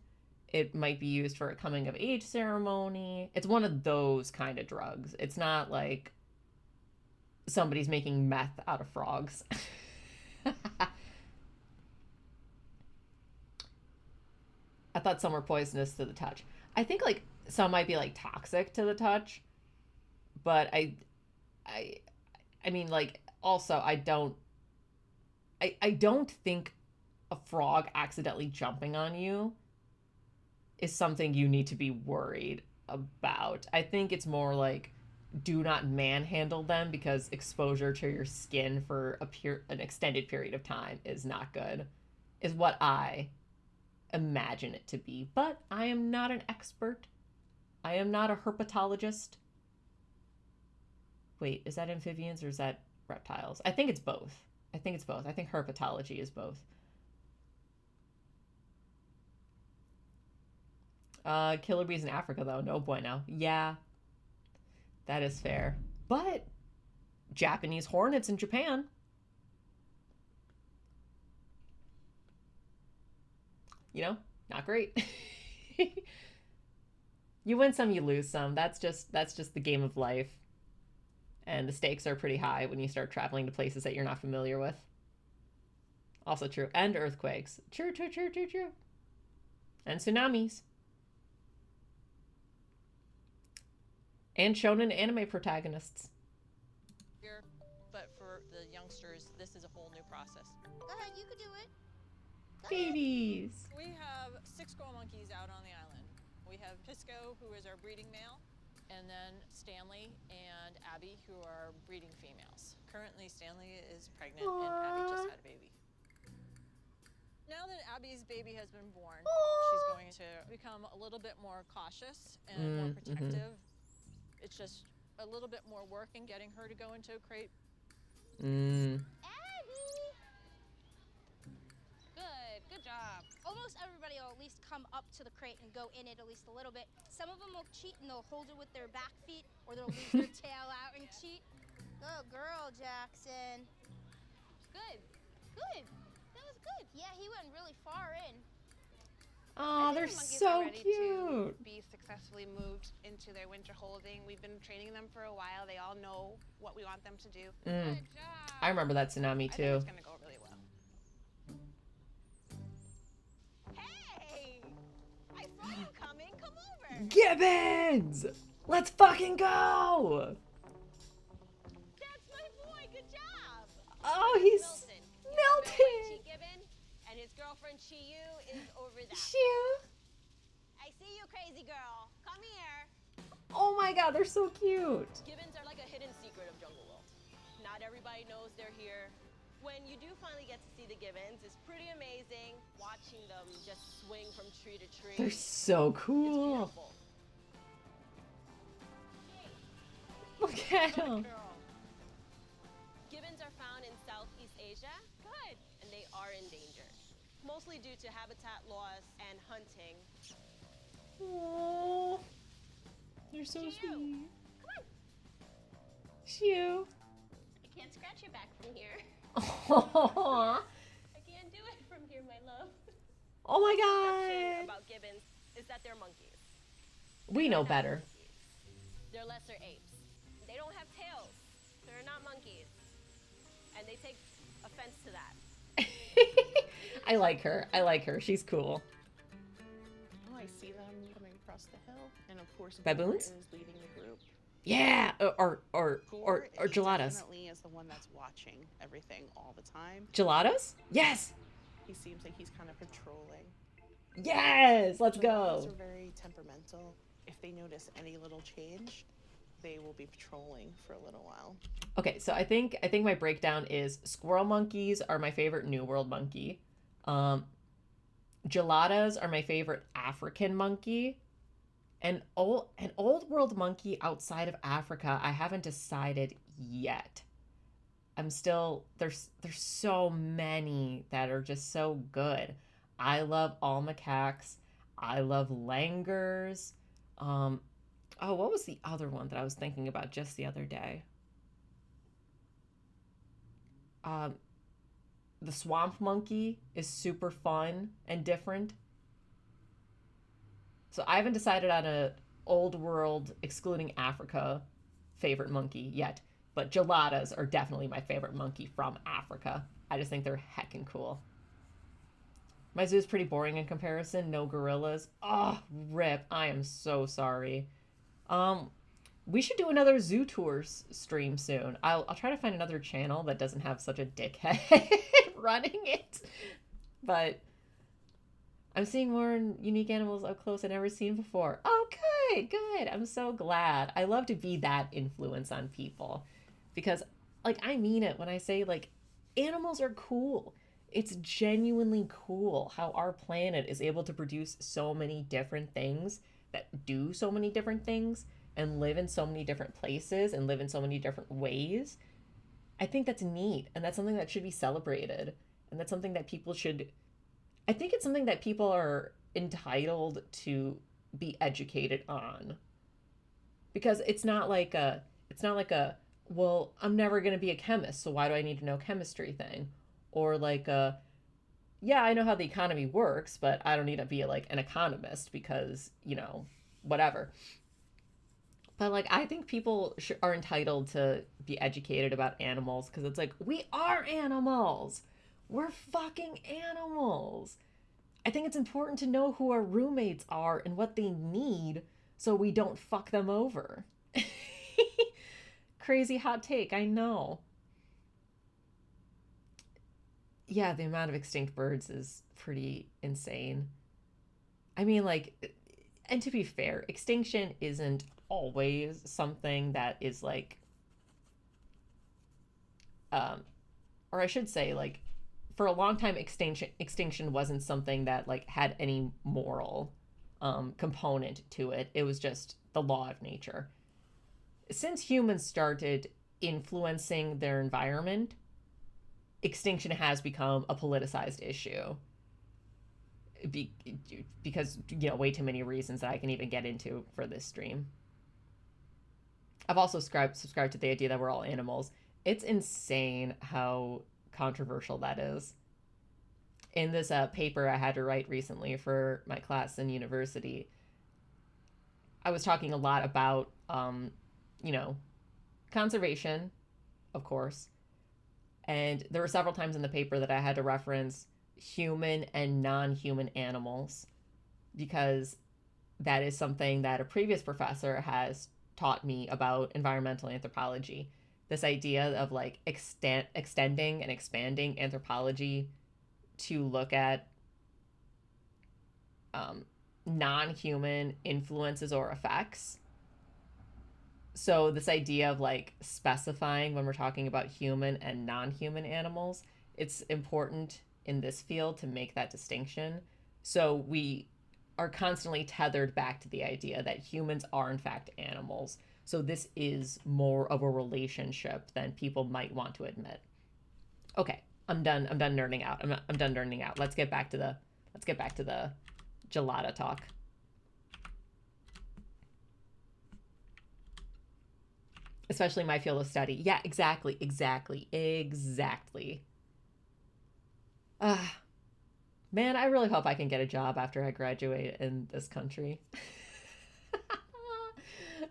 It might be used for a coming of age ceremony. It's one of those kind of drugs. It's not like somebody's making meth out of frogs. I thought some were poisonous to the touch. I think like some might be like toxic to the touch, but I mean, like, also I don't think a frog accidentally jumping on you is something you need to be worried about. I think it's more like, do not manhandle them because exposure to your skin for an extended period of time is not good, is what I imagine it to be. But I am not an expert. I am not a herpetologist. Wait, is that amphibians or is that reptiles? I think it's both. I think herpetology is both. Killer bees in Africa, though. No bueno. Yeah, that is fair. But Japanese hornets in Japan. Not great. You win some, you lose some. That's just the game of life. And the stakes are pretty high when you start traveling to places that you're not familiar with. Also true. And earthquakes. True. And tsunamis. And shonen anime protagonists. But for the youngsters, this is a whole new process. Go ahead, you could do it. Babies. We have 6 squirrel monkeys out on the island. We have Pisco, who is our breeding male, and then Stanley and Abby, who are breeding females. Currently, Stanley is pregnant and Abby just had a baby. Now that Abby's baby has been born, she's going to become a little bit more cautious and more protective. It's just a little bit more work in getting her to go into a crate. Abby! Good job. Almost everybody will at least come up to the crate and go in it at least a little bit. Some of them will cheat and they'll hold it with their back feet, or they'll leave their tail out and cheat. Good girl, Jackson. Good. That was good. Yeah, he went really far in. Oh, they're so cute. To be successfully moved into their winter holding. We've been training them for a while. They all know what we want them to do. Good job. I remember that tsunami too. I think it's gonna go really well. Hey! I saw you coming. Come over. Gibbons! Let's fucking go! That's my boy. Good job. Oh, he's Milton. Gibbon, and his girlfriend Chiyu is over there. Chiyu. I see you, crazy girl. Come here. Oh my god, they're so cute. Gibbons are like a hidden secret of Jungle World. Not everybody knows they're here. When you do finally get to see the Gibbons, it's pretty amazing watching them just swing from tree to tree. They're so cool. Look at them. Gibbons are found in Southeast Asia. Good. And they are endangered, mostly due to habitat loss and hunting. Aww. You're so sweet. Come on. Shoo. I can't scratch your back from here. Aww. I can't do it from here, my love. Oh my The thing god. about gibbons is that they're monkeys. We know better. They're lesser apes. They don't have tails. They're not monkeys. And they take offense to that. I like her. She's cool. Oh, I see them coming across the hill. And of course, Baboons? Gore is leading the group. Yeah, or He gelatos. definitely is the one that's watching everything all the time. Gelatos? Yes. He seems like he's kind of patrolling. Yes, let's Gelatos go. are very temperamental. If they notice any little change, they will be patrolling for a little while. Okay, so I think my breakdown is squirrel monkeys are my favorite New World monkey. Geladas are my favorite African monkey. An old world monkey outside of Africa, I haven't decided yet. I'm still there's so many that are just so good. I love all macaques. I love langurs. Oh, what was the other one that I was thinking about just the other day? Um, the swamp monkey is super fun and different. So I haven't decided on a old world excluding Africa favorite monkey yet, but geladas are definitely my favorite monkey from Africa. I just think they're heckin' cool. My zoo is pretty boring in comparison. No gorillas. Oh, rip. I am so sorry. We should do another zoo tours stream soon. I'll try to find another channel that doesn't have such a dickhead running it. But I'm seeing more unique animals up close I've never seen before. Oh, good. I'm so glad. I love to be that influence on people because, like, I mean it when I say, like, animals are cool. It's genuinely cool how our planet is able to produce so many different things that do so many different things and live in so many different places and live in so many different ways. I think that's neat, and that's something that should be celebrated, and that's something that people should. I think it's something that people are entitled to be educated on. Because it's not like a well, I'm never going to be a chemist, so why do I need to know chemistry thing? Or like a yeah, I know how the economy works, but I don't need to be like an economist because, whatever. But like I think people are entitled to be educated about animals because it's like we are animals. We're fucking animals. I think it's important to know who our roommates are and what they need so we don't fuck them over. Crazy hot take, I know. Yeah, the amount of extinct birds is pretty insane. I mean, like, and to be fair, extinction isn't always something that is like, or I should say, like, for a long time, extinction wasn't something that like had any moral component to it. It was just the law of nature. Since humans started influencing their environment, extinction has become a politicized issue. Because way too many reasons that I can even get into for this stream. I've also subscribed to the idea that we're all animals. It's insane how controversial that is. In this paper I had to write recently for my class in university, I was talking a lot about, conservation, of course. And there were several times in the paper that I had to reference human and non-human animals because that is something that a previous professor has taught me about environmental anthropology. This idea of like extending and expanding anthropology to look at non-human influences or effects. So this idea of like specifying when we're talking about human and non-human animals, it's important in this field to make that distinction. So we are constantly tethered back to the idea that humans are in fact animals. So this is more of a relationship than people might want to admit. Okay, I'm done nerding out. I'm done nerding out. Let's get back to the gelada talk. Especially my field of study. Yeah, exactly. Man, I really hope I can get a job after I graduate in this country.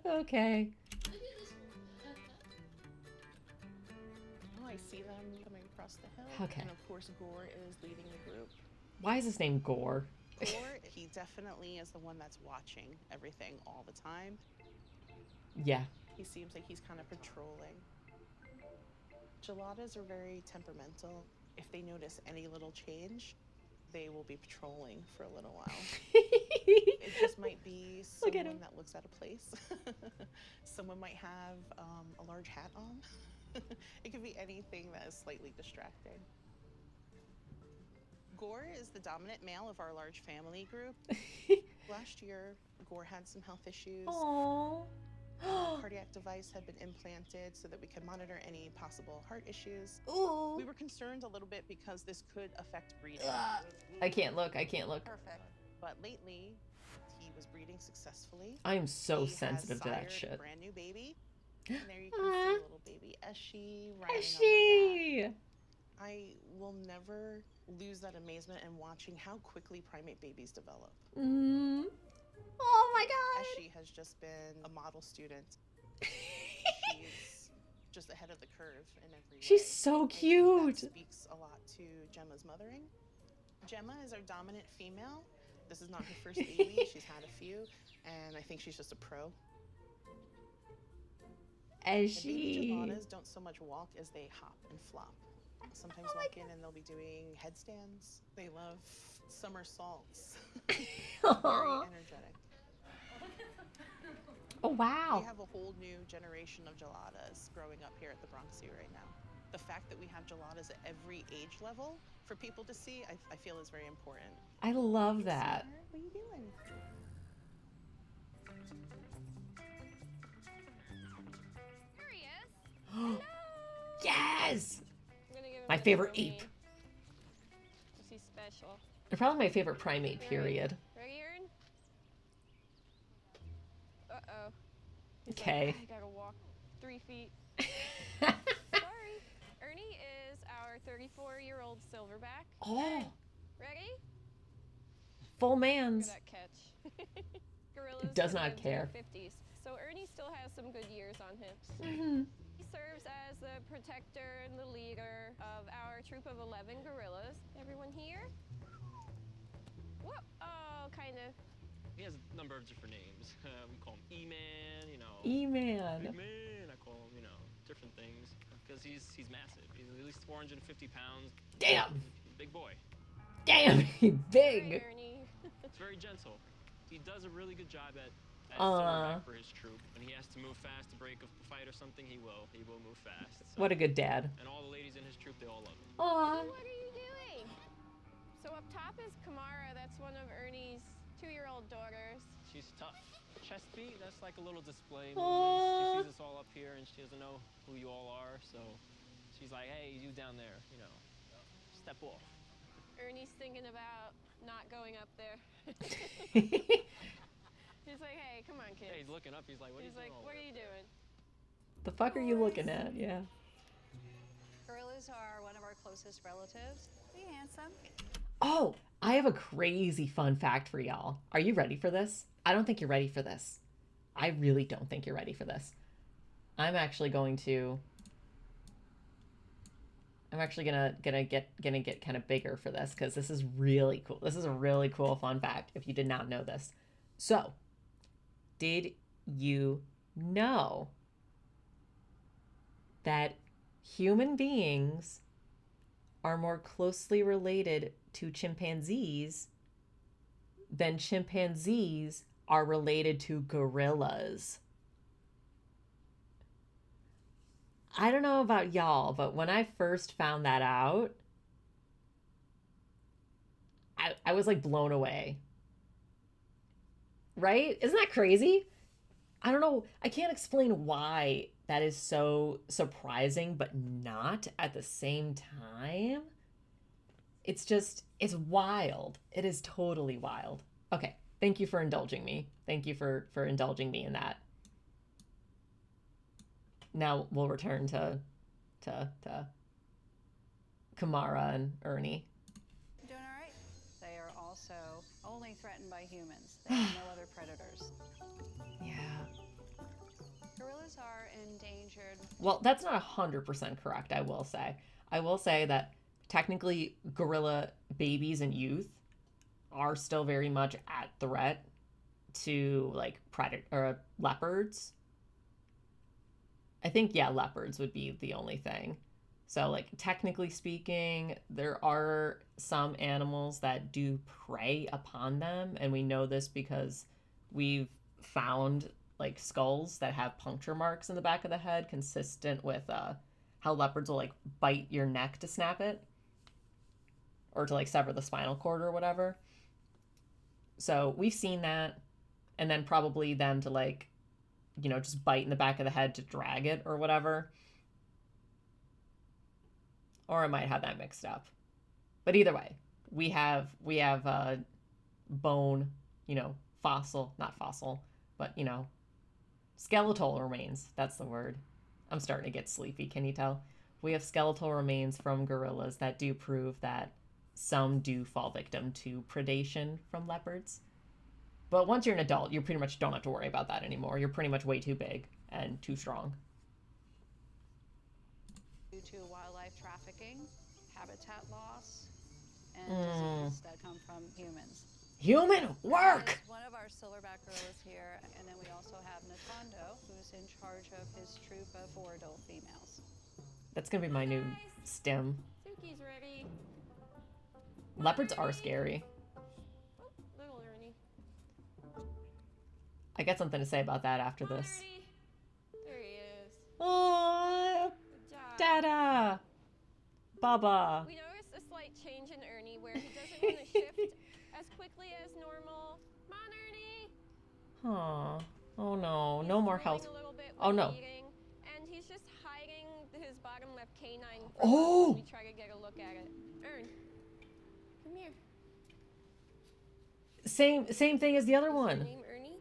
Okay. Oh, I see them coming across the hill. Okay. And of course, Gore is leading the group. Why is his name Gore? Gore, he definitely is the one that's watching everything all the time. Yeah. He seems like he's kind of patrolling. Geladas are very temperamental. If they notice any little change, they will be patrolling for a little while. It just might be someone that looks out of place. Someone might have a large hat on. could be anything that is slightly distracting. Gore is the dominant male of our large family group. Last year, Gore had some health issues. Aww. A cardiac device had been implanted so that we could monitor any possible heart issues. Ooh. We were concerned a little bit because this could affect breeding. I can't look. I can't look. Perfect. But lately, he was breeding successfully. I am so He sensitive has to that sired shit. A brand new baby. And there you can see little baby Eshi riding Eshi! on the back. I will never lose that amazement in watching how quickly primate babies develop. Oh my god! Eshi has just been a model student. She's just ahead of the curve in every way. She's so cute. That speaks a lot to Gemma's mothering. Gemma is our dominant female. This is not her first baby. She's had a few, and I think she's just a pro. Eshi. Geladas don't so much walk as they hop and flop. Sometimes walk in and they'll be doing headstands. They love somersaults. Very energetic. Oh wow. We have a whole new generation of geladas growing up here at the Bronx Zoo right now. The fact that we have geladas at every age level for people to see, I feel is very important. I love that. What are you doing? Here he is. Hello. Yes! I'm gonna give him My a favorite throw ape. me. He's special. They're probably my favorite primate, period. Ready, Aaron? Uh-oh. Okay. Like, I gotta walk 3 feet. Sorry. Ernie is our 34-year-old silverback. Oh. Ready? Full man's. Look at that catch. Gorillas Does have not lived care. in their 50s, so Ernie still has some good years on him. He serves as the protector and the leader of our troop of 11 gorillas. Everyone here? Whoop! Oh, kind of. He has a number of different names. We call him E-Man, you know. E-Man. Big Man. I call him, you know, different things because he's massive. He's at least 450 pounds. Damn. Big boy. Damn, he's big. It's very gentle. He does a really good job at silverback for his troop. When he has to move fast to break a fight or something, he will. He will move fast. So. What a good dad. And all the ladies in his troop, they all love him. Aww. What are you doing? So up top is Kamara. That's one of Ernie's 2-year-old daughters. She's tough. Chest beat, that's like a little display Aww. movement. She sees us all up here and she doesn't know who you all are, so she's like, hey, you down there, you know, step off. Ernie's thinking about not going up there. He's like, hey, come on, kid. Hey, he's looking up, he's like, what are you doing? What are you doing? The fuck are you looking at? Yeah. Gorillas are one of our closest relatives. Be handsome. Oh, I have a crazy fun fact for y'all. Are you ready for this? I don't think you're ready for this. I really don't think you're ready for this. I'm actually gonna get kind of bigger for this because this is really cool. This is a really cool fun fact if you did not know this. So, did you know that human beings are more closely related to chimpanzees than chimpanzees are related to gorillas? I don't know about y'all, but when I first found that out, I was like blown away. Right? Isn't that crazy? I don't know. I can't explain why that is so surprising, but not at the same time. It's wild. It is totally wild. Okay. Thank you for indulging me. Thank you for indulging me in that. Now we'll return to Kamara and Ernie. Doing all right. They are also only threatened by humans. They have no other predators. Yeah. Gorillas are endangered. Well, that's not 100% correct, I will say. I will say that technically gorilla babies and youth are still very much at threat to like predator or leopards. I think, yeah, leopards would be the only thing. So, like, technically speaking, there are some animals that do prey upon them. And we know this because we've found, like, skulls that have puncture marks in the back of the head, consistent with how leopards will like bite your neck to snap it or to like sever the spinal cord or whatever. So we've seen that, and then probably them to like, you know, just bite in the back of the head to drag it or whatever. Or I might have that mixed up. But either way, we have bone, you know, not fossil, but, you know, skeletal remains. That's the word. I'm starting to get sleepy, can you tell? We have skeletal remains from gorillas that do prove that some do fall victim to predation from leopards. But once you're an adult, you pretty much don't have to worry about that anymore. You're pretty much way too big and too strong. Due to wildlife trafficking, habitat loss, and diseases that come from humans. Human work! One of our silverback gorillas here, and then we also have Natondo, who's in charge of his troop of 4 adult females. That's gonna be my new stim. Suki's ready. Leopards are scary. Oh, little Ernie. I got something to say about that after this. Ernie. There he is. Oh, Dada, Baba. We noticed a slight change in Ernie where he doesn't want to shift as quickly as normal. Come on, Ernie. Aw. Oh no, no more health. A little bit Oh no. eating, and he's just hiding his bottom left canine. Oh! We try to get a look at it. Ern, come here. Same thing as the other one. Name Ernie?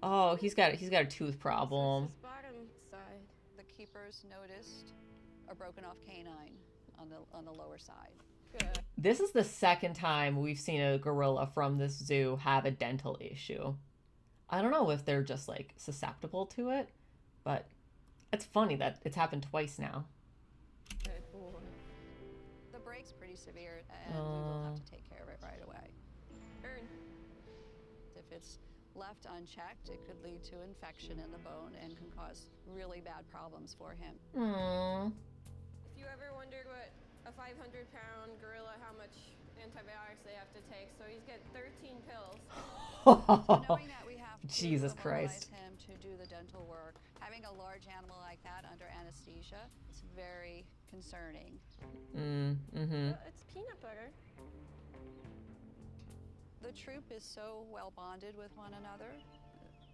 Oh, he's got a tooth problem. Bottom side. The keepers noticed a broken off canine on the lower side. Good. This is the second time we've seen a gorilla from this zoo have a dental issue. I don't know if they're just like susceptible to it, but it's funny that it's happened twice now. Good boy. The break's pretty severe, and we will have to take care of it right away. Ern. If it's left unchecked, it could lead to infection in the bone and can cause really bad problems for him. Aww. If you ever wondered what a 500-pound gorilla, how much antibiotics they have to take, so he's got 13 pills. So knowing that we have to Jesus immobilize Christ. him to do the dental work, having a large animal like that under anesthesia, it's very concerning. It's peanut butter. The troop is so well bonded with one another.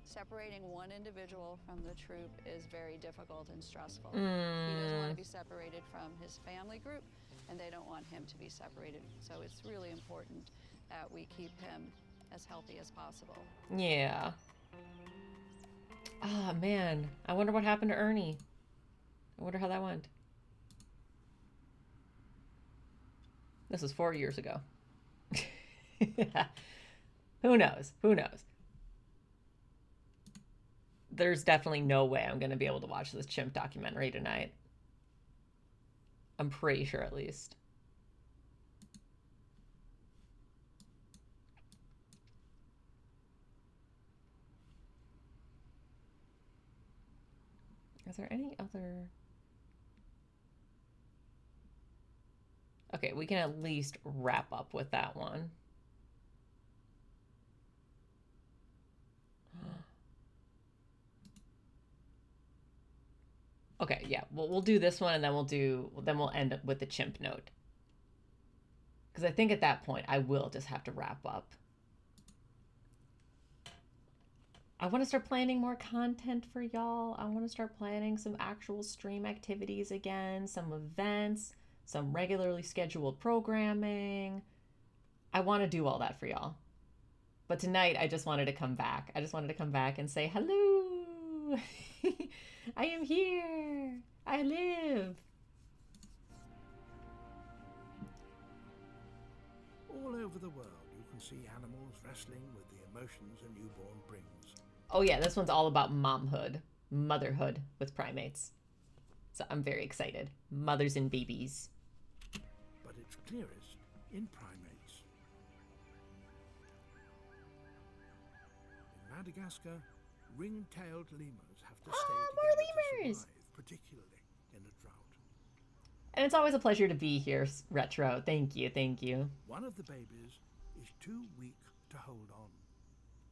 Separating one individual from the troop is very difficult and stressful. He doesn't want to be separated from his family group, and they don't want him to be separated. So it's really important that we keep him as healthy as possible. Yeah. Ah, man. I wonder what happened to Ernie. I wonder how that went. This was 4 years ago. Who knows? Who knows? There's definitely no way I'm going to be able to watch this chimp documentary tonight. I'm pretty sure, at least. Is there any other... Okay, we can at least wrap up with that one. Okay, yeah, we'll do this one, and then we'll end up with the chimp note. Because I think at that point I will just have to wrap up. I want to start planning more content for y'all. I want to start planning some actual stream activities again, some events, some regularly scheduled programming. I want to do all that for y'all. But tonight I just wanted to come back. I just wanted to come back and say hello. I am here. I live. All over the world, you can see animals wrestling with the emotions a newborn brings. Oh yeah, this one's all about momhood, motherhood with primates. So I'm very excited. Mothers and babies. But it's clearest in primates. In Madagascar, ring-tailed lemurs have to stay together to survive, particularly in a drought. And it's always a pleasure to be here, Retro. Thank you, thank you. One of the babies is too weak to hold on.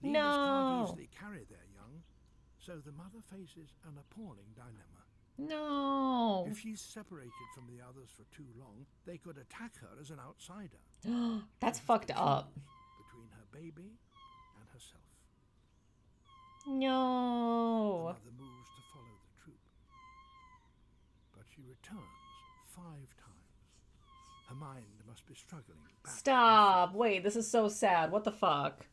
No. Lemurs can't easily carry their young, So the mother faces an appalling dilemma. No. If she's separated from the others for too long, they could attack her as an outsider. That's fucked up. Between her baby and herself. No. The mother moves to follow the troop. But she returns 5 times. Her mind must be struggling back. Stop. Wait, this is so sad. What the fuck?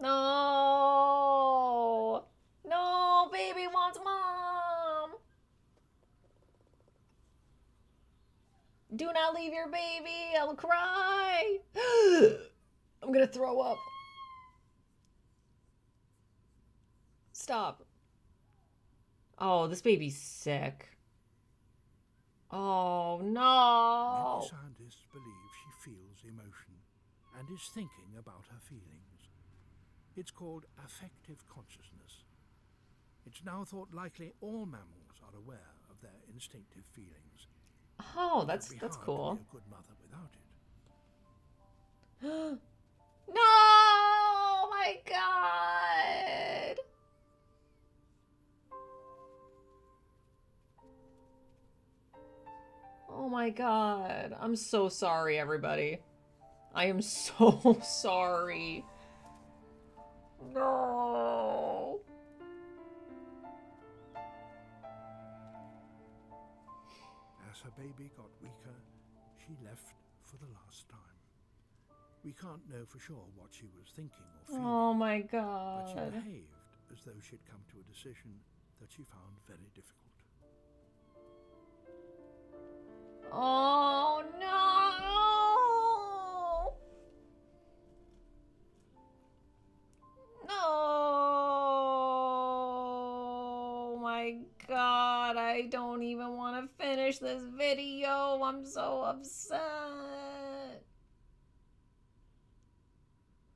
No. No, baby wants mom. Do not leave your baby. I'll cry. I'm gonna throw up. Stop. Oh, this baby's sick. Oh, no. Many scientists believe she feels emotion and is thinking about her feelings. It's called affective consciousness. It's now thought likely all mammals are aware of their instinctive feelings. Oh, that's cool. To be a good mother without it. No! My God! Oh my God. I'm so sorry, everybody. I am so sorry. No. As her baby got weaker, she left for the last time. We can't know for sure what she was thinking or feeling. Oh my But God. she behaved as though she'd come to a decision that she found very difficult. Oh no! No! Oh my God, I don't even want to finish this video. I'm so upset.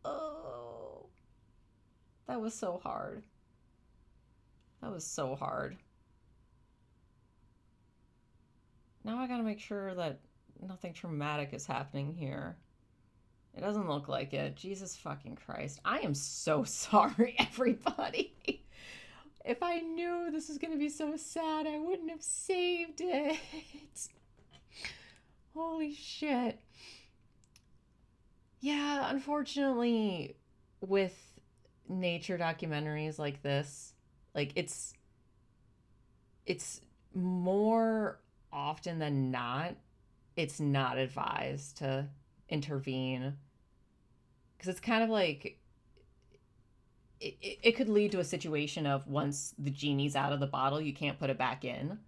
Oh. That was so hard. That was so hard. Now I gotta make sure that nothing traumatic is happening here. It doesn't look like it. Jesus fucking Christ. I am so sorry, everybody. If I knew this was gonna be so sad, I wouldn't have saved it. Holy shit. Yeah, unfortunately, with nature documentaries like this, like it's more often than not, it's not advised to intervene, because it's kind of like it could lead to a situation of once the genie's out of the bottle, you can't put it back in.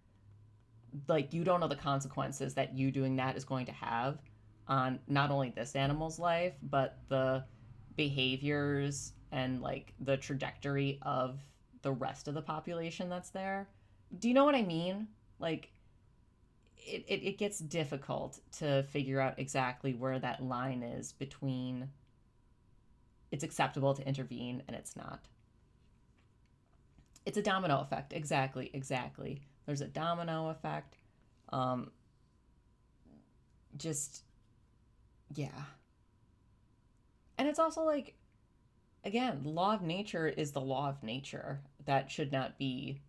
Like, you don't know the consequences that you doing that is going to have on not only this animal's life, but the behaviors and like the trajectory of the rest of the population that's there. Do you know what I mean? Like, it gets difficult to figure out exactly where that line is between it's acceptable to intervene and it's not. It's a domino effect. Exactly. There's a domino effect. Just, yeah. And it's also like, again, the law of nature is the law of nature. That should not be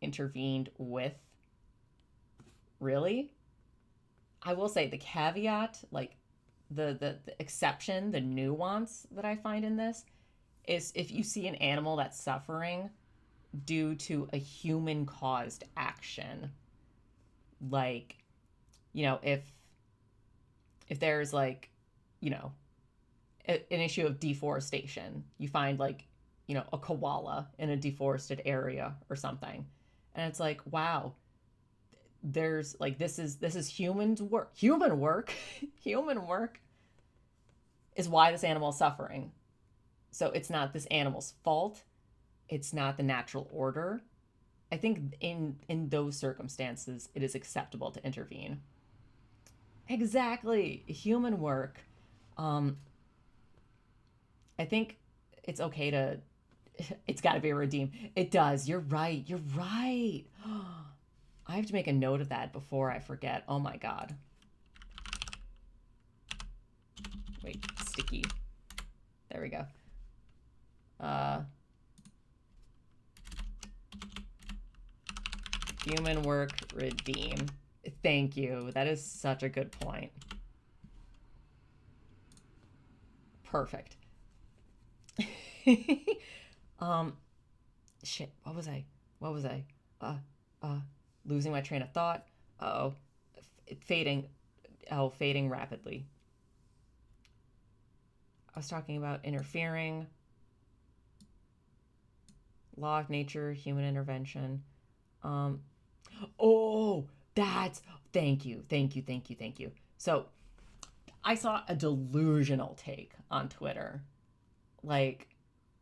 intervened with. Really? I will say the caveat, like the exception, the nuance that I find in this is if you see an animal that's suffering due to a human caused action, like, you know, if there's like, you know, an issue of deforestation, you find like, you know, a koala in a deforested area or something, and it's like, wow, there's like, this is human work is why this animal is suffering. So it's not this animal's fault. It's not the natural order. I think in those circumstances, it is acceptable to intervene. Exactly. Human work. I think it's okay to, it's got to be redeemed. It does. You're right. I have to make a note of that before I forget. Oh my God. Wait, sticky. There we go. Human work redeem. Thank you. That is such a good point. Perfect. Shit, what was I? Losing my train of thought. Uh-oh. Fading. Oh, fading rapidly. I was talking about interfering. Law of nature, human intervention. Oh, thank you. So, I saw a delusional take on Twitter. Like,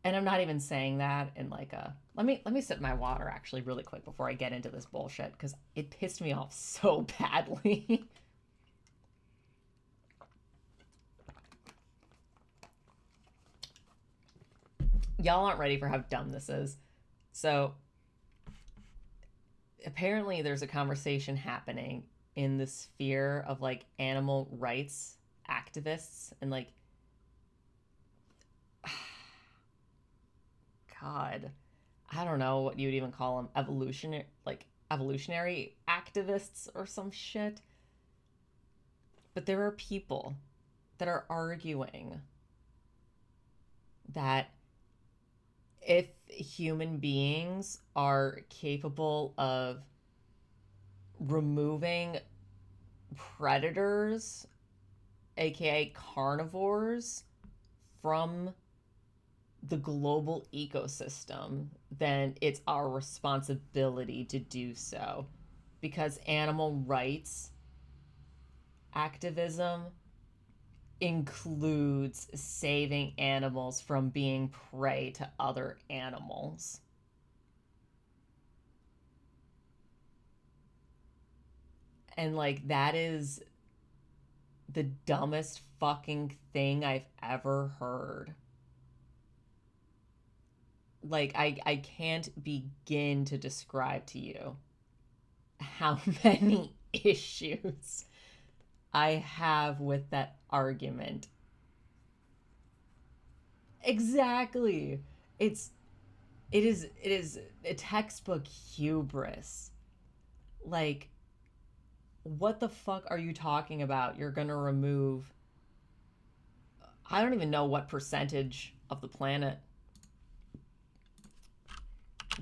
and I'm not even saying that in like a, let me sip my water actually really quick before I get into this bullshit, because it pissed me off so badly. Y'all aren't ready for how dumb this is. So apparently there's a conversation happening in the sphere of like animal rights activists and like, God, I don't know what you would even call them, evolutionary activists or some shit. But there are people that are arguing that if human beings are capable of removing predators, aka carnivores, from the global ecosystem, then it's our responsibility to do so. Because animal rights activism includes saving animals from being prey to other animals. And like, that is the dumbest fucking thing I've ever heard. Like, I can't begin to describe to you how many issues I have with that argument. Exactly. It is a textbook hubris. Like, what the fuck are you talking about? You're gonna remove, I don't even know what percentage of the planet.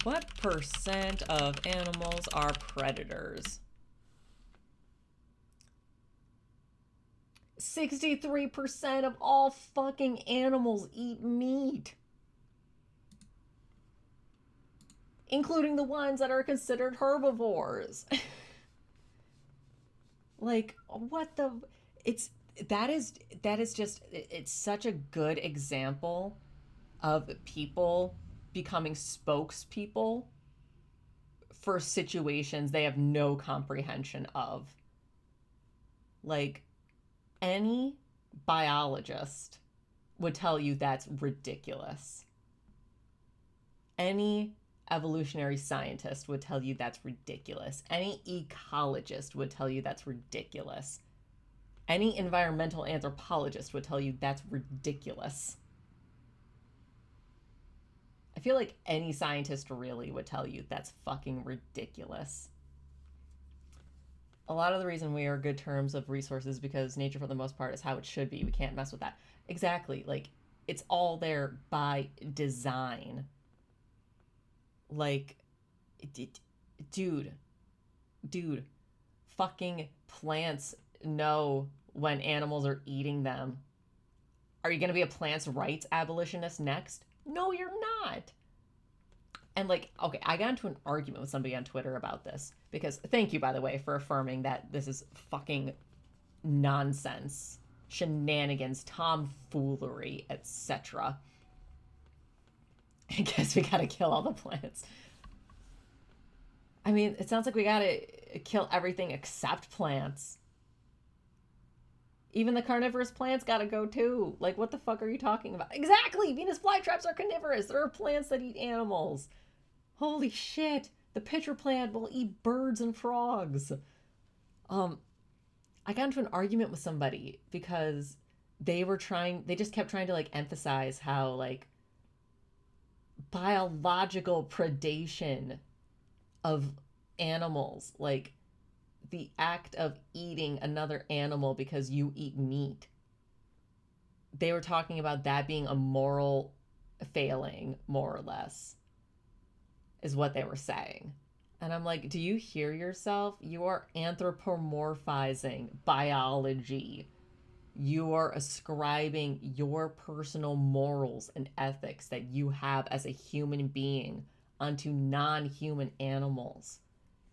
What percent of animals are predators? 63% of all fucking animals eat meat. Including the ones that are considered herbivores. Like, what the... That is just... It's such a good example of people becoming spokespeople for situations they have no comprehension of. Like, any biologist would tell you that's ridiculous. Any evolutionary scientist would tell you that's ridiculous. Any ecologist would tell you that's ridiculous. Any environmental anthropologist would tell you that's ridiculous. I feel like any scientist really would tell you that's fucking ridiculous. A lot of the reason we are good terms of resources because nature for the most part is how it should be. We can't mess with that. Exactly. Like, it's all there by design. Like, dude, fucking plants know when animals are eating them. Are you gonna be a plants' rights abolitionist next? No, you're not. And like, okay, I got into an argument with somebody on Twitter about this because, thank you, by the way, for affirming that this is fucking nonsense, shenanigans, tomfoolery, etc. I guess we gotta kill all the plants. I mean, it sounds like we gotta kill everything except plants. Even the carnivorous plants gotta go too. Like, what the fuck are you talking about? Exactly! Venus flytraps are carnivorous. There are plants that eat animals. Holy shit. The pitcher plant will eat birds and frogs. I got into an argument with somebody because they just kept trying to like emphasize how like biological predation of animals, like the act of eating another animal because you eat meat. They were talking about that being a moral failing, more or less, is what they were saying. And I'm like, do you hear yourself? You are anthropomorphizing biology. You are ascribing your personal morals and ethics that you have as a human being onto non-human animals.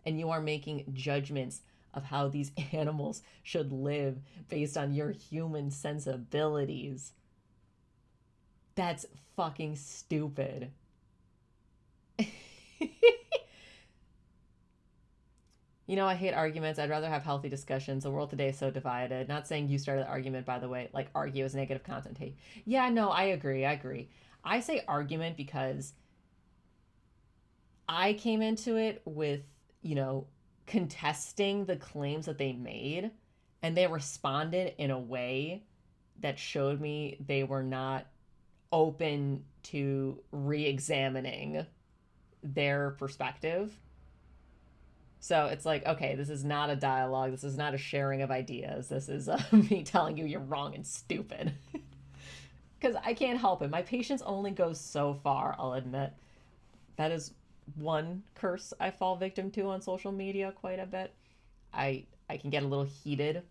And you are making judgments of how these animals should live based on your human sensibilities. That's fucking stupid. You know, I hate arguments. I'd rather have healthy discussions. The world today is so divided. Not saying you started the argument, by the way. Like, argue is negative content. Hey, yeah, no, I agree. I say argument because I came into it with, you know, contesting the claims that they made, and they responded in a way that showed me they were not open to re-examining their perspective. So it's like, okay, this is not a dialogue. This is not a sharing of ideas. This is me telling you you're wrong and stupid. Because I can't help it. My patience only goes so far, I'll admit. That is one curse I fall victim to on social media quite a bit. I can get a little heated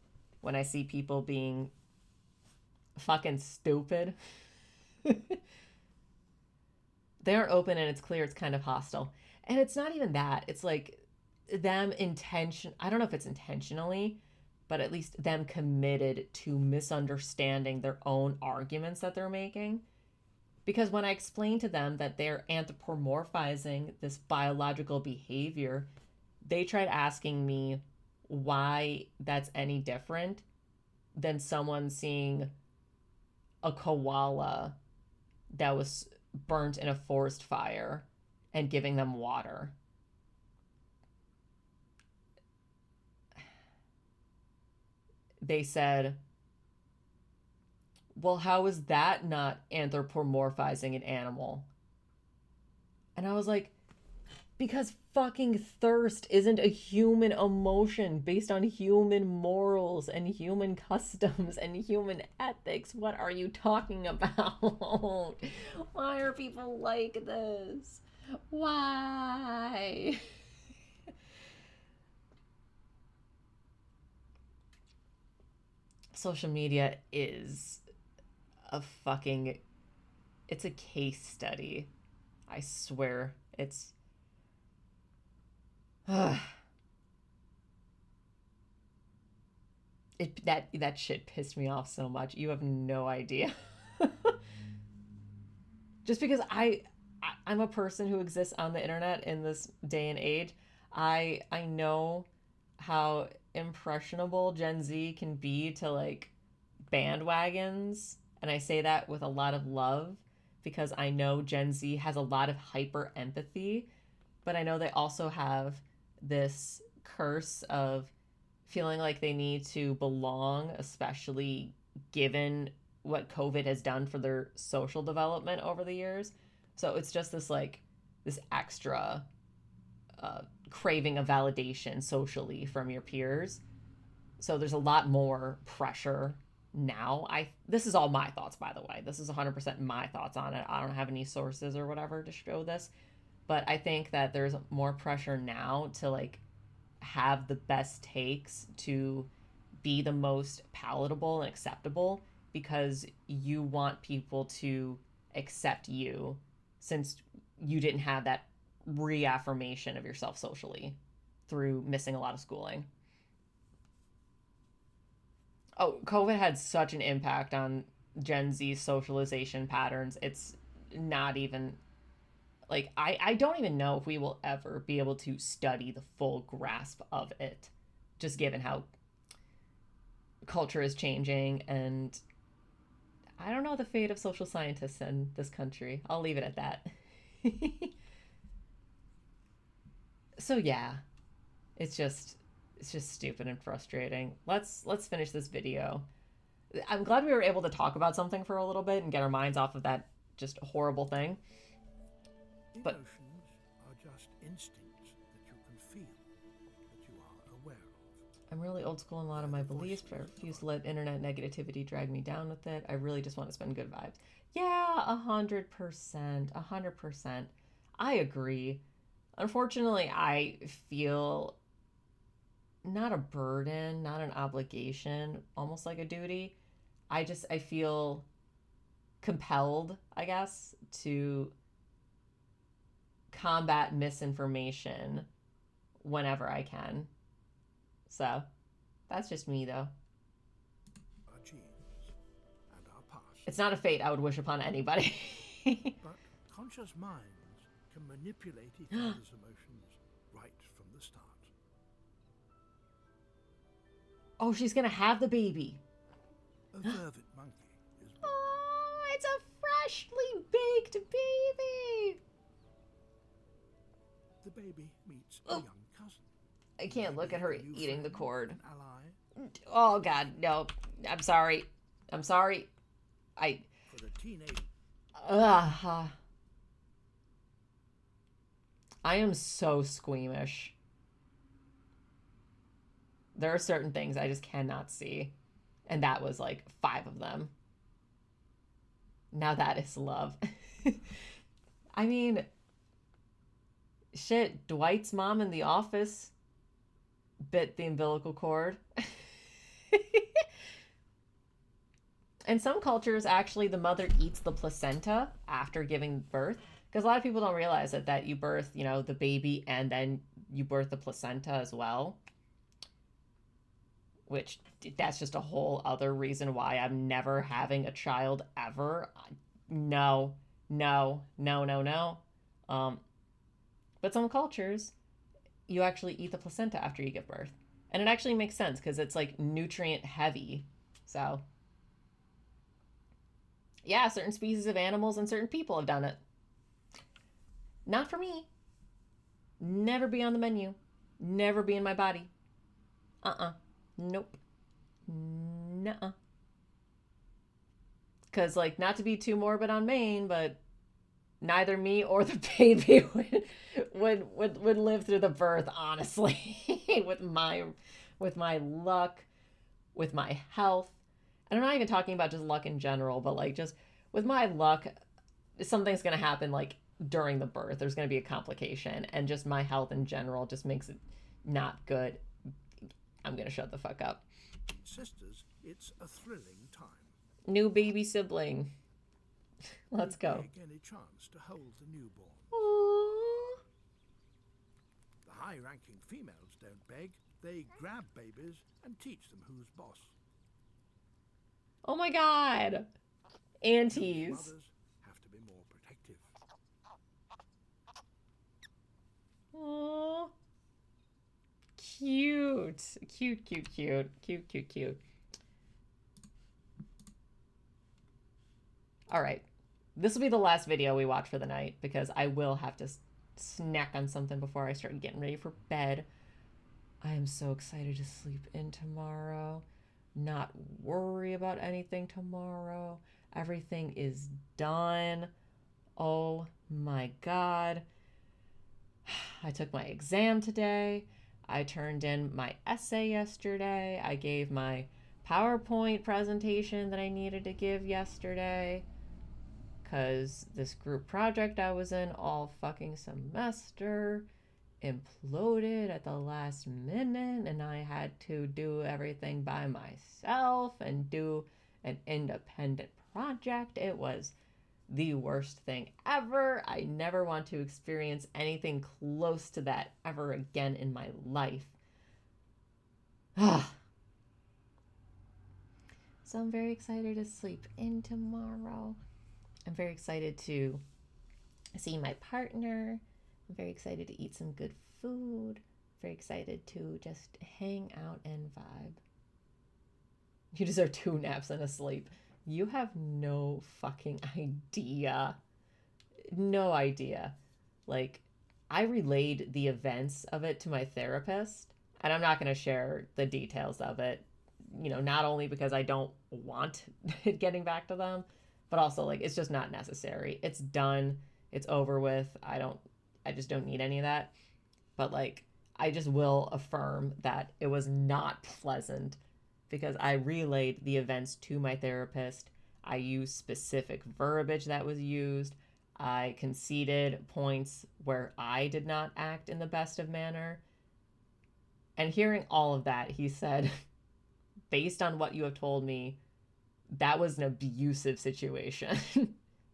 when I see people being fucking stupid. They aren't open, and it's clear it's kind of hostile. And it's not even that. It's like them I don't know if it's intentionally, but at least them committed to misunderstanding their own arguments that they're making. Because when I explain to them that they're anthropomorphizing this biological behavior, they tried asking me why that's any different than someone seeing a koala that was burnt in a forest fire and giving them water. They said, well, how is that not anthropomorphizing an animal? And I was like, because fucking thirst isn't a human emotion based on human morals and human customs and human ethics. What are you talking about? Why are people like this? Why? Social media is it's a case study. I swear. It's that shit pissed me off so much. You have no idea. Just because I'm a person who exists on the internet in this day and age, I know how impressionable Gen Z can be to like bandwagons, and I say that with a lot of love because I know Gen Z has a lot of hyper empathy, but I know they also have this curse of feeling like they need to belong, especially given what COVID has done for their social development over the years. So it's just this extra craving of validation socially from your peers. So there's a lot more pressure now. This is all my thoughts, by the way. This is 100% my thoughts on it. I don't have any sources or whatever to show this, but I think that there's more pressure now to like have the best takes, to be the most palatable and acceptable, because you want people to accept you, since you didn't have that reaffirmation of yourself socially through missing a lot of schooling. Oh, COVID had such an impact on Gen Z's socialization patterns. It's not even like, I don't even know if we will ever be able to study the full grasp of it, just given how culture is changing. And I don't know the fate of social scientists in this country. I'll leave it at that. So yeah, it's just stupid and frustrating. Let's finish this video. I'm glad we were able to talk about something for a little bit and get our minds off of that just horrible thing. But Emotions are just instincts that you can feel, that you are aware of. I'm really old school in a lot of my beliefs, but I refuse to let internet negativity drag me down with it. I really just want to spend good vibes. Yeah, 100%. 100%. I agree. Unfortunately, I feel not a burden, not an obligation, almost like a duty. I feel compelled, I guess, to combat misinformation whenever I can. So, that's just me, though. Our genes and our past. It's not a fate I would wish upon anybody. But conscious minds can manipulate each other's emotions right from the start. Oh, she's gonna have the baby. A vervet monkey is born. Oh, it's a freshly baked baby. The baby meets a young cousin. I can't look at her eating the cord. An ally. Oh, God, no. I'm sorry. I'm sorry. For the teenage. I am so squeamish. There are certain things I just cannot see. And that was like 5 of them. Now that is love. I mean, shit, Dwight's mom in The Office bit the umbilical cord. In some cultures, actually, the mother eats the placenta after giving birth. Because a lot of people don't realize that you birth, you know, the baby and then you birth the placenta as well. Which, that's just a whole other reason why I'm never having a child ever. No. But some cultures, you actually eat the placenta after you give birth. And it actually makes sense because it's like nutrient heavy. So, yeah, certain species of animals and certain people have done it. Not for me. Never be on the menu. Never be in my body. Nope. Nuh-uh. Because, like, not to be too morbid on Maine, but neither me or the baby would live through the birth, honestly. with my luck, with my health. And I'm not even talking about just luck in general, but, like, just with my luck, something's going to happen, like, during the birth. There's going to be a complication. And just my health in general just makes it not good. I'm going to shut the fuck up. Sisters, it's a thrilling time. New baby sibling. Let's go. Beg any chance to hold the newborn. Aww. The high-ranking females don't beg. They grab babies and teach them who's boss. Oh my god. Aunties. Mothers have to be more protective. Aww. Cute. Cute. All right. This will be the last video we watch for the night because I will have to snack on something before I start getting ready for bed. I am so excited to sleep in tomorrow. Not worry about anything tomorrow. Everything is done. Oh my god. I took my exam today. I turned in my essay yesterday. I gave my PowerPoint presentation that I needed to give yesterday. Because this group project I was in all fucking semester imploded at the last minute, and I had to do everything by myself and do an independent project. It was the worst thing ever. I never want to experience anything close to that ever again in my life. So I'm very excited to sleep in tomorrow. I'm very excited to see my partner. I'm very excited to eat some good food. Very excited to just hang out and vibe. You deserve 2 naps and a sleep. You have no fucking idea. No idea. Like, I relayed the events of it to my therapist, and I'm not going to share the details of it you know, not only because I don't want it getting back to them, but also like it's just not necessary. It's done. It's over with. I just don't need any of that. But like, I just will affirm that it was not pleasant because I relayed the events to my therapist. I used specific verbiage that was used. I conceded points where I did not act in the best of manner. And hearing all of that, he said, based on what you have told me, that was an abusive situation.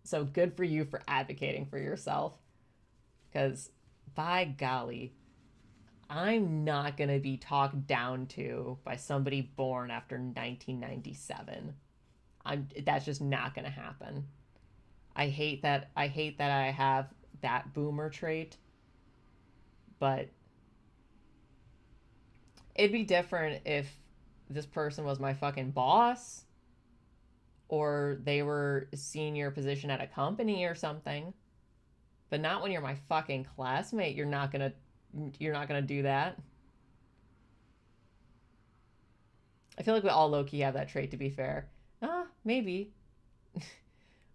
So good for you for advocating for yourself. Because by golly, I'm not going to be talked down to by somebody born after 1997. That's just not going to happen. I hate that I have that boomer trait, but it'd be different if this person was my fucking boss or they were a senior position at a company or something. But not when you're my fucking classmate. You're not gonna do that. I feel like we all low-key have that trait, to be fair. Maybe.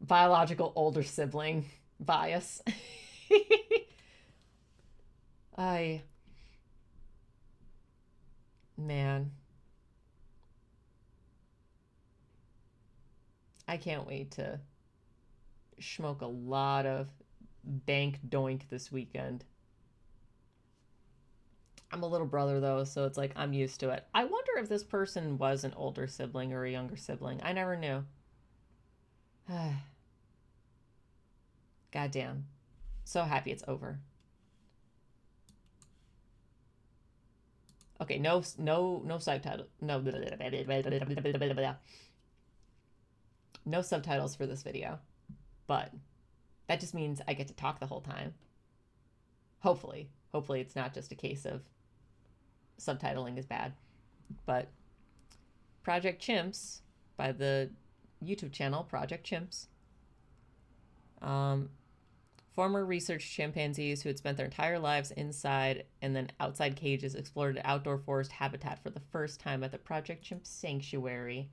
Biological older sibling bias. Man. I can't wait to smoke a lot of dank doink this weekend. I'm a little brother though, so it's like I'm used to it. I wonder if this person was an older sibling or a younger sibling. I never knew. Goddamn. So happy it's over. Okay, no subtitle. No subtitles for this video. But that just means I get to talk the whole time. Hopefully. Hopefully it's not just a case of subtitling is bad. But Project Chimps, by the YouTube channel Project Chimps, former research chimpanzees who had spent their entire lives inside and then outside cages explored an outdoor forest habitat for the first time at the Project Chimp Sanctuary.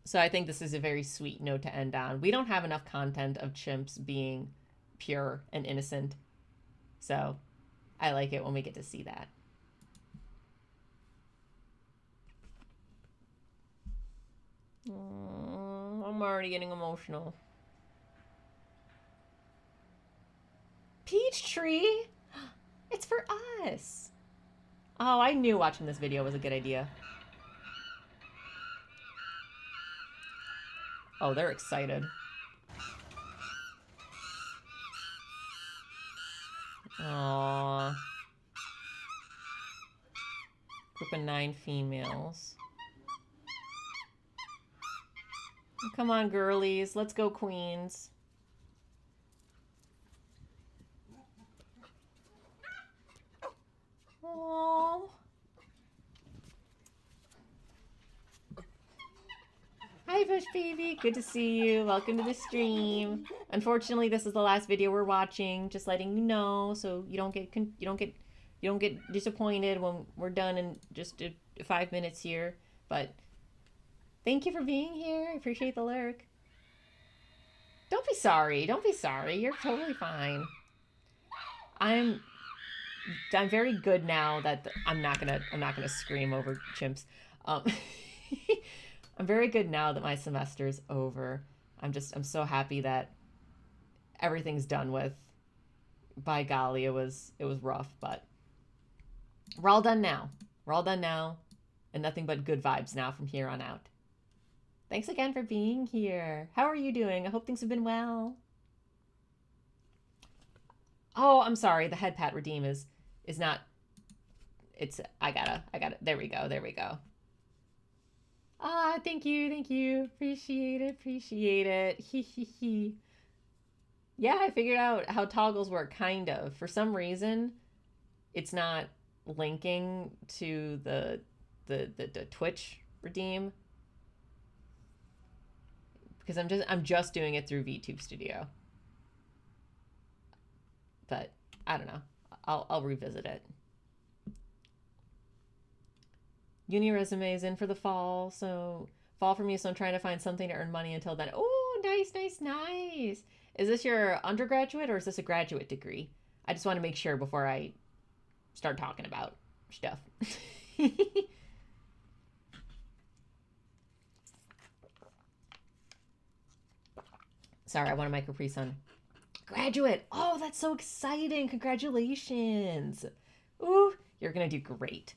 So I think this is a very sweet note to end on. We don't have enough content of chimps being pure and innocent. So I like it when we get to see that. I'm already getting emotional. Peachtree? It's for us. Oh, I knew watching this video was a good idea. Oh, they're excited. Aww. Group of 9 females. Come on, girlies. Let's go, queens. Aww. Hi, Bush Baby. Good to see you. Welcome to the stream. Unfortunately, this is the last video we're watching. Just letting you know, so you don't get disappointed when we're done in just 5 minutes here. But thank you for being here. I appreciate the lurk. Don't be sorry. Don't be sorry. You're totally fine. I'm very good now that I'm not gonna scream over chimps. I'm very good now that my semester's over. I'm so happy that everything's done with. By golly, it was rough, but we're all done now. We're all done now, and nothing but good vibes now from here on out. Thanks again for being here. How are you doing? I hope things have been well. Oh, I'm sorry. The head pat redeem is not. It's I gotta. There we go. Ah, thank you. Appreciate it. He. Yeah, I figured out how toggles work, kind of. For some reason, it's not linking to the Twitch redeem. Because I'm just doing it through VTube Studio. But I don't know. I'll revisit it. uni resumes in for the fall, so fall for me, so I'm trying to find something to earn money until then. Oh, nice, nice, nice. Is this your undergraduate or is this a graduate degree? I just want to make sure before I start talking about stuff. Sorry, I want a Capri Sun. Graduate. Oh, that's so exciting. Congratulations. Ooh, you're going to do great.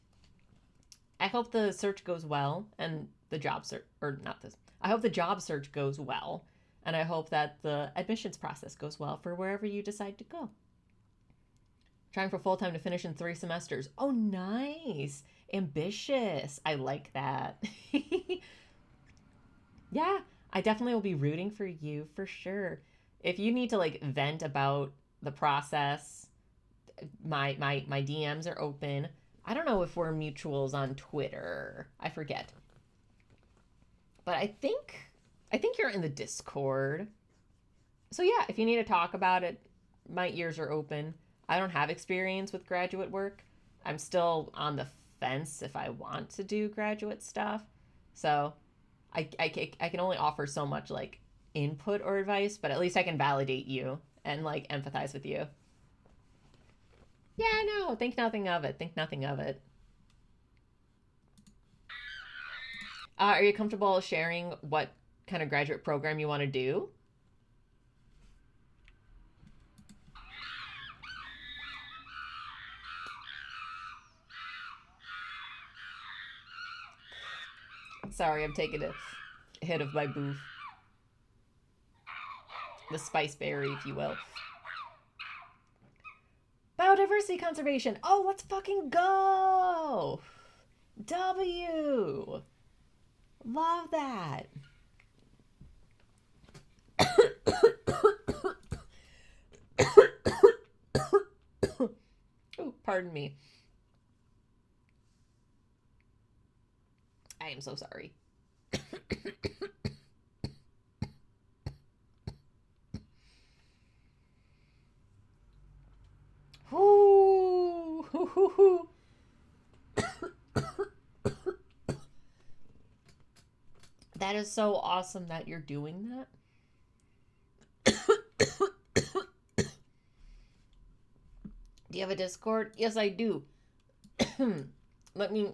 I hope the search goes well and the job search, or not this. I hope the job search goes well. And I hope that the admissions process goes well for wherever you decide to go. Trying for full-time to finish in 3 semesters. Oh, nice. Ambitious. I like that. Yeah, I definitely will be rooting for you for sure. If you need to like vent about the process, my DMs are open. I don't know if we're mutuals on Twitter. I forget. But I think you're in the Discord. So yeah, if you need to talk about it, my ears are open. I don't have experience with graduate work. I'm still on the fence if I want to do graduate stuff. So I can only offer so much like input or advice, but at least I can validate you and like empathize with you. Yeah, no, think nothing of it. Think nothing of it. Are you comfortable sharing what kind of graduate program you want to do? Sorry, I'm taking a hit of my booth. The spice berry, if you will. Biodiversity conservation. Oh, let's fucking go! W! Love that. Oh, pardon me. I am so sorry. Ooh, hoo, hoo, hoo. That is so awesome that you're doing that. Do you have a Discord? Yes, I do. Let me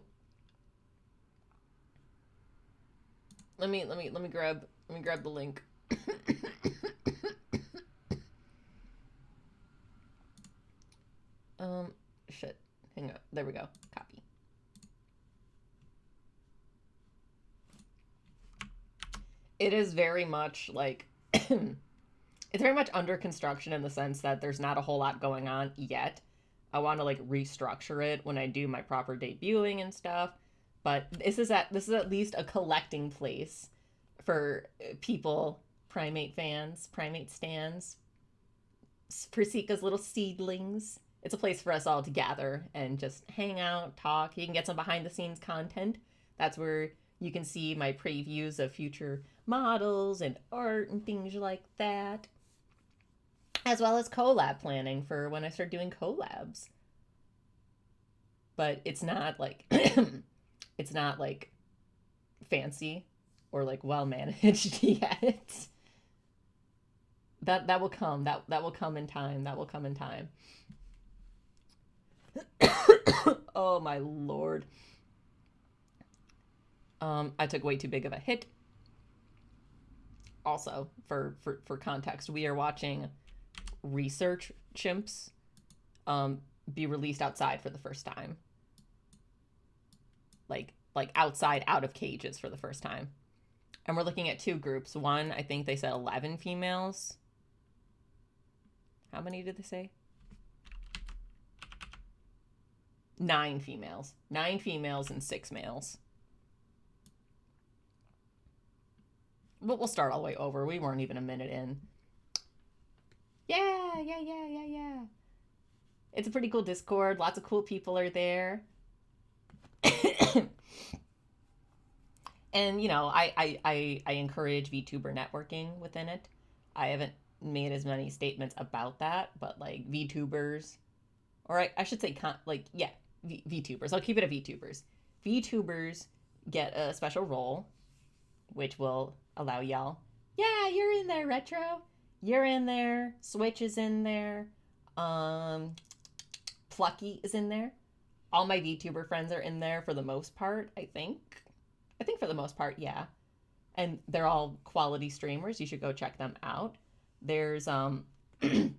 grab the link. Shit. Hang on. There we go. Copy. It is very much like it's very much under construction in the sense that there's not a whole lot going on yet. I want to like restructure it when I do my proper debuting and stuff. But this is at least a collecting place for people, primate fans, primate stands, Persika's little seedlings. It's a place for us all to gather and just hang out, talk. You can get some behind the scenes content. That's where you can see my previews of future models and art and things like that. As well as collab planning for when I start doing collabs. But it's not like it's not like fancy or like well managed yet. That will come. That will come in time. That will come in time. Oh my lord. I took way too big of a hit. Also, for context, we are watching research chimps be released outside for the first time. Like outside, out of cages for the first time. And we're looking at 2 groups. One, I think they said 11 females. How many did they say? 9 females. 9 females and 6 males. But we'll start all the way over. We weren't even a minute in. Yeah. It's a pretty cool Discord. Lots of cool people are there. And, you know, I encourage VTuber networking within it. I haven't made as many statements about that, but, like, VTubers, or I should say, VTubers. I'll keep it at VTubers. VTubers get a special role, which will allow y'all, yeah, you're in there, Retro. You're in there. Switch is in there. Plucky is in there. All my VTuber friends are in there for the most part, I think. I think for the most part, yeah. And they're all quality streamers. You should go check them out. There's, oh, you're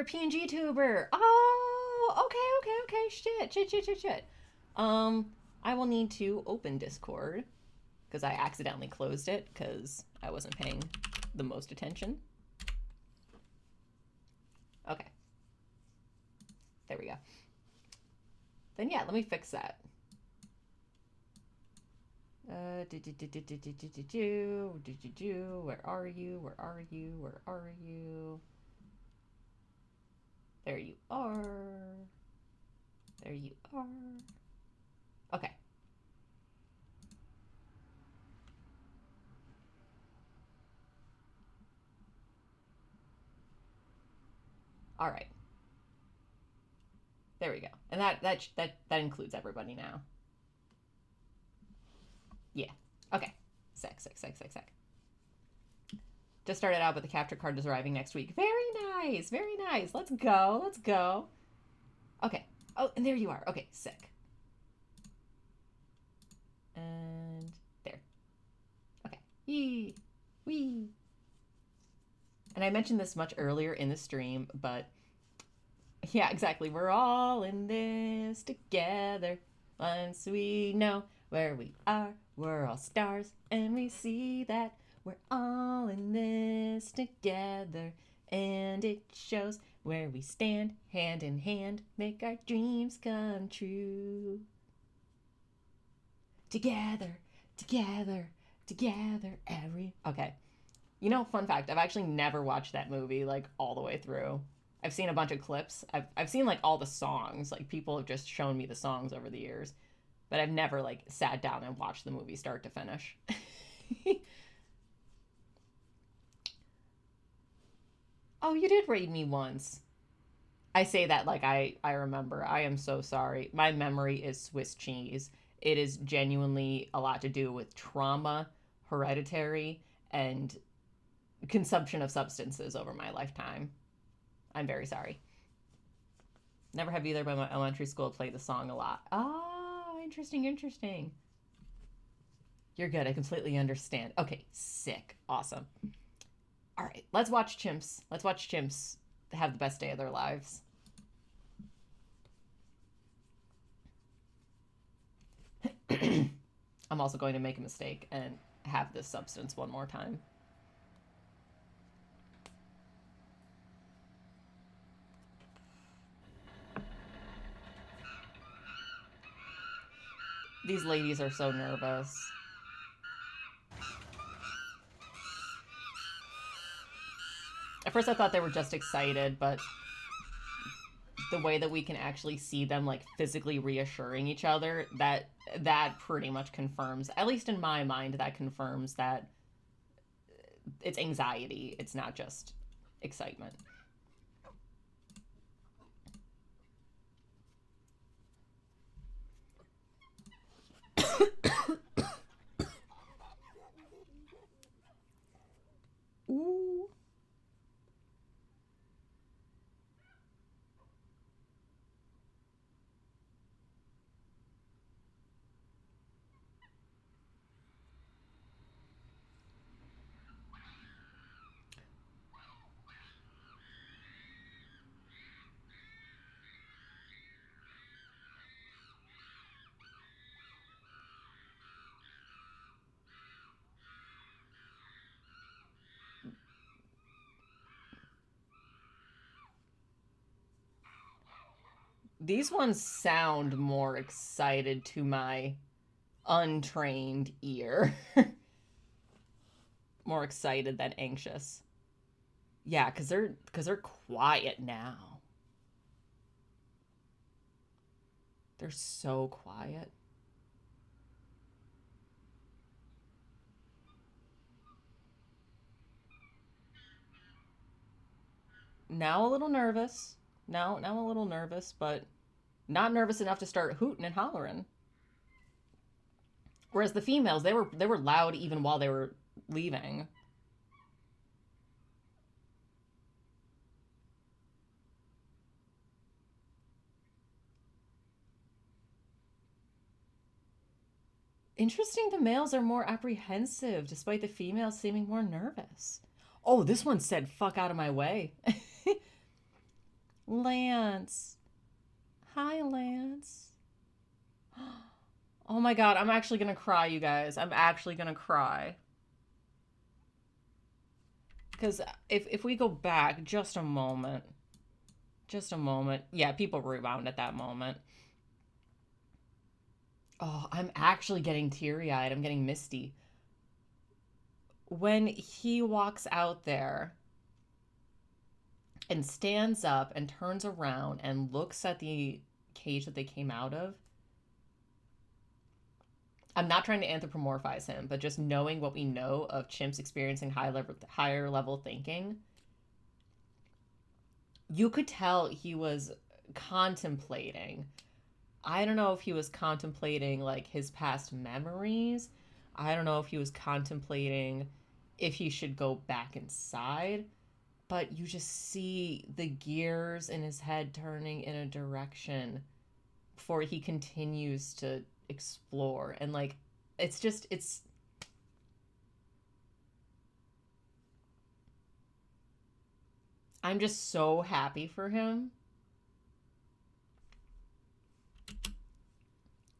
a PNG tuber. Oh, okay. Shit. I will need to open Discord because I accidentally closed it because I wasn't paying the most attention. Okay. There we go. Then yeah, let me fix that. Where are you? Where are you? Where are you? There you are. There you are. Okay. All right. There we go. And that includes everybody now. Yeah. Okay. Sec. Just started out, but the capture card is arriving next week. Very nice. Very nice. Let's go. Let's go. Okay. Oh, and there you are. Okay. Sick. And there. Okay. Yee. Wee. And I mentioned this much earlier in the stream, but yeah, exactly. We're all in this together. Once we know where we are, we're all stars, and we see that we're all in this together. And it shows where we stand, hand in hand, make our dreams come true. Together, Okay. You know, fun fact, I've actually never watched that movie, like, all the way through. I've seen a bunch of clips. I've seen, like, all the songs. Like, people have just shown me the songs over the years. But I've never, like, sat down and watched the movie start to finish. Oh, you did raid me once. I say that like I remember. I am so sorry. My memory is Swiss cheese. It is genuinely a lot to do with trauma, hereditary, and consumption of substances over my lifetime. I'm very sorry. Never have either, but my elementary school played the song a lot. Oh, interesting. You're good. I completely understand. Okay, sick. Awesome. All right, let's watch chimps. Let's watch chimps have the best day of their lives. I'm also going to make a mistake and have this substance one more time. These ladies are so nervous. At first I thought they were just excited, but the way that we can actually see them like physically reassuring each other, that pretty much confirms, at least in my mind, that confirms that it's anxiety. It's not just excitement. Ooh. These ones sound more excited to my untrained ear. More excited than anxious. Yeah, because they're quiet now. They're so quiet. Now a little nervous. Now a little nervous, but not nervous enough to start hooting and hollering. Whereas the females, they were loud even while they were leaving. Interesting, the males are more apprehensive, despite the females seeming more nervous. Oh, this one said, fuck out of my way. Lance. Hi, Lance. Oh my god, I'm actually gonna cry, you guys. I'm actually gonna cry. Because if we go back just a moment. Just a moment. Yeah, people rebound at that moment. Oh, I'm actually getting teary-eyed. I'm getting misty. When he walks out there and stands up and turns around and looks at the cage that they came out of, I'm not trying to anthropomorphize him, but just knowing what we know of chimps experiencing higher level thinking, you could tell he was contemplating. I don't know if he was contemplating like his past memories. I don't know if he was contemplating if he should go back inside, but you just see the gears in his head turning in a direction before he continues to explore. And like, it's I'm just so happy for him.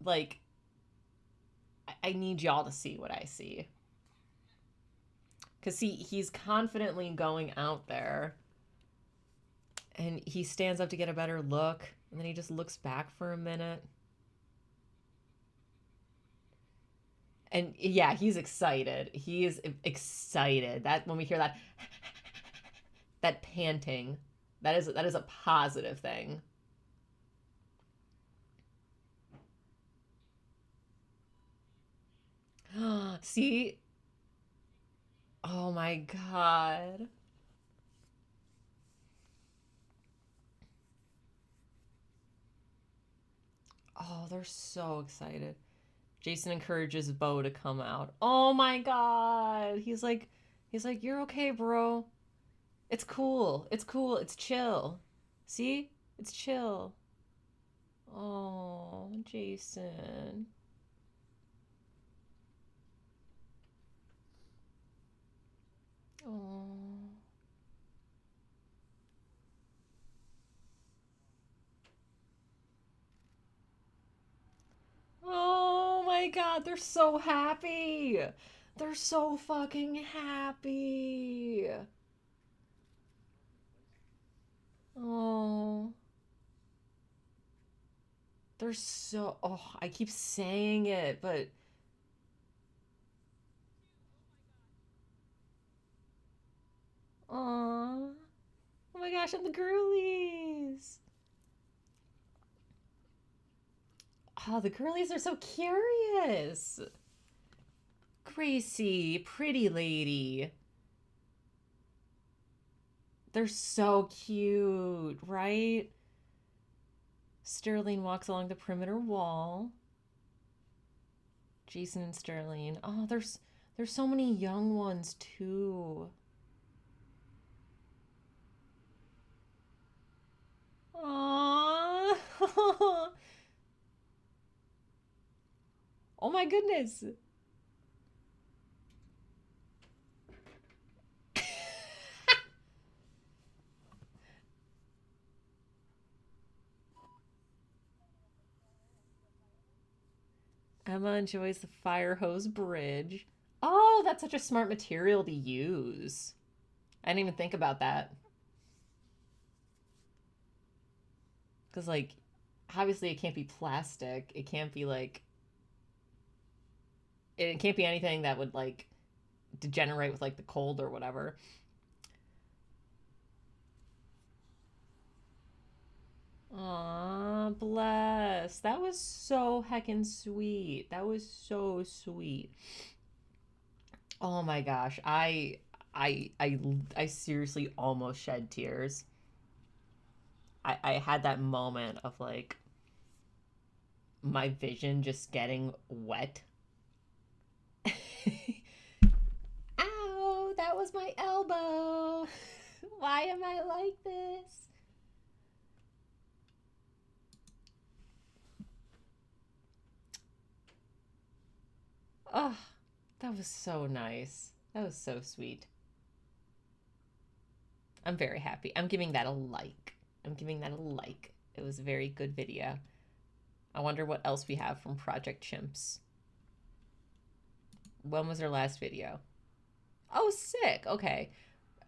Like, I need y'all to see what I see. Because, see, he's confidently going out there. And he stands up to get a better look. And then he just looks back for a minute. And, yeah, he's excited. He is excited. That when we hear that, that panting, that is a positive thing. See? Oh my god. Oh, they're so excited. Jason encourages Bo to come out. Oh my god. He's like, you're okay, bro. It's cool. It's cool. It's chill. See? It's chill. Oh, Jason. Oh. Oh my god, they're so happy. They're so fucking happy. Oh. They're so... Oh, I keep saying it, but... Aww. Oh my gosh, and the girlies. Oh, the girlies are so curious. Gracie, pretty lady. They're so cute, right? Sterling walks along the perimeter wall. Jason and Sterling. Oh, there's so many young ones too. Aww. Oh my goodness. Emma enjoys the fire hose bridge. Oh, that's such a smart material to use. I didn't even think about that. Because, like, obviously it can't be plastic. It can't be, like... It can't be anything that would, like, degenerate with, like, the cold or whatever. Aw, bless. That was so heckin' sweet. That was so sweet. Oh my gosh. I seriously almost shed tears. I had that moment of like, my vision just getting wet. Ow, that was my elbow. Why am I like this? Oh, that was so nice. That was so sweet. I'm very happy. I'm giving that a like. I'm giving that a like. It was a very good video. I wonder what else we have from Project Chimps. When was our last video? Oh, sick. Okay.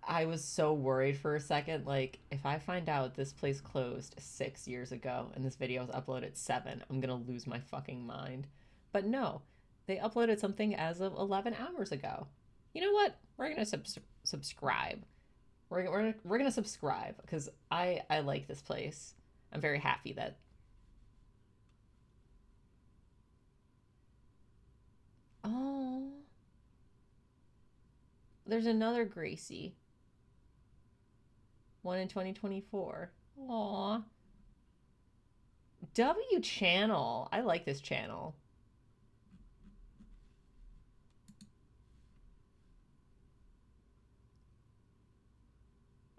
I was so worried for a second. Like, if I find out this place closed 6 years ago and this video was uploaded 7, I'm gonna lose my fucking mind. But no, they uploaded something as of 11 hours ago. You know what? We're gonna subscribe. We're gonna subscribe because I like this place. I'm very happy that. Oh, there's another Gracie. One in 2024. Aw. W channel. I like this channel.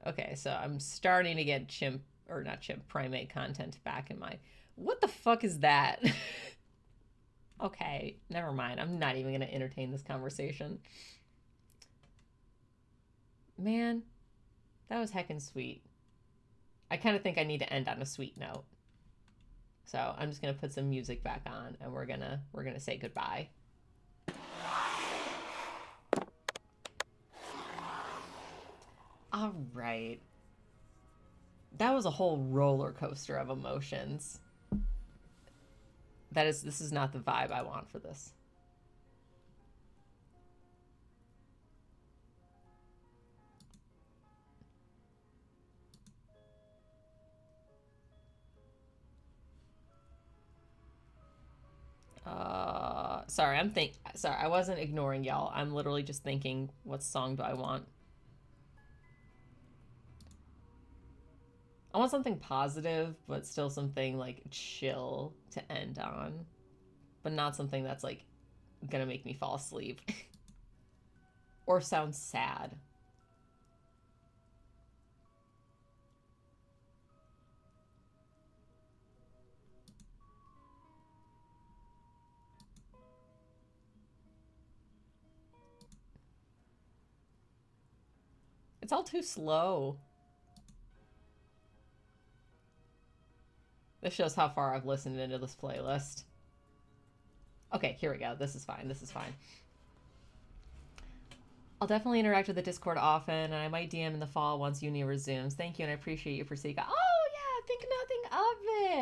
Okay, so I'm starting to get primate content back in my... What the fuck is that? Okay, never mind. I'm not even going to entertain this conversation. Man, that was heckin' sweet. I kind of think I need to end on a sweet note. So I'm just going to put some music back on and we're gonna say goodbye. All right. That was a whole roller coaster of emotions. This is not the vibe I want for this. Sorry, I wasn't ignoring y'all. I'm literally just thinking, what song do I want? I want something positive, but still something like chill to end on. But not something that's like gonna make me fall asleep. Or sound sad. It's all too slow. This shows how far I've listened into this playlist. Okay, here we go. This is fine. This is fine. I'll definitely interact with the Discord often, and I might DM in the fall once uni resumes. Thank you, and I appreciate you, Persika. Oh, yeah, think nothing of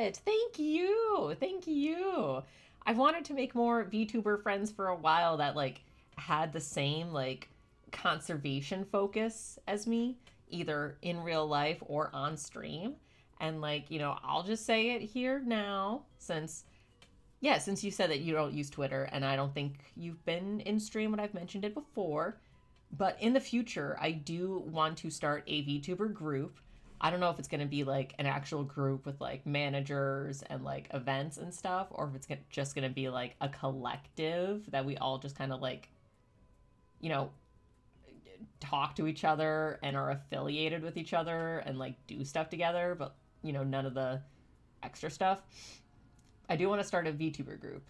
it. Thank you. Thank you. I've wanted to make more VTuber friends for a while that, like, had the same, like, conservation focus as me, either in real life or on stream. And, like, you know, I'll just say it here now, since you said that you don't use Twitter, and I don't think you've been in stream when I've mentioned it before. But in the future, I do want to start a VTuber group. I don't know if it's going to be, like, an actual group with, like, managers and, like, events and stuff, or if it's just going to be, like, a collective that we all just kind of, like, you know, talk to each other and are affiliated with each other and, like, do stuff together, but, you know, none of the extra stuff. I do want to start a VTuber group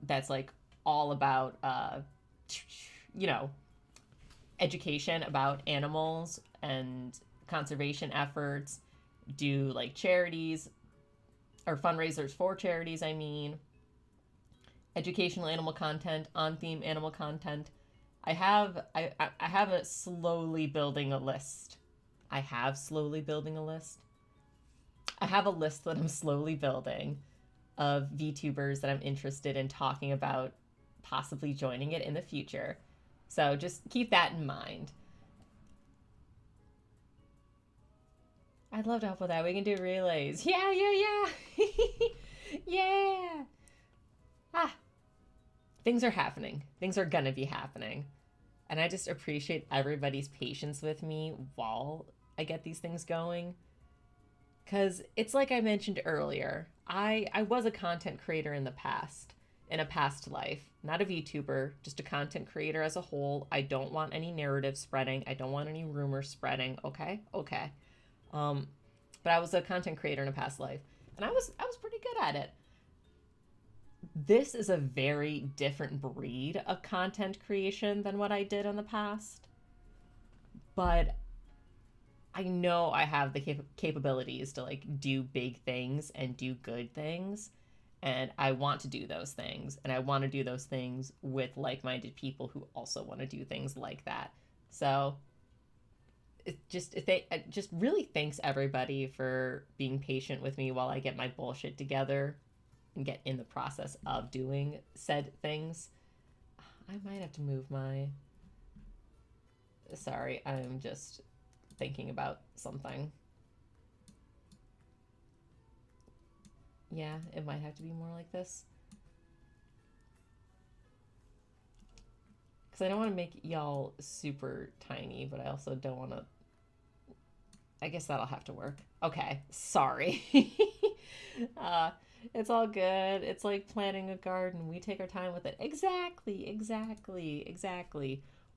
that's, like, all about, you know, education about animals and conservation efforts, do, like, charities, or fundraisers for charities, I mean, educational animal content, on-theme animal content. I have a slowly building a list. I have a list that I'm slowly building of VTubers that I'm interested in talking about possibly joining it in the future. So just keep that in mind. I'd love to help with that. We can do relays. Yeah. Yeah. Things are happening. Things are gonna be happening. And I just appreciate everybody's patience with me while I get these things going. Because it's like I mentioned earlier, I was a content creator in the past, in a past life, not a VTuber, just a content creator as a whole. I don't want any narrative spreading. I don't want any rumors spreading. Okay. But I was a content creator in a past life, and I was pretty good at it. This is a very different breed of content creation than what I did in the past. But I know I have the capabilities to like do big things and do good things. And I want to do those things. And I want to do those things with like-minded people who also want to do things like that. So it just really thanks everybody for being patient with me while I get my bullshit together and get in the process of doing said things. I might have to move my... Sorry, I'm just thinking about something. Yeah, it might have to be more like this. Because I don't want to make y'all super tiny, but I also don't want to... I guess that'll have to work. Okay, sorry. It's all good. It's like planting a garden. We take our time with it. Exactly.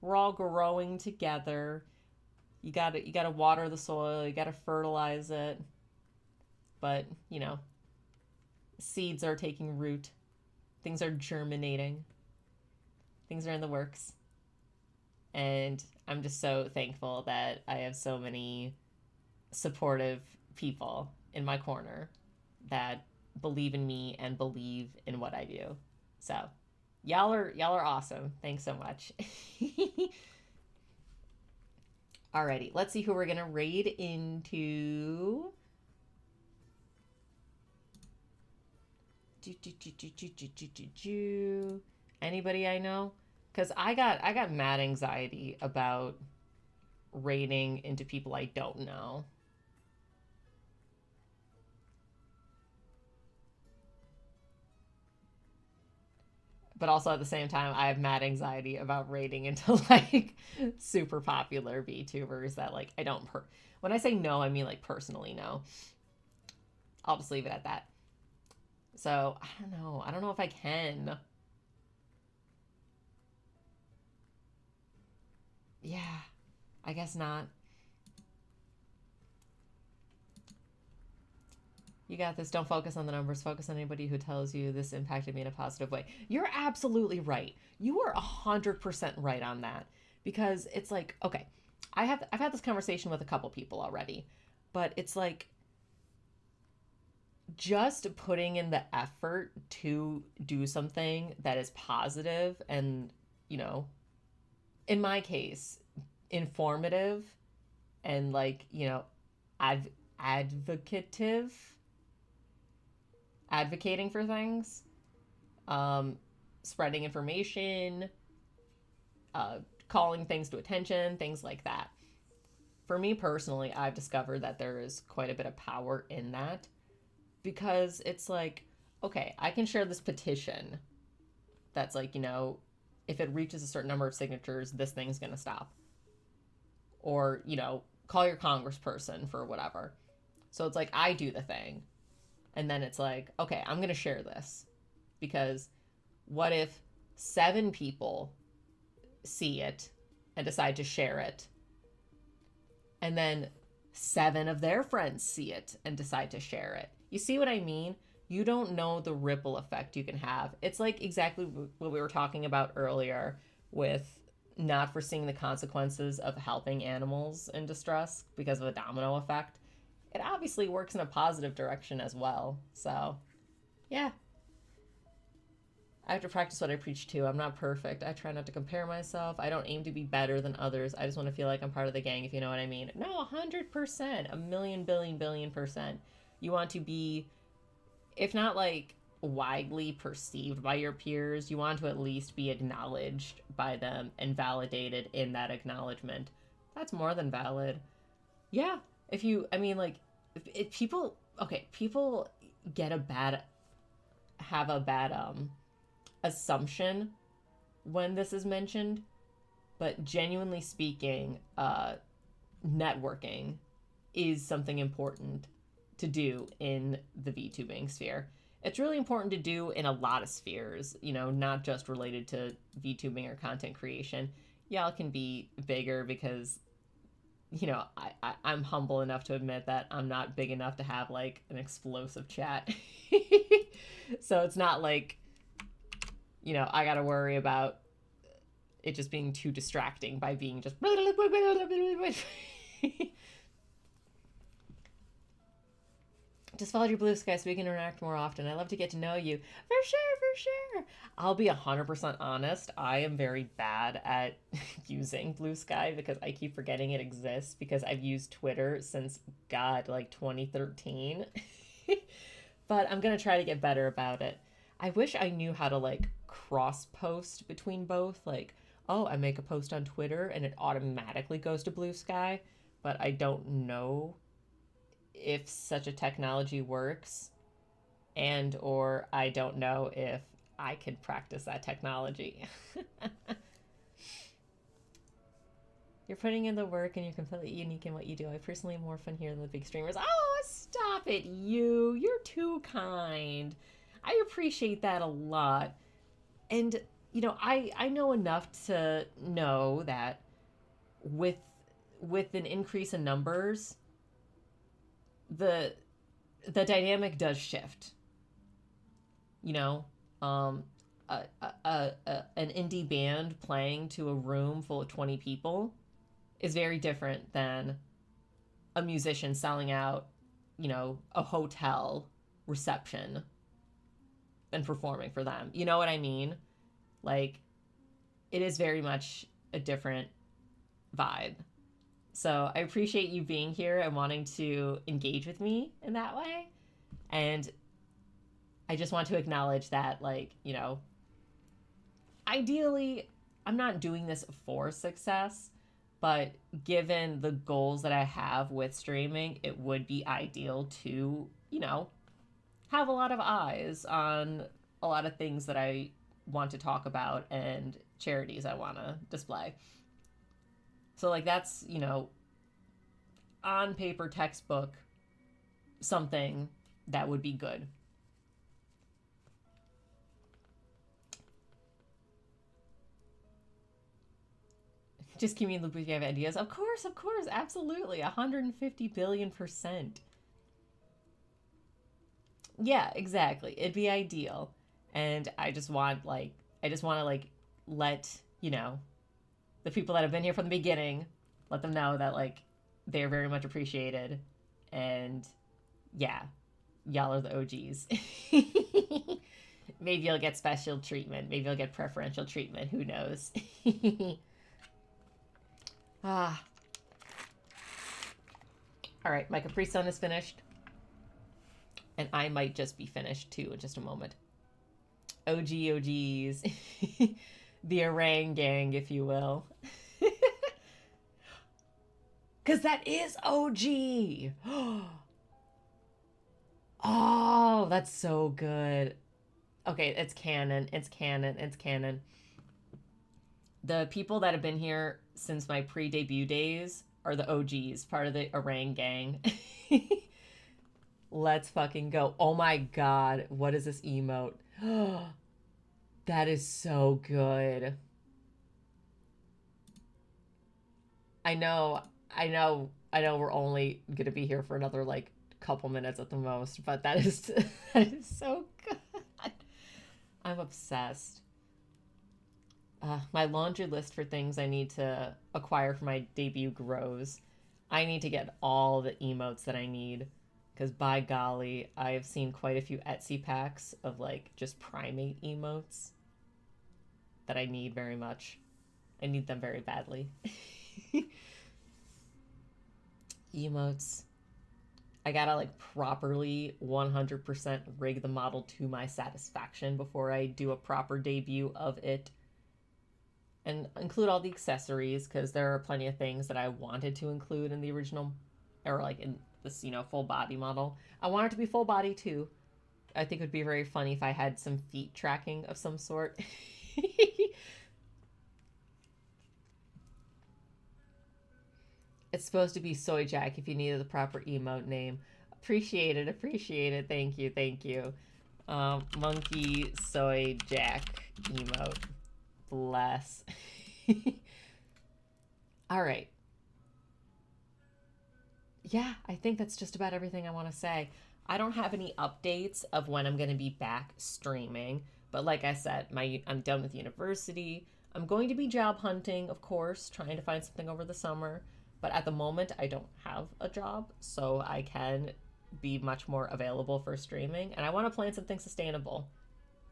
We're all growing together. You gotta water the soil. You gotta fertilize it. But, you know, seeds are taking root. Things are germinating. Things are in the works. And I'm just so thankful that I have so many supportive people in my corner that believe in me and believe in what I do. So, y'all are awesome. Thanks so much. Alrighty, let's see who we're gonna raid into. Anybody I know? Because I got mad anxiety about raiding into people I don't know. But also at the same time, I have mad anxiety about raiding into like super popular VTubers that like I don't when I say no, I mean like personally no. I'll just leave it at that. So I don't know. I don't know if I can. Yeah, I guess not. You got this. Don't focus on the numbers. Focus on anybody who tells you this impacted me in a positive way. You're absolutely right. You are 100% right on that. Because it's like, okay, I've had this conversation with a couple people already. But it's like, just putting in the effort to do something that is positive and, you know, in my case, informative and like, you know, advocating for things, spreading information, calling things to attention, things like that. For me personally, I've discovered that there is quite a bit of power in that, because it's like, okay, I can share this petition that's like, you know, if it reaches a certain number of signatures, this thing's gonna stop. Or, you know, call your congressperson for whatever. So it's like, I do the thing. And then it's like, okay, I'm going to share this. Because what if 7 people see it and decide to share it? And then 7 of their friends see it and decide to share it. You see what I mean? You don't know the ripple effect you can have. It's like exactly what we were talking about earlier with not foreseeing the consequences of helping animals in distress because of a domino effect. It obviously works in a positive direction as well. So, yeah. I have to practice what I preach too. I'm not perfect. I try not to compare myself. I don't aim to be better than others. I just want to feel like I'm part of the gang, if you know what I mean. No, 100%. A million, billion %. You want to be, if not like widely perceived by your peers, you want to at least be acknowledged by them and validated in that acknowledgement. That's more than valid. Yeah. If people have a bad assumption when this is mentioned, but genuinely speaking, networking is something important to do in the VTubing sphere. It's really important to do in a lot of spheres, you know, not just related to VTubing or content creation. Y'all can be bigger because, you know, I'm humble enough to admit that I'm not big enough to have like an explosive chat. So it's not like, you know, I gotta worry about it just being too distracting by being just just follow your blue sky so we can interact more often. I love to get to know you. For sure. I'll be 100% honest. I am very bad at using blue sky because I keep forgetting it exists because I've used Twitter since, God, like 2013. But I'm going to try to get better about it. I wish I knew how to like cross post between both. Like, oh, I make a post on Twitter and it automatically goes to blue sky, but I don't know if such a technology works, and or I don't know if I can practice that technology. You're putting in the work and you're completely unique in what you do. I personally have more fun here than the big streamers. Oh, stop it, you. You're too kind. I appreciate that a lot. And, you know, I know enough to know that with an increase in numbers, the dynamic does shift. You know, an indie band playing to a room full of 20 people is very different than a musician selling out, you know, a hotel reception and performing for them. You know what I mean? Like, it is very much a different vibe. So I appreciate you being here and wanting to engage with me in that way. And I just want to acknowledge that, like, you know, ideally, I'm not doing this for success, but given the goals that I have with streaming, it would be ideal to, you know, have a lot of eyes on a lot of things that I want to talk about and charities I want to display. So, like, that's, you know, on paper textbook, something that would be good. Just keep me in the loop if you have ideas. Of course, absolutely. 150 billion%. Yeah, exactly. It'd be ideal. And I just want to, like, let, you know, the people that have been here from the beginning, let them know that, like, they're very much appreciated. And yeah, y'all are the OGs. Maybe you'll get special treatment. Maybe you'll get preferential treatment. Who knows? All right, my Capri Sun is finished. And I might just be finished too in just a moment. OGs. The Orang Gang, if you will. Because that is OG. Oh, that's so good. Okay, it's canon. It's canon. The people that have been here since my pre-debut days are the OGs, part of the Orang Gang. Let's fucking go. Oh my God. What is this emote? That is so good. I know we're only going to be here for another, like, couple minutes at the most, but that is so good. I'm obsessed. My laundry list for things I need to acquire for my debut grows. I need to get all the emotes that I need, because by golly, I have seen quite a few Etsy packs of, like, just primate emotes that I need very much. I need them very badly. Emotes. I gotta, like, properly 100% rig the model to my satisfaction before I do a proper debut of it. And include all the accessories, because there are plenty of things that I wanted to include in the original, or, like, in this, you know, full body model. I want it to be full body too. I think it would be very funny if I had some feet tracking of some sort. It's supposed to be Soy Jack if you needed the proper emote name. Appreciate it. Appreciate it. Thank you. Thank you. Monkey soy jack emote. Bless. All right. Yeah, I think that's just about everything I want to say. I don't have any updates of when I'm going to be back streaming, but like I said, I'm done with university. I'm going to be job hunting, of course, trying to find something over the summer, but at the moment I don't have a job, so I can be much more available for streaming, and I want to plan something sustainable.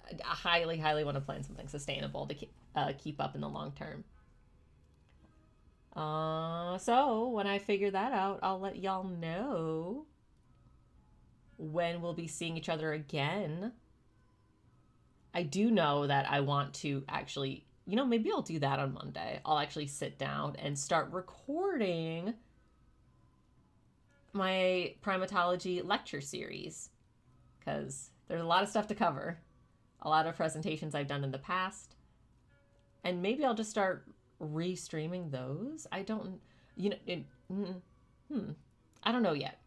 I highly, highly want to plan something sustainable to keep up in the long term. So when I figure that out, I'll let y'all know when we'll be seeing each other again. I do know that I want to actually, maybe I'll do that on Monday. I'll actually sit down and start recording my primatology lecture series, because there's a lot of stuff to cover. A lot of presentations I've done in the past. And maybe I'll just start re-streaming those. I don't know yet.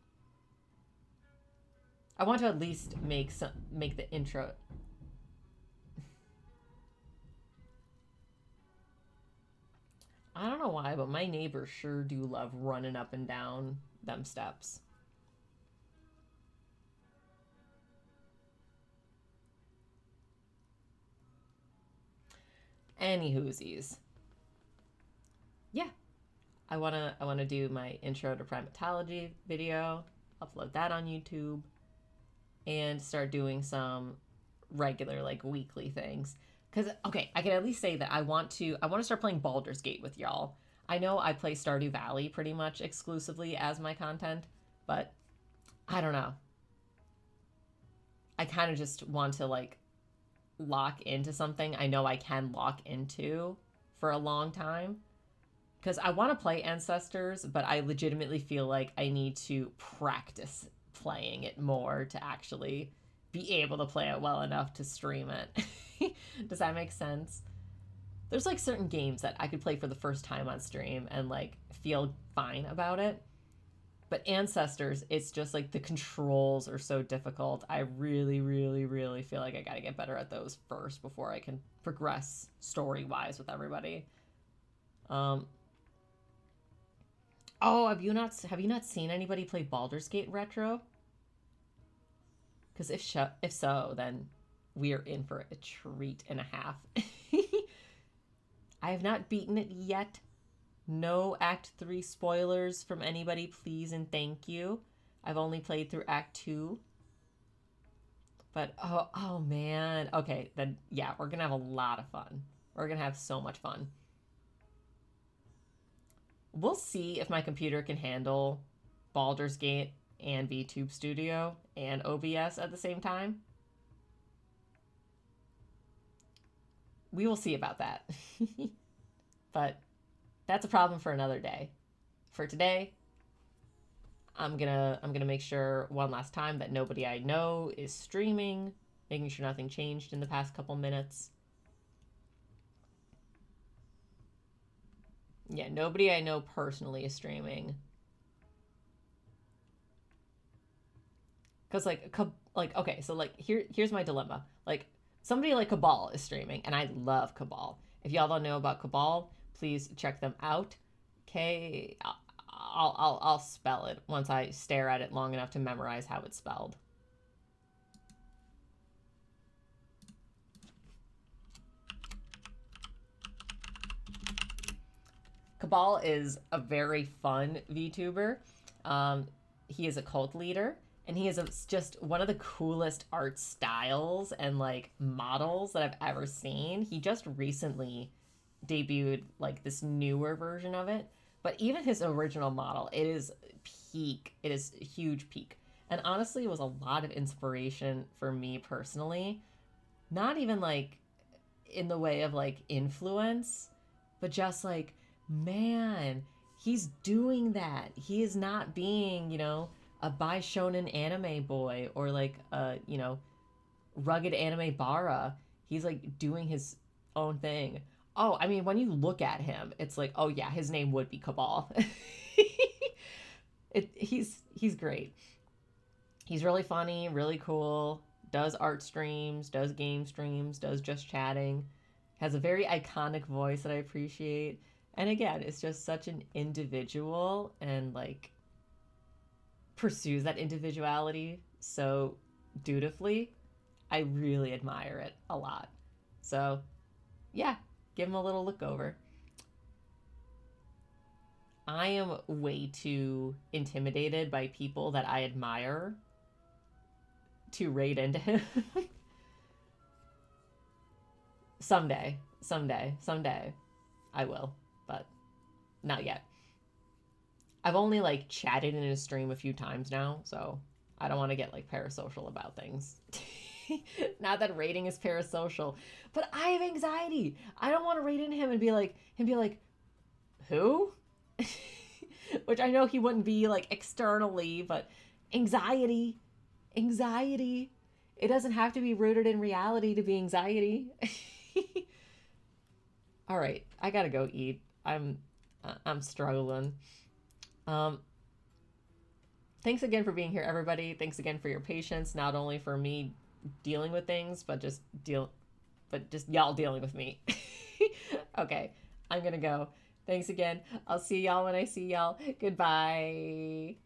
I want to at least make the intro. I don't know why, but my neighbors sure do love running up and down them steps. Anywhoosies. Yeah. I wanna do my intro to primatology video, upload that on YouTube, and start doing some regular, like, weekly things. Because, okay, I can at least say that I want to start playing Baldur's Gate with y'all. I know I play Stardew Valley pretty much exclusively as my content, but I don't know. I kind of just want to, like, lock into something I know I can lock into for a long time. Because I want to play Ancestors, but I legitimately feel like I need to practice playing it more to actually be able to play it well enough to stream it. Does that make sense? There's like certain games that I could play for the first time on stream and like feel fine about it. But Ancestors, it's just like the controls are so difficult. I really, really, really feel like I gotta get better at those first before I can progress story-wise with everybody. Oh, have you not seen anybody play Baldur's Gate Retro? Because if so, then we are in for a treat and a half. I have not beaten it yet. No Act 3 spoilers from anybody, please and thank you. I've only played through Act 2. But, oh man. Okay, then, yeah, we're going to have a lot of fun. We're going to have so much fun. We'll see if my computer can handle Baldur's Gate and VTube Studio and OBS at the same time. We will see about that. But that's a problem for another day. For today, I'm gonna make sure one last time that nobody I know is streaming, making sure nothing changed in the past couple minutes. Yeah, nobody I know personally is streaming. Because okay, so like here's my dilemma. Like somebody like Cabal is streaming, and I love Cabal. If y'all don't know about Cabal, please check them out. Okay, I'll spell it once I stare at it long enough to memorize how it's spelled. Cabal is a very fun VTuber. He is a cult leader, and he is just one of the coolest art styles and like models that I've ever seen. He just recently debuted like this newer version of it, but even his original model, it is peak. It is a huge peak. And honestly, it was a lot of inspiration for me personally. Not even like in the way of like influence, but just like, man, he's doing that. He is not being, a bi shonen anime boy or like a, rugged anime bara. He's like doing his own thing. Oh, I mean, when you look at him, it's like, oh yeah, his name would be Cabal. He's great. He's really funny, really cool, does art streams, does game streams, does just chatting, has a very iconic voice that I appreciate. And again, it's just such an individual and like pursues that individuality so dutifully. I really admire it a lot. So yeah, give him a little look over. I am way too intimidated by people that I admire to raid into him. Someday I will, but not yet. I've only like chatted in his stream a few times now, so I don't want to get like parasocial about things. Not that rating is parasocial, but I have anxiety. I don't want to raid into him and be like, who? Which I know he wouldn't be like externally, but anxiety. It doesn't have to be rooted in reality to be anxiety. All right, I gotta go eat. I'm struggling. Thanks again for being here, everybody. Thanks again for your patience, not only for me dealing with things, but just y'all dealing with me. Okay, I'm gonna go. Thanks again. I'll see y'all when I see y'all. Goodbye.